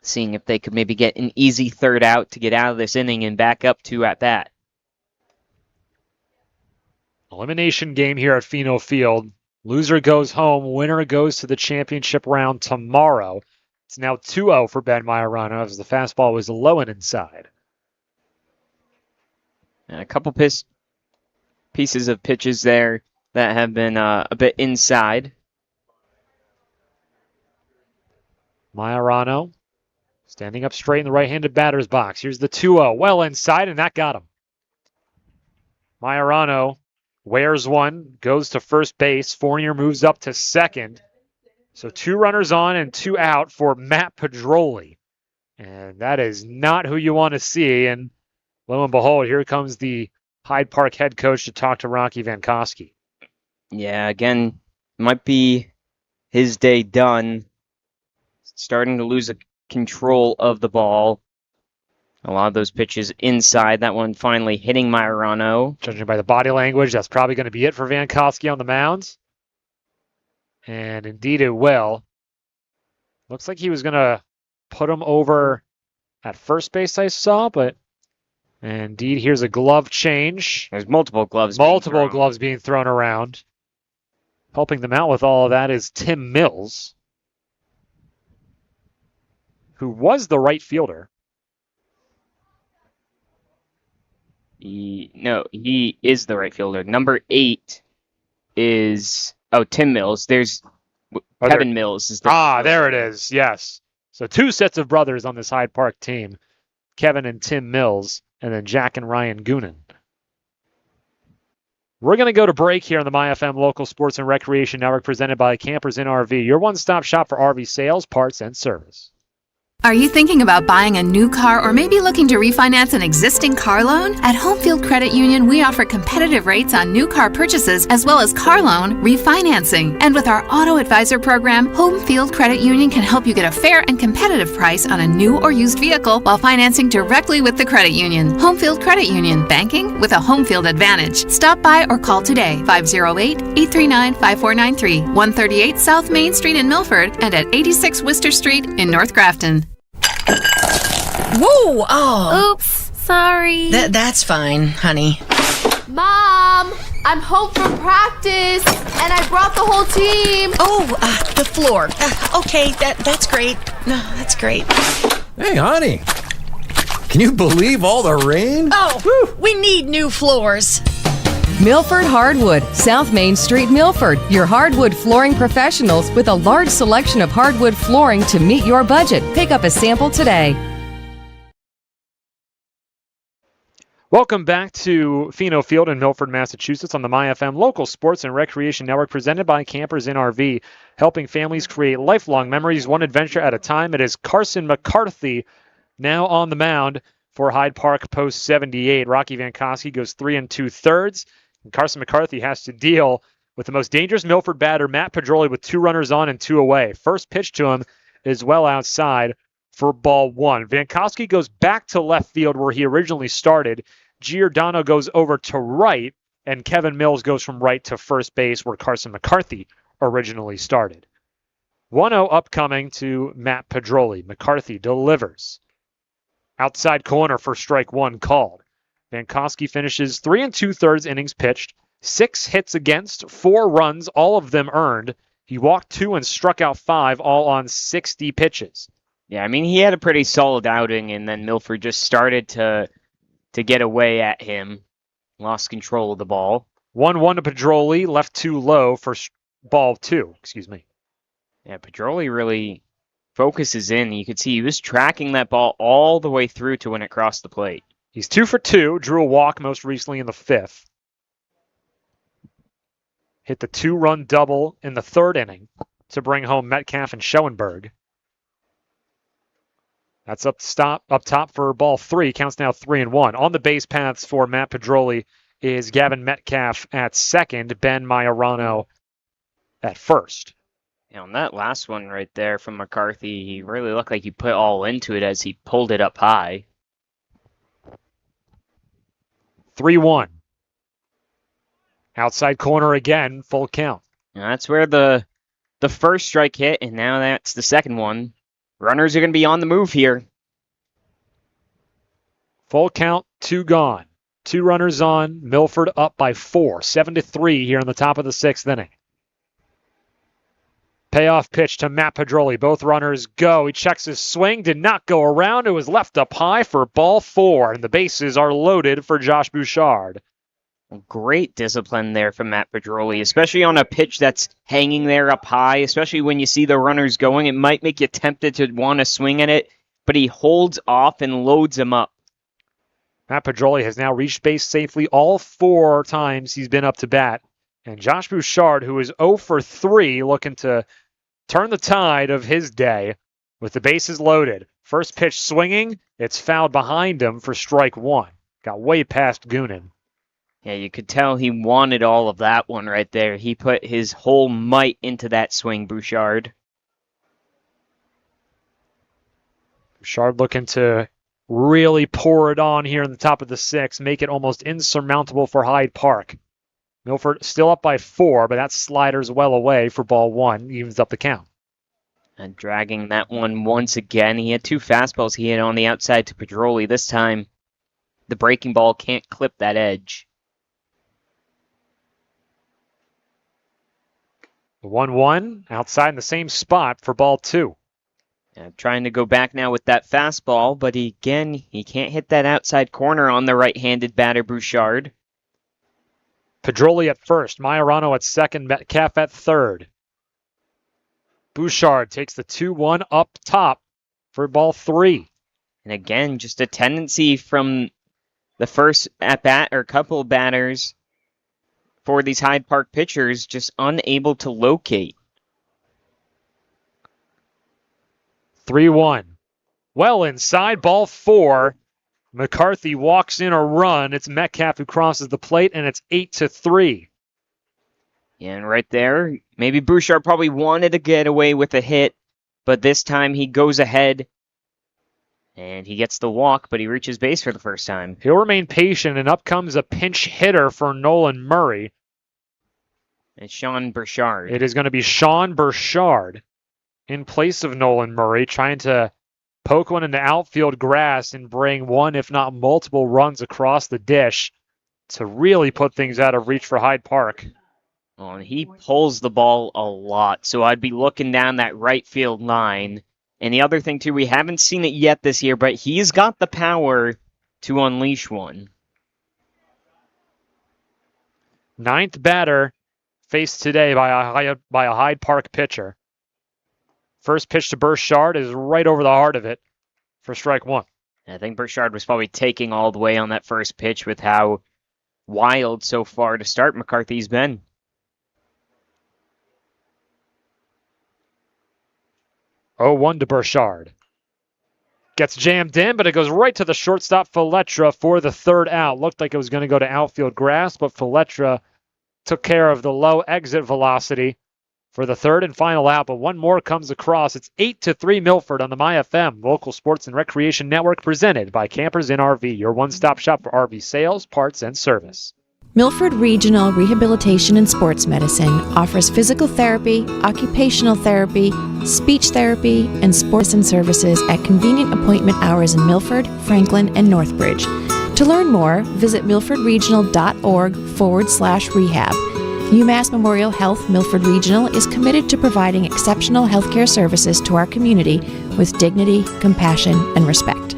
seeing if they could maybe get an easy third out to get out of this inning and back up 2 at bat. Elimination game here at Pheno Field. Loser goes home. Winner goes to the championship round tomorrow. It's now 2-0 for Ben Majorano as the fastball was low and inside. And a couple pieces of pitches there that have been a bit inside. Majorano standing up straight in the right-handed batter's box. Here's the 2-0. Well inside, and that got him. Majorano wears one, goes to first base. Fournier moves up to second. So 2 runners on and 2 out for Matt Pedroli. And that is not who you want to see. And lo and behold, here comes the Hyde Park head coach to talk to Rocky Vankowski. Yeah, again, might be his day done. Starting to lose control of the ball. A lot of those pitches inside. That one finally hitting Majorano. Judging by the body language, that's probably going to be it for Vankowski on the mound. And indeed it will. Looks like he was going to put him over at first base, I saw, but indeed here's a glove change. There's multiple gloves being thrown around. Helping them out with all of that is Tim Mills, who was the right fielder. He is the right fielder. Number 8 is Tim Mills. There's Kevin Mills. There it is. Yes. So 2 sets of brothers on this Hyde Park team. Kevin and Tim Mills, and then Jack and Ryan Goonan. We're going to go to break here on the MyFM Local Sports and Recreation Network presented by Campers Inn RV, your one-stop shop for RV sales, parts, and service. Are you thinking about buying a new car or maybe looking to refinance an existing car loan? At Homefield Credit Union, we offer competitive rates on new car purchases as well as car loan refinancing. And with our Auto Advisor program, Homefield Credit Union can help you get a fair and competitive price on a new or used vehicle while financing directly with the credit union. Homefield Credit Union, banking with a Homefield advantage. Stop by or call today, 508-839-5493, 138 South Main Street in Milford, and at 86 Worcester Street in North Grafton. Whoa! Oh. Oops, sorry. That's fine, honey. Mom, I'm home from practice, and I brought the whole team. Oh, the floor. Okay, that's great. No, that's great. Hey, honey. Can you believe all the rain? Oh, we need new floors. Milford Hardwood, South Main Street, Milford. Your hardwood flooring professionals with a large selection of hardwood flooring to meet your budget. Pick up a sample today. Welcome back to Pheno Field in Milford, Massachusetts on the MyFM Local Sports and Recreation Network presented by Campers Inn RV, helping families create lifelong memories one adventure at a time. It is Carson McCarthy now on the mound for Hyde Park post 78. Rocky Vankowski goes 3 2/3. And Carson McCarthy has to deal with the most dangerous Milford batter, Matt Pedroli, with 2 runners on and 2 away. First pitch to him is well outside for ball 1. Vankowski goes back to left field where he originally started. Giordano goes over to right, and Kevin Mills goes from right to first base where Carson McCarthy originally started. 1-0 upcoming to Matt Pedroli. McCarthy delivers. Outside corner for strike 1 called. Vankowski finishes 3 2/3 innings pitched, 6 hits against, 4 runs, all of them earned. He walked 2 and struck out 5, all on 60 pitches. Yeah, I mean, he had a pretty solid outing, and then Milford just started to get away at him. Lost control of the ball. 1-1 to Pedroli, left too low for ball 2. Yeah, Pedroli really focuses in. You could see he was tracking that ball all the way through to when it crossed the plate. He's 2 for 2, drew a walk most recently in the 5th. Hit the 2-run double in the 3rd inning to bring home Metcalf and Schoenberg. That's up top for ball 3. Counts now 3-1. On the base paths for Matt Pedroli is Gavin Metcalf at second, Ben Majorano at first. Yeah, on that last one right there from McCarthy, he really looked like he put all into it as he pulled it up high. 3-1. Outside corner again, full count. And that's where the first strike hit, and now that's the second one. Runners are going to be on the move here. Full count, 2 gone. 2 runners on. Milford up by 4. 7-3 here in the top of the 6th inning. Payoff pitch to Matt Pedroli. Both runners go. He checks his swing. Did not go around. It was left up high for ball 4. And the bases are loaded for Josh Bouchard. Great discipline there from Matt Pedroli, especially on a pitch that's hanging there up high, especially when you see the runners going. It might make you tempted to want to swing at it, but he holds off and loads him up. Matt Pedroli has now reached base safely all 4 times he's been up to bat. And Josh Bouchard, who is 0 for 3, looking to turn the tide of his day with the bases loaded. First pitch swinging, it's fouled behind him for strike 1. Got way past Goonan. Yeah, you could tell he wanted all of that one right there. He put his whole might into that swing, Bouchard. Bouchard looking to really pour it on here in the top of the 6th, make it almost insurmountable for Hyde Park. Milford still up by 4, but that slider's well away for ball 1. Evens up the count. And dragging that one once again. He had 2 fastballs he hit on the outside to Pedroli. This time, the breaking ball can't clip that edge. The 1-1 outside in the same spot for ball 2. Trying to go back now with that fastball, but he can't hit that outside corner on the right-handed batter, Bouchard. Pedroli at first, Majorano at second, Metcalf at third. Bouchard takes the 2-1 up top for ball 3. And again, just a tendency from the first at-bat or couple batters for these Hyde Park pitchers, just unable to locate. 3-1. Well inside, ball 4. McCarthy walks in a run. It's Metcalf who crosses the plate, and it's 8-3. Yeah, and right there, maybe Bouchard probably wanted to get away with a hit, but this time he goes ahead, and he gets the walk, but he reaches base for the first time. He'll remain patient, and up comes a pinch hitter for Nolan Murray. It's Sean Burchard. It is going to be Sean Burchard in place of Nolan Murray, trying to poke one into outfield grass and bring one, if not multiple, runs across the dish to really put things out of reach for Hyde Park. Oh, and he pulls the ball a lot, so I'd be looking down that right field line. And the other thing, too, we haven't seen it yet this year, but he's got the power to unleash one. 9th batter faced today by a Hyde Park pitcher. First pitch to Burchard is right over the heart of it for strike 1. I think Burchard was probably taking all the way on that first pitch with how wild so far to start McCarthy's been. Oh, 1 to Burchard. Gets jammed in, but it goes right to the shortstop, Feletra, for the 3rd out. Looked like it was going to go to outfield grass, but Feletra took care of the low exit velocity for the 3rd and final out, but one more comes across. It's 8-3 Milford on the MyFM Local Sports and Recreation Network, presented by Campers in RV, your one-stop shop for RV sales, parts, and service. Milford Regional Rehabilitation and Sports Medicine offers physical therapy, occupational therapy, speech therapy, and sports and services at convenient appointment hours in Milford, Franklin, and Northbridge. To learn more, visit milfordregional.org/rehab. UMass Memorial Health Milford Regional is committed to providing exceptional healthcare services to our community with dignity, compassion, and respect.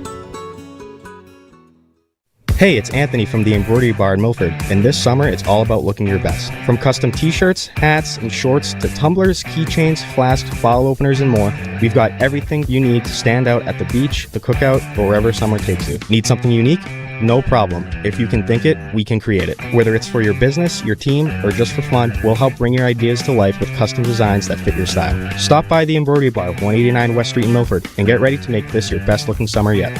Hey, it's Anthony from the Embroidery Bar in Milford, and this summer it's all about looking your best. From custom t-shirts, hats, and shorts to tumblers, keychains, flasks, bottle openers, and more, we've got everything you need to stand out at the beach, the cookout, or wherever summer takes you. Need something unique? No problem. If you can think it, we can create it. Whether it's for your business, your team, or just for fun, we'll help bring your ideas to life with custom designs that fit your style. Stop by the Embroidery Bar, 189 West Street in Milford, and get ready to make this your best looking summer yet.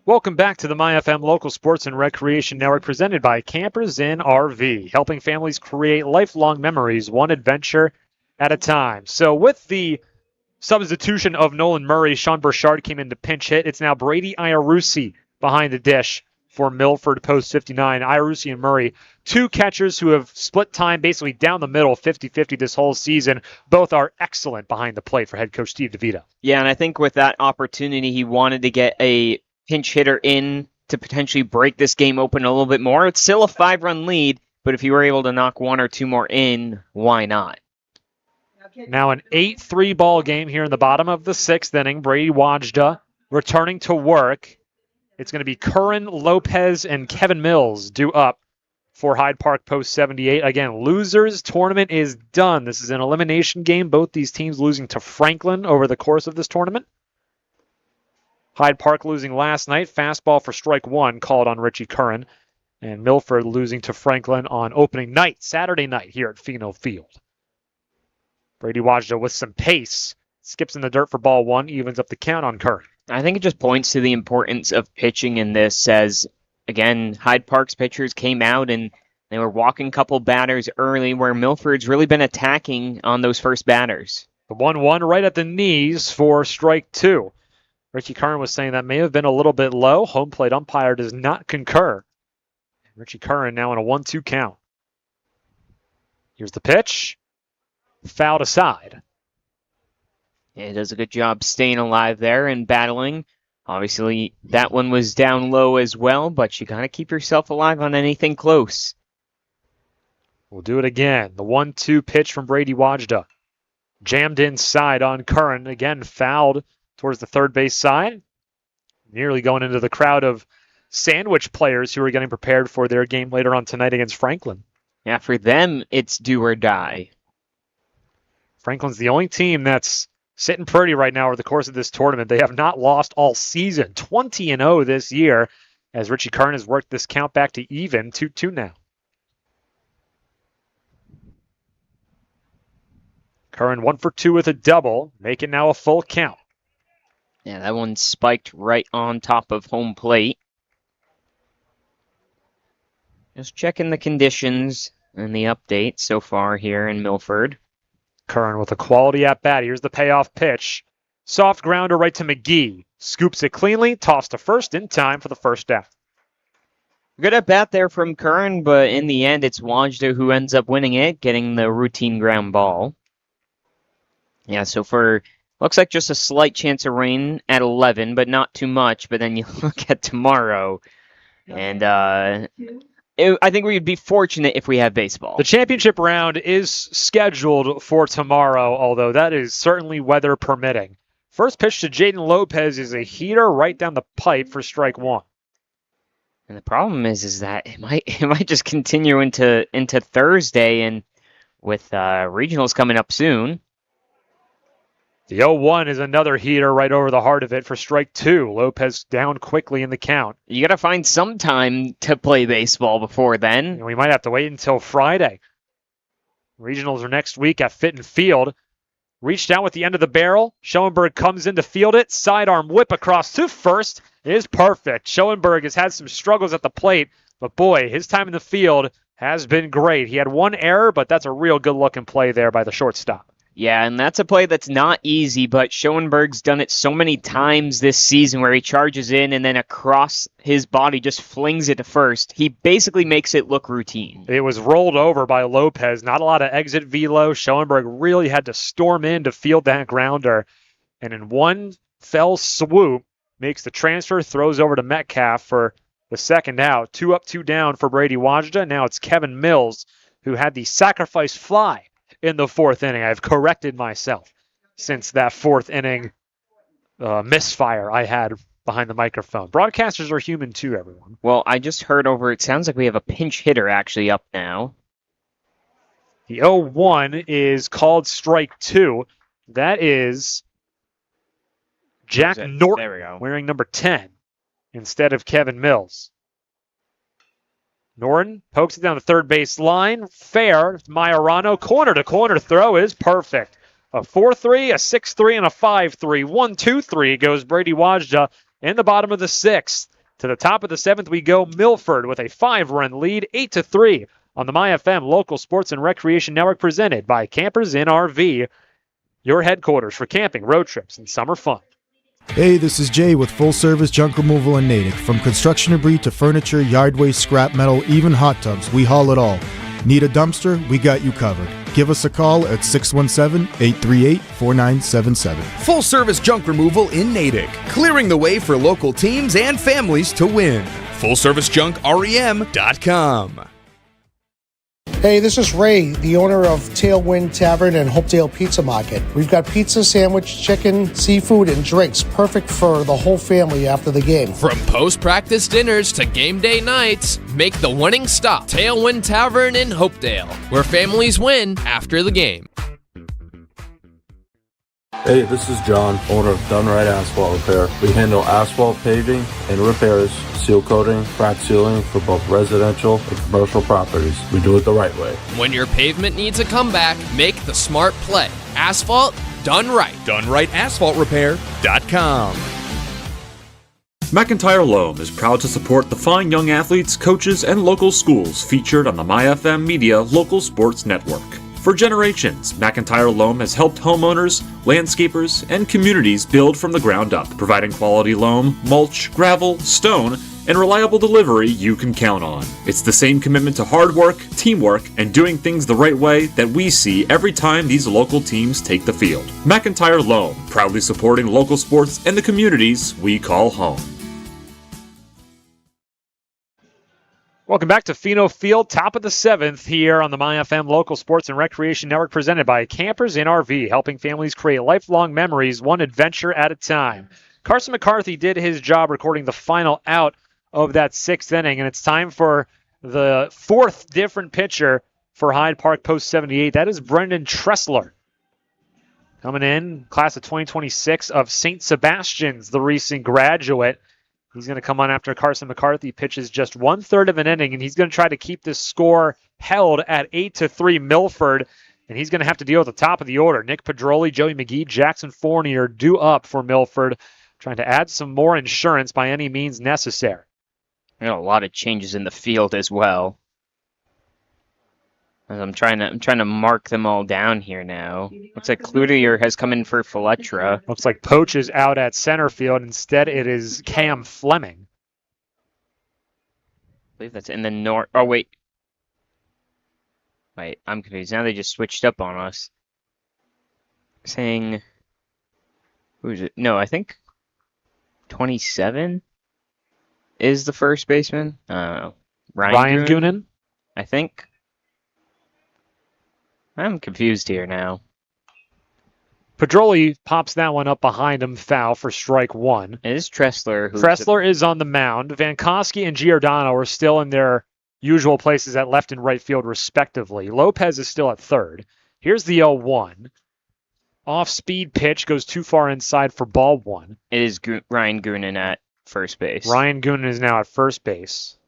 Welcome back to the MyFM Local Sports and Recreation Network, presented by Campers Inn RV, helping families create lifelong memories, one adventure at a time. So with the substitution of Nolan Murray, Sean Burchard came in to pinch hit. It's now Brady Iarusi behind the dish for Milford post 59. Iarusi and Murray, two catchers who have split time basically down the middle, 50-50 this whole season. Both are excellent behind the plate for head coach Steve DeVito. Yeah, and I think with that opportunity, he wanted to get a pinch hitter in to potentially break this game open a little bit more. It's still a 5-run lead, but if you were able to knock one or two more in, why not? Now an 8-3 ball game here in the bottom of the 6th inning. Brady Wajda returning to work. It's going to be Curran, Lopez, and Kevin Mills due up for Hyde Park post 78. Again, losers tournament is done. This is an elimination game. Both these teams losing to Franklin over the course of this tournament. Hyde Park losing last night. Fastball for strike one called on Richie Curran. And Milford losing to Franklin on opening night, Saturday night here at Pheno Field. Brady Wajda with some pace. Skips in the dirt for ball one, evens up the count on Curran. I think it just points to the importance of pitching in this as, again, Hyde Park's pitchers came out and they were walking a couple batters early where Milford's really been attacking on those first batters. The 1-1 right at the knees for strike two. Richie Curran was saying that may have been a little bit low. Home plate umpire does not concur. Richie Curran now in a 1-2 count. Here's the pitch. Fouled aside. Yeah, he does a good job staying alive there and battling. Obviously, that one was down low as well, but you got to keep yourself alive on anything close. We'll do it again. The 1-2 pitch from Brady Wajda. Jammed inside on Curran. Again, fouled towards the third base side. Nearly going into the crowd of Sandwich players who are getting prepared for their game later on tonight against Franklin. Yeah, for them, it's do or die. Franklin's the only team that's sitting pretty right now over the course of this tournament. They have not lost all season. 20-0 this year as Richie Curran has worked this count back to even, 2-2 now. Curran 1 for 2 with a double, making now a full count. Yeah, that one spiked right on top of home plate. Just checking the conditions and the update so far here in Milford. Curran with a quality at-bat. Here's the payoff pitch. Soft grounder right to McGee. Scoops it cleanly, tossed to first in time for the first down. Good at-bat there from Curran, but in the end, it's Wajda who ends up winning it, getting the routine ground ball. Yeah, so for... looks like just a slight chance of rain at 11, but not too much. But then you look at tomorrow, and I think we'd be fortunate if we have baseball. The championship round is scheduled for tomorrow, although that is certainly weather permitting. First pitch to Jaden Lopez is a heater right down the pipe for strike one. And the problem is that it might just continue into Thursday, and with regionals coming up soon. The 0-1 is another heater right over the heart of it for strike two. Lopez down quickly in the count. You got to find some time to play baseball before then. And we might have to wait until Friday. Regionals are next week at Fitton Field. Reached down with the end of the barrel. Schoenberg comes in to field it. Sidearm whip across to first is perfect. Schoenberg has had some struggles at the plate, but boy, his time in the field has been great. He had one error, but that's a real good-looking play there by the shortstop. Yeah, and that's a play that's not easy, but Schoenberg's done it so many times this season where he charges in and then across his body just flings it to first. He basically makes it look routine. It was rolled over by Lopez. Not a lot of exit velo. Schoenberg really had to storm in to field that grounder. And in one fell swoop, makes the transfer, throws over to Metcalf for the second out. 2 up, 2 down for Brady Wajda. Now it's Kevin Mills who had the sacrifice fly in the fourth inning. I've corrected myself. since that fourth inning misfire I had behind the microphone. Broadcasters are human too, everyone. Well, I just heard over, it sounds like we have a pinch hitter actually up now. The 0-1 is called strike 2. That is Jack Norton wearing number 10 instead of Kevin Mills. Norton pokes it down the third base line. Fair. Majorano. Corner-to-corner throw is perfect. A 4-3, a 6-3, and a 5-3. 1-2-3 goes Brady Wajda in the bottom of the sixth. To the top of the seventh we go. Milford with a 5-run lead, 8-3 on the MyFM Local Sports and Recreation Network, presented by Campers Inn RV, your headquarters for camping, road trips, and summer fun. Hey, this is Jay with Full Service Junk Removal in Natick. From construction debris to furniture, yard waste, scrap metal, even hot tubs, we haul it all. Need a dumpster? We got you covered. Give us a call at 617-838-4977. Full service junk removal in Natick, clearing the way for local teams and families to win. FullServiceJunkREM.com. Hey, this is Ray, the owner of Tailwind Tavern and Hopedale Pizza Market. We've got pizza, sandwich, chicken, seafood, and drinks, perfect for the whole family after the game. From post-practice dinners to game day nights, make the winning stop Tailwind Tavern in Hopedale, where families win after the game. Hey, this is John, owner of Done Right Asphalt Repair. We handle asphalt paving and repairs, seal coating, crack sealing for both residential and commercial properties. We do it the right way. When your pavement needs a comeback, make the smart play. Asphalt done right. DoneRightAsphaltRepair.com. McIntyre Loam is proud to support the fine young athletes, coaches, and local schools featured on the MyFM Media Local Sports Network. For generations, McIntyre Loam has helped homeowners, landscapers, and communities build from the ground up, providing quality loam, mulch, gravel, stone, and reliable delivery you can count on. It's the same commitment to hard work, teamwork, and doing things the right way that we see every time these local teams take the field. McIntyre Loam, proudly supporting local sports and the communities we call home. Welcome back to Pheno Field, top of the seventh here on the MyFM Local Sports and Recreation Network, presented by Campers Inn RV, helping families create lifelong memories, one adventure at a time. Carson McCarthy did his job recording the final out of that sixth inning, and it's time for the fourth different pitcher for Hyde Park Post 78. That is Brendan Tressler. Coming in, class of 2026 of St. Sebastian's, the recent graduate. He's going to come on after Carson McCarthy pitches just 1/3 of an inning, and he's going to try to keep this score held at 8-3 Milford, and he's going to have to deal with the top of the order. Nick Pedroli, Joey McGee, Jackson Fournier due up for Milford, trying to add some more insurance by any means necessary. A lot of changes in the field as well. I'm trying to mark them all down here now. Looks like Cloutier has come in for Fletcher. Looks like Poach is out at center field. Instead, it is Cam Fleming. I believe that's in the north. Oh, wait. Wait, I'm confused. Now they just switched up on us. Saying... Who is it? No, I think 27 is the first baseman. I don't know. Ryan Goonan? I think. I'm confused here now. Pedroli pops that one up behind him, foul for strike one. It is Tressler. Tressler is on the mound. Vankowski and Giordano are still in their usual places at left and right field, respectively. Lopez is still at third. Here's the 0-1. Off-speed pitch goes too far inside for ball one. It is Ryan Goonan at first base. Ryan Goonan is now at first base.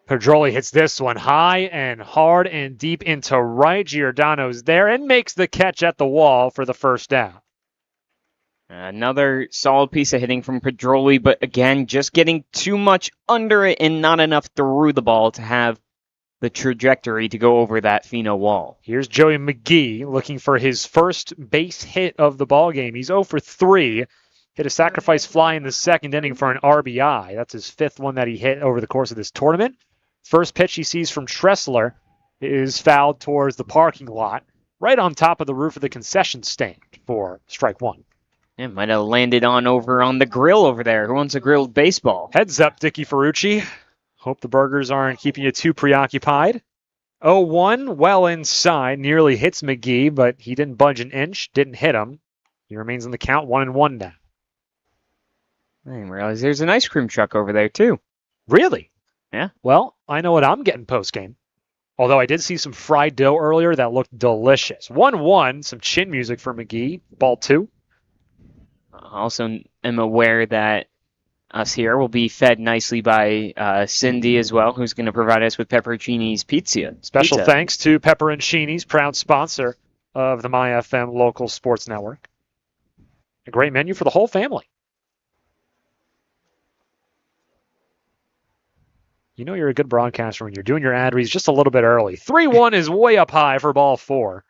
Pedroli hits this one high and hard and deep into right. Giordano's there and makes the catch at the wall for the first down. Another solid piece of hitting from Pedroli, but again, just getting too much under it and not enough through the ball to have the trajectory to go over that Pheno wall. Here's Joey McGee looking for his first base hit of the ball game. He's 0 for 3. Hit a sacrifice fly in the second inning for an RBI. That's his fifth one that he hit over the course of this tournament. First pitch he sees from Tressler is fouled towards the parking lot, right on top of the roof of the concession stand for strike one. It might have landed over on the grill over there. Who wants a grilled baseball? Heads up, Dickie Ferrucci. Hope the burgers aren't keeping you too preoccupied. 0-1, well inside, nearly hits McGee, but he didn't budge an inch, didn't hit him. He remains on the count 1-1 now. I didn't realize there's an ice cream truck over there, too. Really? Yeah. Well, I know what I'm getting post-game. Although I did see some fried dough earlier that looked delicious. 1-1, some chin music for McGee, ball 2. Also am aware that us here will be fed nicely by Cindy as well, who's going to provide us with Pepperoncini's Pizza. Special thanks to Pepperoncini's, proud sponsor of the MyFM local sports network. A great menu for the whole family. You know you're a good broadcaster when you're doing your ad reads just a little bit early. 3-1 is way up high for ball 4.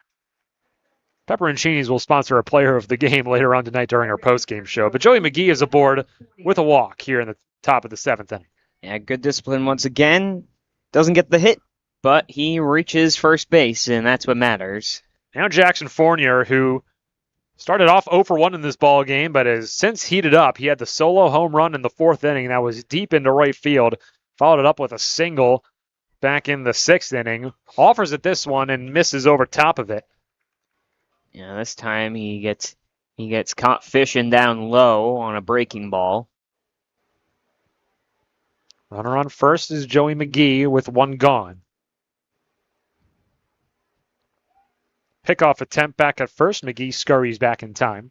Pepperoncini's will sponsor a player of the game later on tonight during our post-game show. But Joey McGee is aboard with a walk here in the top of the 7th inning. Yeah, good discipline once again. Doesn't get the hit, but he reaches first base, and that's what matters. Now Jackson Fournier, who started off 0 for 1 in this ball game, but has since heated up. He had the solo home run in the 4th inning that was deep into right field. Followed it up with a single back in the 6th inning. Offers it this one and misses over top of it. Yeah, this time he gets caught fishing down low on a breaking ball. Runner on first is Joey McGee with 1 gone. Pickoff attempt back at first. McGee scurries back in time.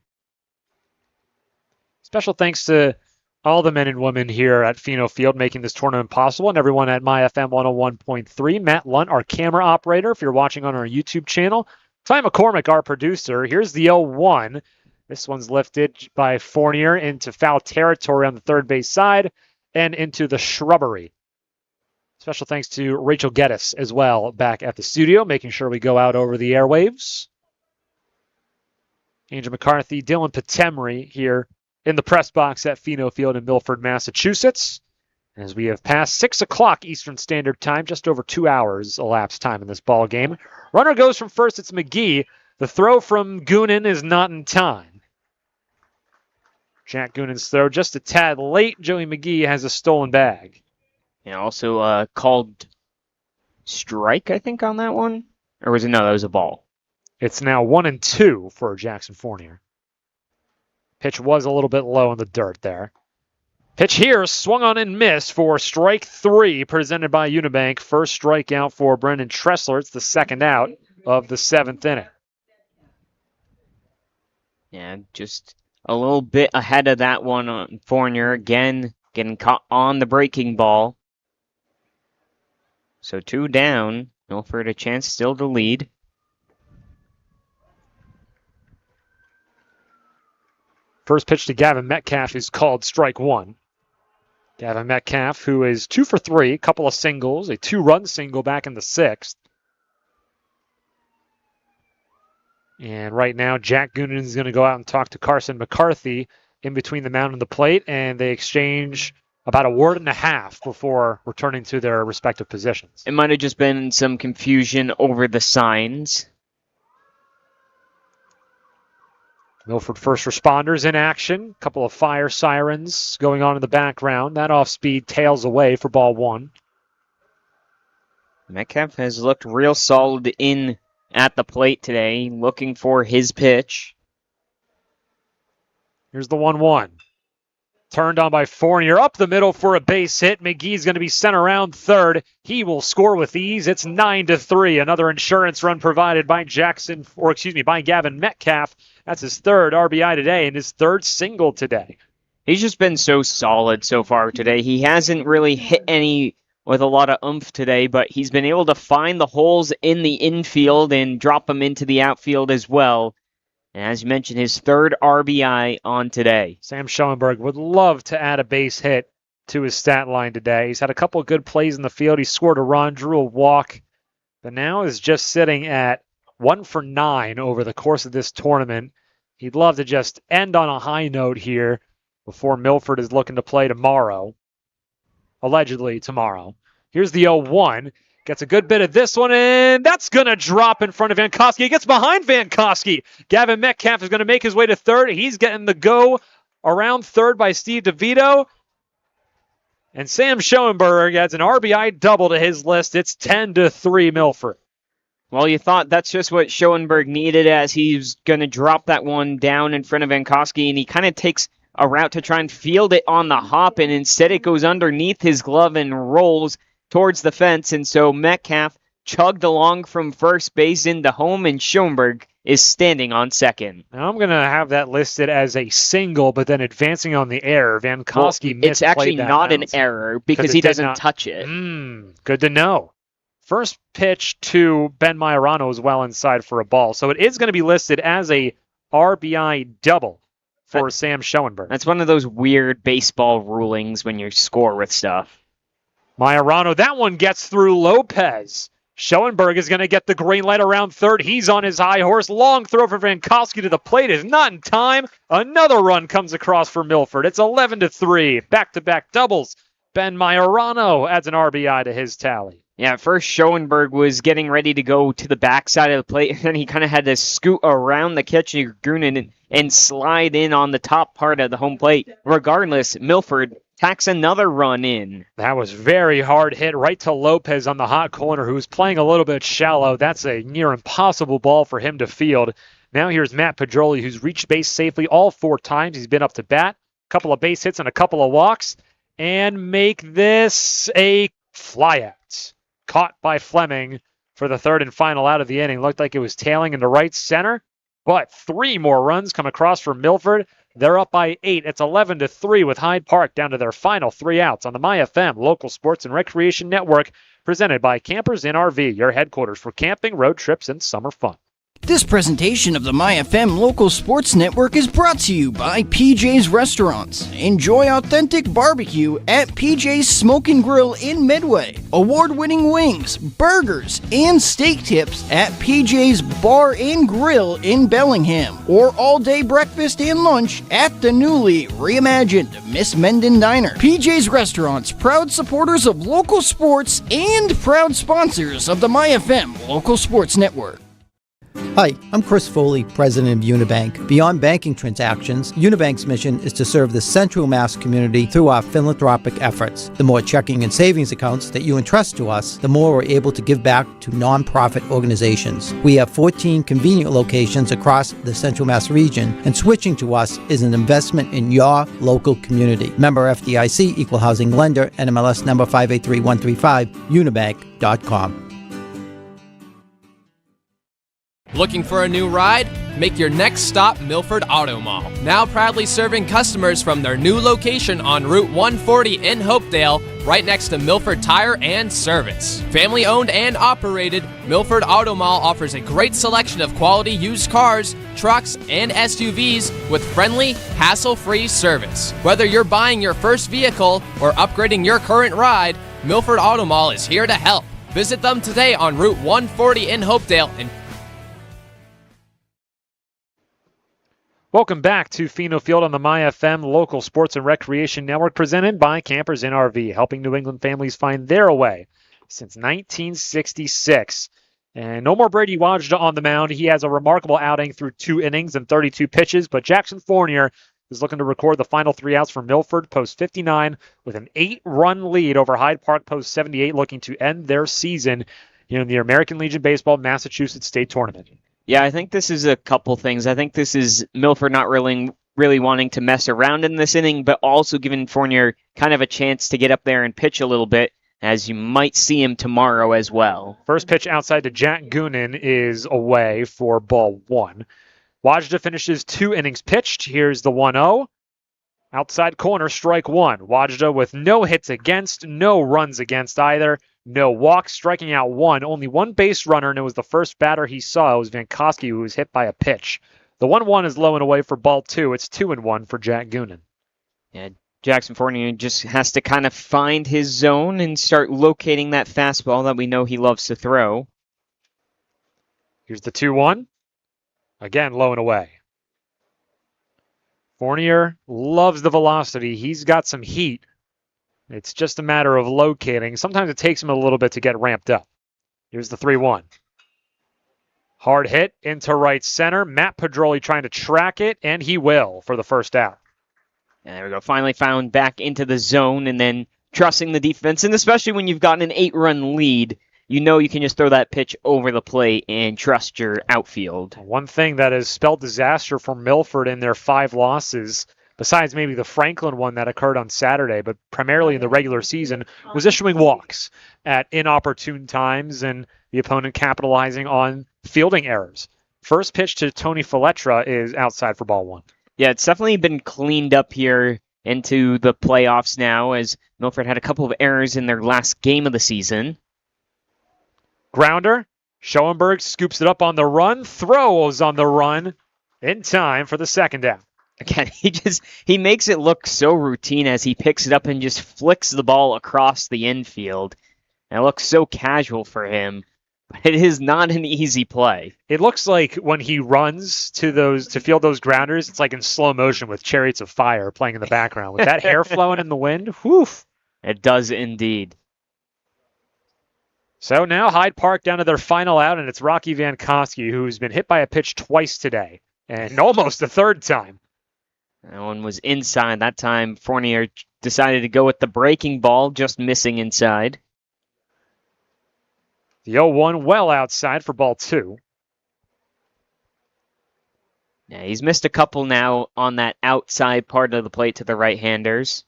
Special thanks to all the men and women here at Pheno Field making this tournament possible, and everyone at MyFM 101.3. Matt Lunt, our camera operator, if you're watching on our YouTube channel. Ty McCormick, our producer. Here's the 0-1. This one's lifted by Fournier into foul territory on the third base side and into the shrubbery. Special thanks to Rachel Geddes as well back at the studio, making sure we go out over the airwaves. Angel McCarthy, Dylan Patemry here in the press box at Pheno Field in Milford, Massachusetts. As we have passed 6 o'clock Eastern Standard Time, just over 2 hours elapsed time in this ball game. Runner goes from first, it's McGee. The throw from Goonan is not in time. Jack Goonan's throw just a tad late. Joey McGee has a stolen bag. And also called strike, I think, on that one. Or was it? No, that was a ball. It's now 1-2 for Jackson Fournier. Pitch was a little bit low in the dirt there. Pitch here, swung on and missed for strike 3, presented by Unibank. First strikeout for Brendan Tressler. It's the second out of the 7th inning. Yeah, just a little bit ahead of that one on Fournier. Again, getting caught on the breaking ball. So 2 down. Milford a chance still to lead. First pitch to Gavin Metcalf is called strike 1. Gavin Metcalf, who is 2 for 3, a couple of singles, a 2-run single back in the 6th. And right now, Jack Goonan is going to go out and talk to Carson McCarthy in between the mound and the plate, and they exchange about a word and a half before returning to their respective positions. It might have just been some confusion over the signs. Milford first responders in action. A couple of fire sirens going on in the background. That off-speed tails away for ball 1. Metcalf has looked real solid in at the plate today, looking for his pitch. Here's the 1-1. Turned on by Fournier, up the middle for a base hit. McGee's going to be sent around third. He will score with ease. It's 9-3. Another insurance run provided by by Gavin Metcalf. That's his 3rd RBI today and his 3rd single today. He's just been so solid so far today. He hasn't really hit any with a lot of oomph today, but he's been able to find the holes in the infield and drop them into the outfield as well. And as you mentioned, his 3rd RBI on today. Sam Schoenberg would love to add a base hit to his stat line today. He's had a couple of good plays in the field. He scored a run, drew a walk, but now is just sitting at 1 for 9 over the course of this tournament. He'd love to just end on a high note here before Milford is looking to play tomorrow. Allegedly tomorrow. Here's the 0-1. Gets a good bit of this one, and that's going to drop in front of Vankowski. He gets behind Vankowski. Gavin Metcalf is going to make his way to third. He's getting the go around third by Steve DeVito. And Sam Schoenberg adds an RBI double to his list. It's 10-3 Milford. Well, you thought that's just what Schoenberg needed as he's going to drop that one down in front of Vankowski, and he kind of takes a route to try and field it on the hop, and instead it goes underneath his glove and rolls towards the fence, and so Metcalf chugged along from first base into home, and Schoenberg is standing on second. Now I'm going to have that listed as a single, but then advancing on the error. Vankowski It's actually not an error because he doesn't touch it. Good to know. First pitch to Ben Majorano is well inside for a ball, so it is going to be listed as a RBI double for Sam Schoenberg. That's one of those weird baseball rulings when you score with stuff. Majorano, that one gets through Lopez. Schoenberg is going to get the green light around third. He's on his high horse. Long throw for Vankowski to the plate is not in time. Another run comes across for Milford. It's 11-3. Back-to-back doubles. Ben Majorano adds an RBI to his tally. Yeah, at first Schoenberg was getting ready to go to the backside of the plate, and then he kind of had to scoot around the catcher Goonan and slide in on the top part of the home plate. Regardless, Milford tacks another run in. That was very hard hit right to Lopez on the hot corner, who's playing a little bit shallow. That's a near impossible ball for him to field. Now here's Matt Pedroli, who's reached base safely all 4 times. He's been up to bat, a couple of base hits and a couple of walks, and make this a flyout. Caught by Fleming for the third and final out of the inning. Looked like it was tailing into right center, but 3 more runs come across for Milford. They're up by 8. It's 11-3 with Hyde Park down to their final 3 outs on the MyFM Local Sports and Recreation Network, presented by Campers Inn RV, your headquarters for camping, road trips, and summer fun. This presentation of the MyFM Local Sports Network is brought to you by PJ's Restaurants. Enjoy authentic barbecue at PJ's Smoke and Grill in Midway. Award-winning wings, burgers, and steak tips at PJ's Bar and Grill in Bellingham. Or all-day breakfast and lunch at the newly reimagined Miss Menden Diner. PJ's Restaurants, proud supporters of local sports and proud sponsors of the MyFM Local Sports Network. Hi, I'm Chris Foley, president of Unibank. Beyond banking transactions, Unibank's mission is to serve the Central Mass community through our philanthropic efforts. The more checking and savings accounts that you entrust to us, the more we're able to give back to nonprofit organizations. We have 14 convenient locations across the Central Mass region, and switching to us is an investment in your local community. Member FDIC, Equal Housing Lender, NMLS number 583135, unibank.com. Looking for a new ride? Make your next stop Milford Auto Mall. Now proudly serving customers from their new location on Route 140 in Hopedale, right next to Milford Tire and Service. Family owned and operated, Milford Auto Mall offers a great selection of quality used cars, trucks, and SUVs with friendly, hassle-free service. Whether you're buying your first vehicle or upgrading your current ride, Milford Auto Mall is here to help. Visit them today on Route 140 in Hopedale and Welcome back to Pheno Field on the MyFM Local Sports and Recreation Network, presented by Campers Inn RV, helping New England families find their way since 1966. And no more Brady Wajda on the mound. He has a remarkable outing through 2 innings and 32 pitches, but Jackson Fournier is looking to record the final 3 outs for Milford, post 59, with an 8-run lead over Hyde Park, post 78, looking to end their season in the American Legion Baseball Massachusetts State Tournament. Yeah, I think this is a couple things. I think this is Milford not really wanting to mess around in this inning, but also giving Fournier kind of a chance to get up there and pitch a little bit, as you might see him tomorrow as well. First pitch outside to Jack Goonan is away for ball 1. Wajda finishes 2 innings pitched. Here's the 1-0. Outside corner, strike 1. Wajda with no hits against, no runs against either. No walks, striking out 1. Only 1 base runner, and it was the first batter he saw. It was Vankowski, who was hit by a pitch. The 1-1 is low and away for ball 2. It's 2-1 for Jack Goonan. Yeah, Jackson Fournier just has to kind of find his zone and start locating that fastball that we know he loves to throw. Here's the 2-1. Again, low and away. Fournier loves the velocity. He's got some heat. It's just a matter of locating. Sometimes it takes him a little bit to get ramped up. Here's the 3-1. Hard hit into right center. Matt Pedroli trying to track it, and he will for the first out. And there we go. Finally found back into the zone and then trusting the defense, and especially when you've gotten an 8-run lead, you know you can just throw that pitch over the plate and trust your outfield. One thing that has spelled disaster for Milford in their 5 losses, besides maybe the Franklin one that occurred on Saturday, but primarily in the regular season, was issuing walks at inopportune times and the opponent capitalizing on fielding errors. First pitch to Tony Filetra is outside for ball 1. Yeah, it's definitely been cleaned up here into the playoffs now, as Milford had a couple of errors in their last game of the season. Grounder. Schoenberg scoops it up on the run, throws on the run in time for the second down. Again, he makes it look so routine as he picks it up and just flicks the ball across the infield. And it looks so casual for him, but it is not an easy play. It looks like when he runs to field those grounders, it's like in slow motion with Chariots of Fire playing in the background. With that hair flowing in the wind, whew. It does indeed. So now Hyde Park down to their final out, and it's Rocky Vankowski, who's been hit by a pitch twice today, and almost a third time. That one was inside. That time, Fournier decided to go with the breaking ball, just missing inside. The 0-1 well outside for ball 2. Yeah, he's missed a couple now on that outside part of the plate to the right-handers.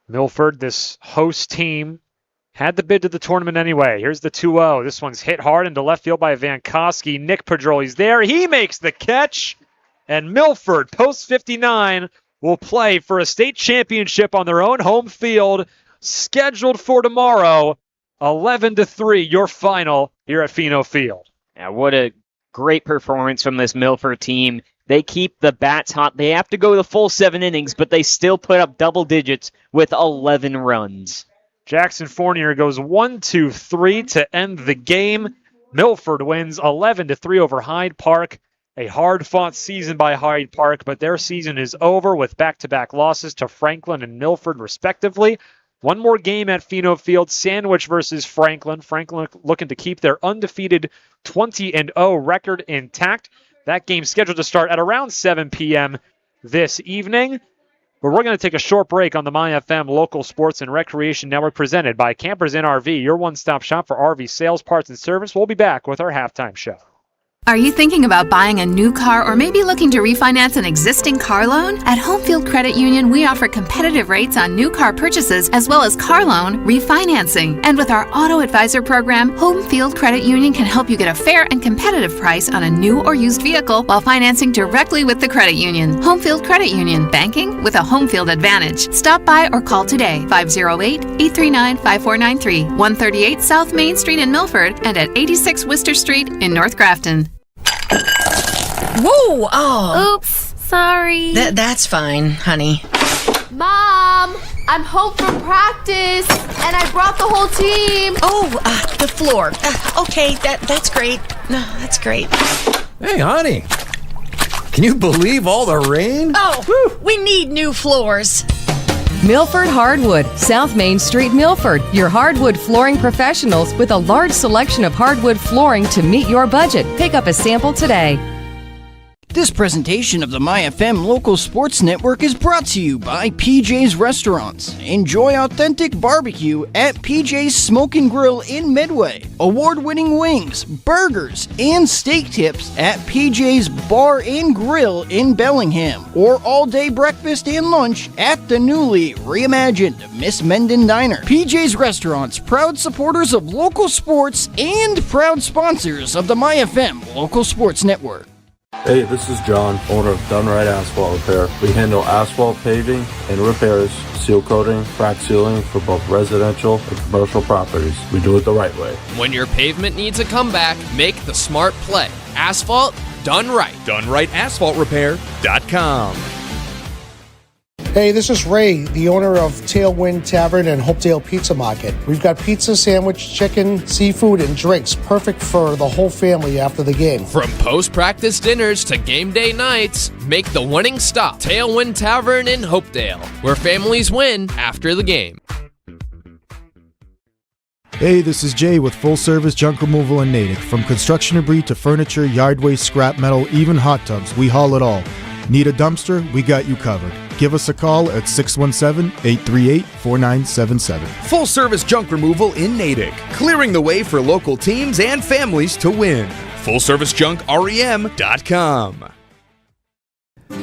Milford, this host team, had the bid to the tournament anyway. Here's the 2-0. This one's hit hard into left field by Vankowski. Nick Pedroli's there. He makes the catch. And Milford, post 59, will play for a state championship on their own home field, scheduled for tomorrow. 11-3, your final here at Pheno Field. Yeah, what a great performance from this Milford team. They keep the bats hot. They have to go the full 7 innings, but they still put up double digits with 11 runs. Jackson Fournier goes 1-2-3 to end the game. Milford wins 11-3 over Hyde Park. A hard-fought season by Hyde Park, but their season is over with back-to-back losses to Franklin and Milford, respectively. One more game at Pheno Field, Sandwich versus Franklin. Franklin looking to keep their undefeated 20-0 record intact. That game scheduled to start at around 7 p.m. this evening. But we're going to take a short break on the MyFM Local Sports and Recreation Network, presented by Campers Inn RV, your one-stop shop for RV sales, parts, and service. We'll be back with our halftime show. Are you thinking about buying a new car or maybe looking to refinance an existing car loan? At Homefield Credit Union, we offer competitive rates on new car purchases as well as car loan refinancing. And with our Auto Advisor program, Homefield Credit Union can help you get a fair and competitive price on a new or used vehicle while financing directly with the credit union. Homefield Credit Union, banking with a Homefield advantage. Stop by or call today, 508-839-5493, 138 South Main Street in Milford, and at 86 Worcester Street in North Grafton. Whoa! Oh. Oops, sorry. That's fine, honey. Mom, I'm home from practice, and I brought the whole team. Oh, the floor. Okay, that's great. No, that's great. Hey, honey. Can you believe all the rain? Oh, we need new floors. Milford Hardwood, South Main Street, Milford. Your hardwood flooring professionals with a large selection of hardwood flooring to meet your budget. Pick up a sample today. This presentation of the MyFM Local Sports Network is brought to you by PJ's Restaurants. Enjoy authentic barbecue at PJ's Smoke and Grill in Midway. Award-winning wings, burgers, and steak tips at PJ's Bar and Grill in Bellingham. Or all-day breakfast and lunch at the newly reimagined Miss Menden Diner. PJ's Restaurants, proud supporters of local sports and proud sponsors of the MyFM Local Sports Network. Hey, this is John, owner of Done Right Asphalt Repair. We handle asphalt paving and repairs, seal coating, crack sealing for both residential and commercial properties. We do it the right way. When your pavement needs a comeback, make the smart play. Asphalt done right. DoneRightAsphaltRepair.com. Hey, this is Ray, the owner of Tailwind Tavern and Hopedale Pizza Market. We've got pizza, sandwich, chicken, seafood, and drinks perfect for the whole family after the game. From post-practice dinners to game day nights, make the winning stop. Tailwind Tavern in Hopedale, where families win after the game. Hey, this is Jay with Full Service Junk Removal in Natick. From construction debris to furniture, yard waste, scrap metal, even hot tubs, we haul it all. Need a dumpster? We got you covered. Give us a call at 617-838-4977. Full service junk removal in Natick, clearing the way for local teams and families to win. FullServiceJunkREM.com.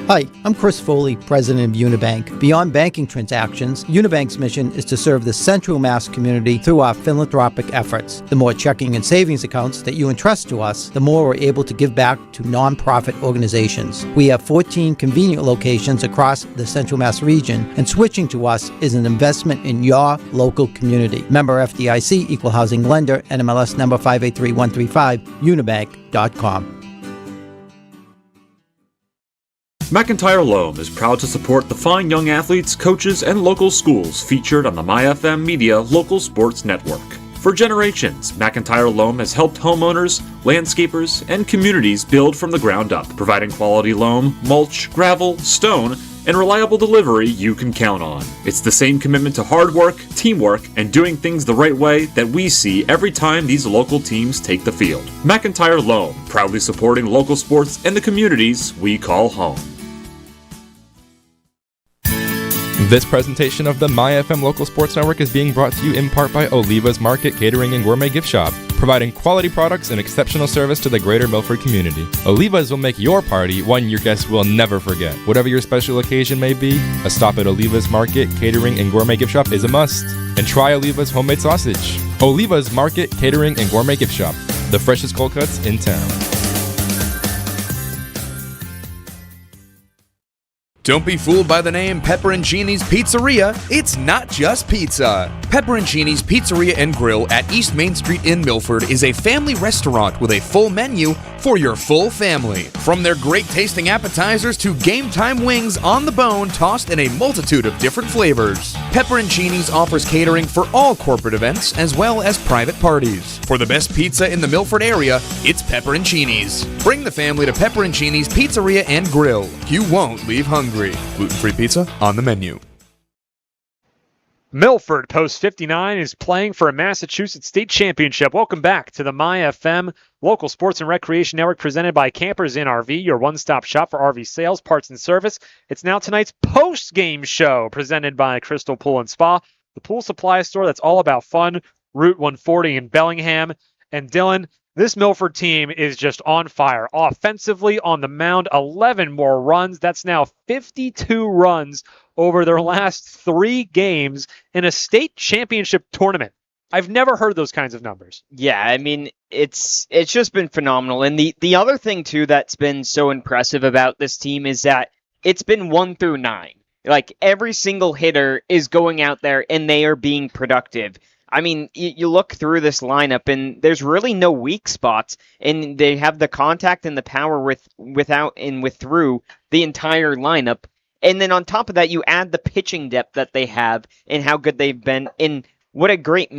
Hi, I'm Chris Foley, president of Unibank. Beyond banking transactions, Unibank's mission is to serve the Central Mass community through our philanthropic efforts. The more checking and savings accounts that you entrust to us, the more we're able to give back to nonprofit organizations. We have 14 convenient locations across the Central Mass region, and switching to us is an investment in your local community. Member FDIC, Equal Housing Lender, NMLS number 583135, unibank.com. McIntyre Loam is proud to support the fine young athletes, coaches, and local schools featured on the MyFM Media Local Sports Network. For generations, McIntyre Loam has helped homeowners, landscapers, and communities build from the ground up, providing quality loam, mulch, gravel, stone, and reliable delivery you can count on. It's the same commitment to hard work, teamwork, and doing things the right way that we see every time these local teams take the field. McIntyre Loam, proudly supporting local sports and the communities we call home. This presentation of the MyFM Local Sports Network is being brought to you in part by Oliva's Market, Catering, and Gourmet Gift Shop, providing quality products and exceptional service to the greater Milford community. Oliva's will make your party one your guests will never forget. Whatever your special occasion may be, a stop at Oliva's Market, Catering, and Gourmet Gift Shop is a must. And try Oliva's homemade sausage. Oliva's Market, Catering, and Gourmet Gift Shop, the freshest cold cuts in town. Don't be fooled by the name Pepperoncini's Pizzeria. It's not just pizza. Pepperoncini's Pizzeria and Grill at East Main Street in Milford is a family restaurant with a full menu for your full family. From their great tasting appetizers to game time wings on the bone tossed in a multitude of different flavors. Pepperoncini's offers catering for all corporate events as well as private parties. For the best pizza in the Milford area, it's Pepperoncini's. Bring the family to Pepperoncini's Pizzeria and Grill. You won't leave hungry. Gluten-free pizza on the menu. Milford Post 59 is playing for a Massachusetts State Championship. Welcome back to the MyFM Local Sports and Recreation Network, presented by Campers Inn RV, your one-stop shop for RV sales, parts, and service. It's now tonight's post-game show, presented by Crystal Pool and Spa, the pool supply store that's all about fun, Route 140 in Bellingham. And Dylan, this Milford team is just on fire. Offensively, on the mound, 11 more runs. That's now 52 runs over their last 3 games in a state championship tournament. I've never heard those kinds of numbers. Yeah, I mean, it's just been phenomenal. And the other thing, too, that's been so impressive about this team is that it's been 1 through 9. Like, every single hitter is going out there and they are being productive. I mean, you look through this lineup, and there's really no weak spots, and they have the contact and the power without and with through the entire lineup. And then on top of that, you add the pitching depth that they have and how good they've been, and what a great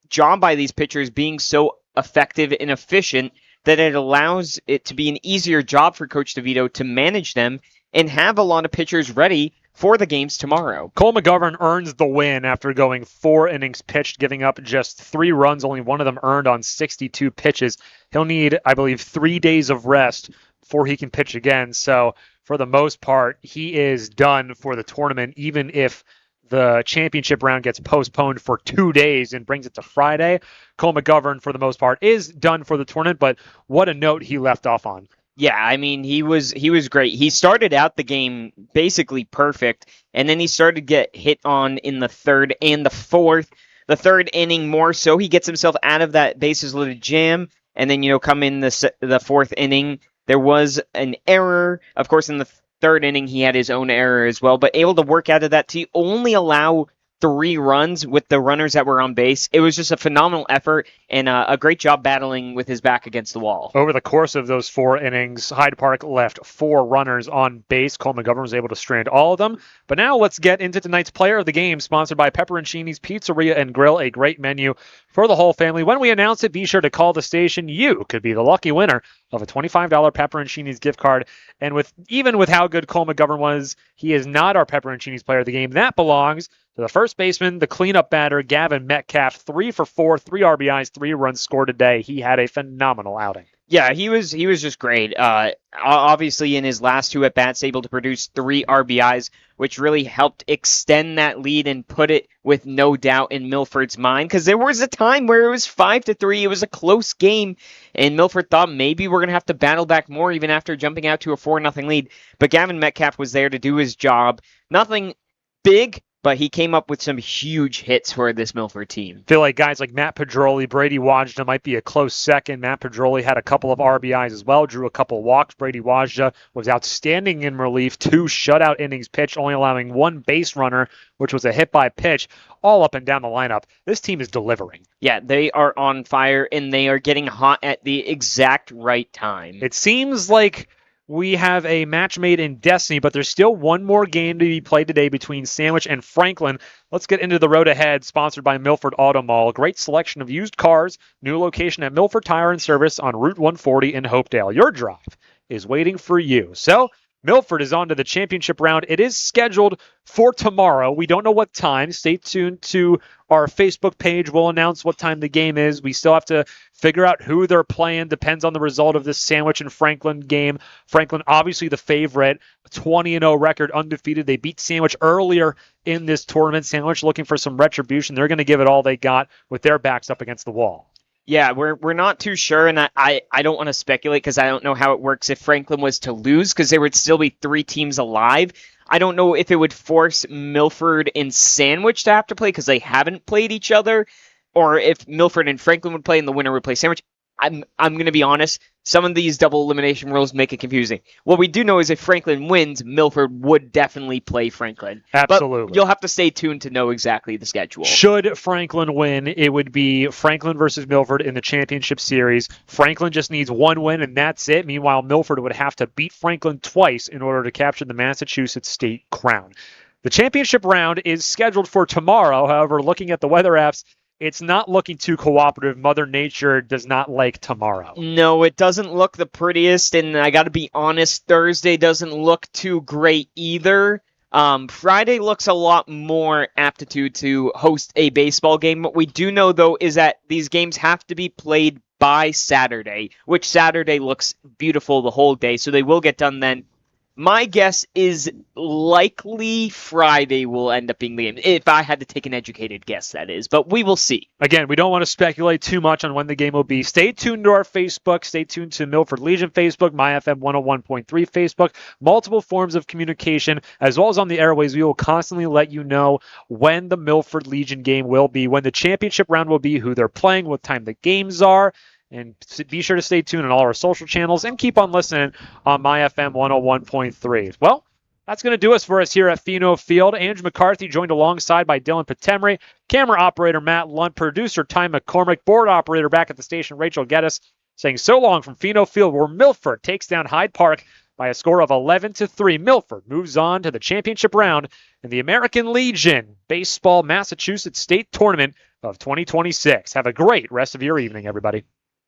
job by these pitchers being so effective and efficient that it allows it to be an easier job for Coach DeVito to manage them and have a lot of pitchers ready for the games tomorrow. Cole McGovern earns the win after going 4 innings pitched, giving up just 3 runs, only one of them earned on 62 pitches. He'll need, I believe, 3 days of rest before he can pitch again. So for the most part, he is done for the tournament, even if the championship round gets postponed for 2 days and brings it to Friday. Cole McGovern, for the most part, is done for the tournament, but what a note he left off on. Yeah, I mean, he was great. He started out the game basically perfect, and then he started to get hit on in the 3rd and the 4th. The 3rd inning more so, he gets himself out of that bases-loaded jam, and then, come in the 4th inning. There was an error. Of course, in the 3rd inning, he had his own error as well, but able to work out of that to only allow 3 runs with the runners that were on base. It was just a phenomenal effort and a great job battling with his back against the wall. Over the course of those 4 innings, Hyde Park left 4 runners on base. Cole McGovern was able to strand all of them. But now let's get into tonight's player of the game, sponsored by Pepperoncini's Pizzeria and Grill, a great menu for the whole family. When we announce it, be sure to call the station. You could be the lucky winner of a $25 Pepperoncini's gift card. And even with how good Cole McGovern was, he is not our Pepperoncini's player of the game. That belongs to the first baseman, the cleanup batter, Gavin Metcalf. 3 for 4, 3 RBIs, 3 runs scored today. He had a phenomenal outing. Yeah, he was just great. Obviously, in his last 2 at-bats, able to produce 3 RBIs, which really helped extend that lead and put it with no doubt in Milford's mind. Because there was a time where it was 5-3. It was a close game, and Milford thought maybe we're going to have to battle back more even after jumping out to a 4-0 lead. But Gavin Metcalf was there to do his job. Nothing big, but he came up with some huge hits for this Milford team. I feel like guys like Matt Pedroli, Brady Wajda might be a close second. Matt Pedroli had a couple of RBIs as well, drew a couple walks. Brady Wajda was outstanding in relief, 2 shutout innings pitched, only allowing 1 base runner, which was a hit by pitch, all up and down the lineup. This team is delivering. Yeah, they are on fire, and they are getting hot at the exact right time. It seems like we have a match made in destiny, but there's still one more game to be played today between Sandwich and Franklin. Let's get into the road ahead, sponsored by Milford Auto Mall. Great selection of used cars, new location at Milford Tire and Service on Route 140 in Hopedale. Your drive is waiting for you. So, Milford is on to the championship round. It is scheduled for tomorrow. We don't know what time. Stay tuned to our Facebook page. We'll announce what time the game is. We still have to figure out who they're playing. Depends on the result of this Sandwich and Franklin game. Franklin, obviously the favorite, 20-0 record, undefeated. They beat Sandwich earlier in this tournament. Sandwich looking for some retribution. They're going to give it all they got with their backs up against the wall. Yeah, we're not too sure, and I don't want to speculate because I don't know how it works if Franklin was to lose, because there would still be 3 teams alive. I don't know if it would force Milford and Sandwich to have to play because they haven't played each other, or if Milford and Franklin would play and the winner would play Sandwich. I'm going to be honest, some of these double elimination rules make it confusing. What we do know is if Franklin wins, Milford would definitely play Franklin. Absolutely. But you'll have to stay tuned to know exactly the schedule. Should Franklin win, it would be Franklin versus Milford in the championship series. Franklin just needs 1 win, and that's it. Meanwhile, Milford would have to beat Franklin twice in order to capture the Massachusetts state crown. The championship round is scheduled for tomorrow. However, looking at the weather apps, it's not looking too cooperative. Mother Nature does not like tomorrow. No, it doesn't look the prettiest, and I got to be honest, Thursday doesn't look too great either. Friday looks a lot more aptitude to host a baseball game. What we do know, though, is that these games have to be played by Saturday, which Saturday looks beautiful the whole day, so they will get done then. My guess is likely Friday will end up being the game, if I had to take an educated guess, that is. But we will see. Again, we don't want to speculate too much on when the game will be. Stay tuned to our Facebook. Stay tuned to Milford Legion Facebook, MyFM 101.3 Facebook. Multiple forms of communication, as well as on the airways. We will constantly let you know when the Milford Legion game will be, when the championship round will be, who they're playing, what time the games are. And be sure to stay tuned on all our social channels and keep on listening on MyFM 101.3. Well, that's going to do us for us here at Pheno Field. Andrew McCarthy joined alongside by Dylan Patemry, camera operator Matt Lunt, producer Ty McCormick, board operator back at the station Rachel Geddes, saying so long from Pheno Field, where Milford takes down Hyde Park by a score of 11-3. Milford moves on to the championship round in the American Legion Baseball Massachusetts State Tournament of 2026. Have a great rest of your evening, everybody.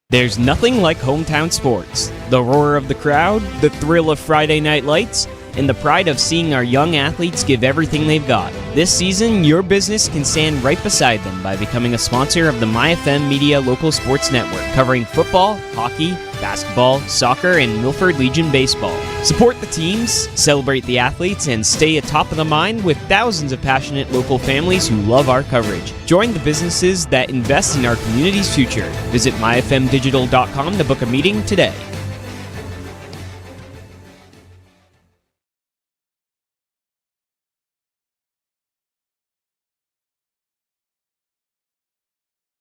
There's nothing like hometown sports. The roar of the crowd, the thrill of Friday night lights, and the pride of seeing our young athletes give everything they've got. This season, your business can stand right beside them by becoming a sponsor of the MyFM Media Local Sports Network, covering football, hockey, basketball, soccer, and Milford Legion baseball. Support the teams, celebrate the athletes, and stay atop of the mind with thousands of passionate local families who love our coverage. Join the businesses that invest in our community's future. Visit myfmdigital.com to book a meeting today.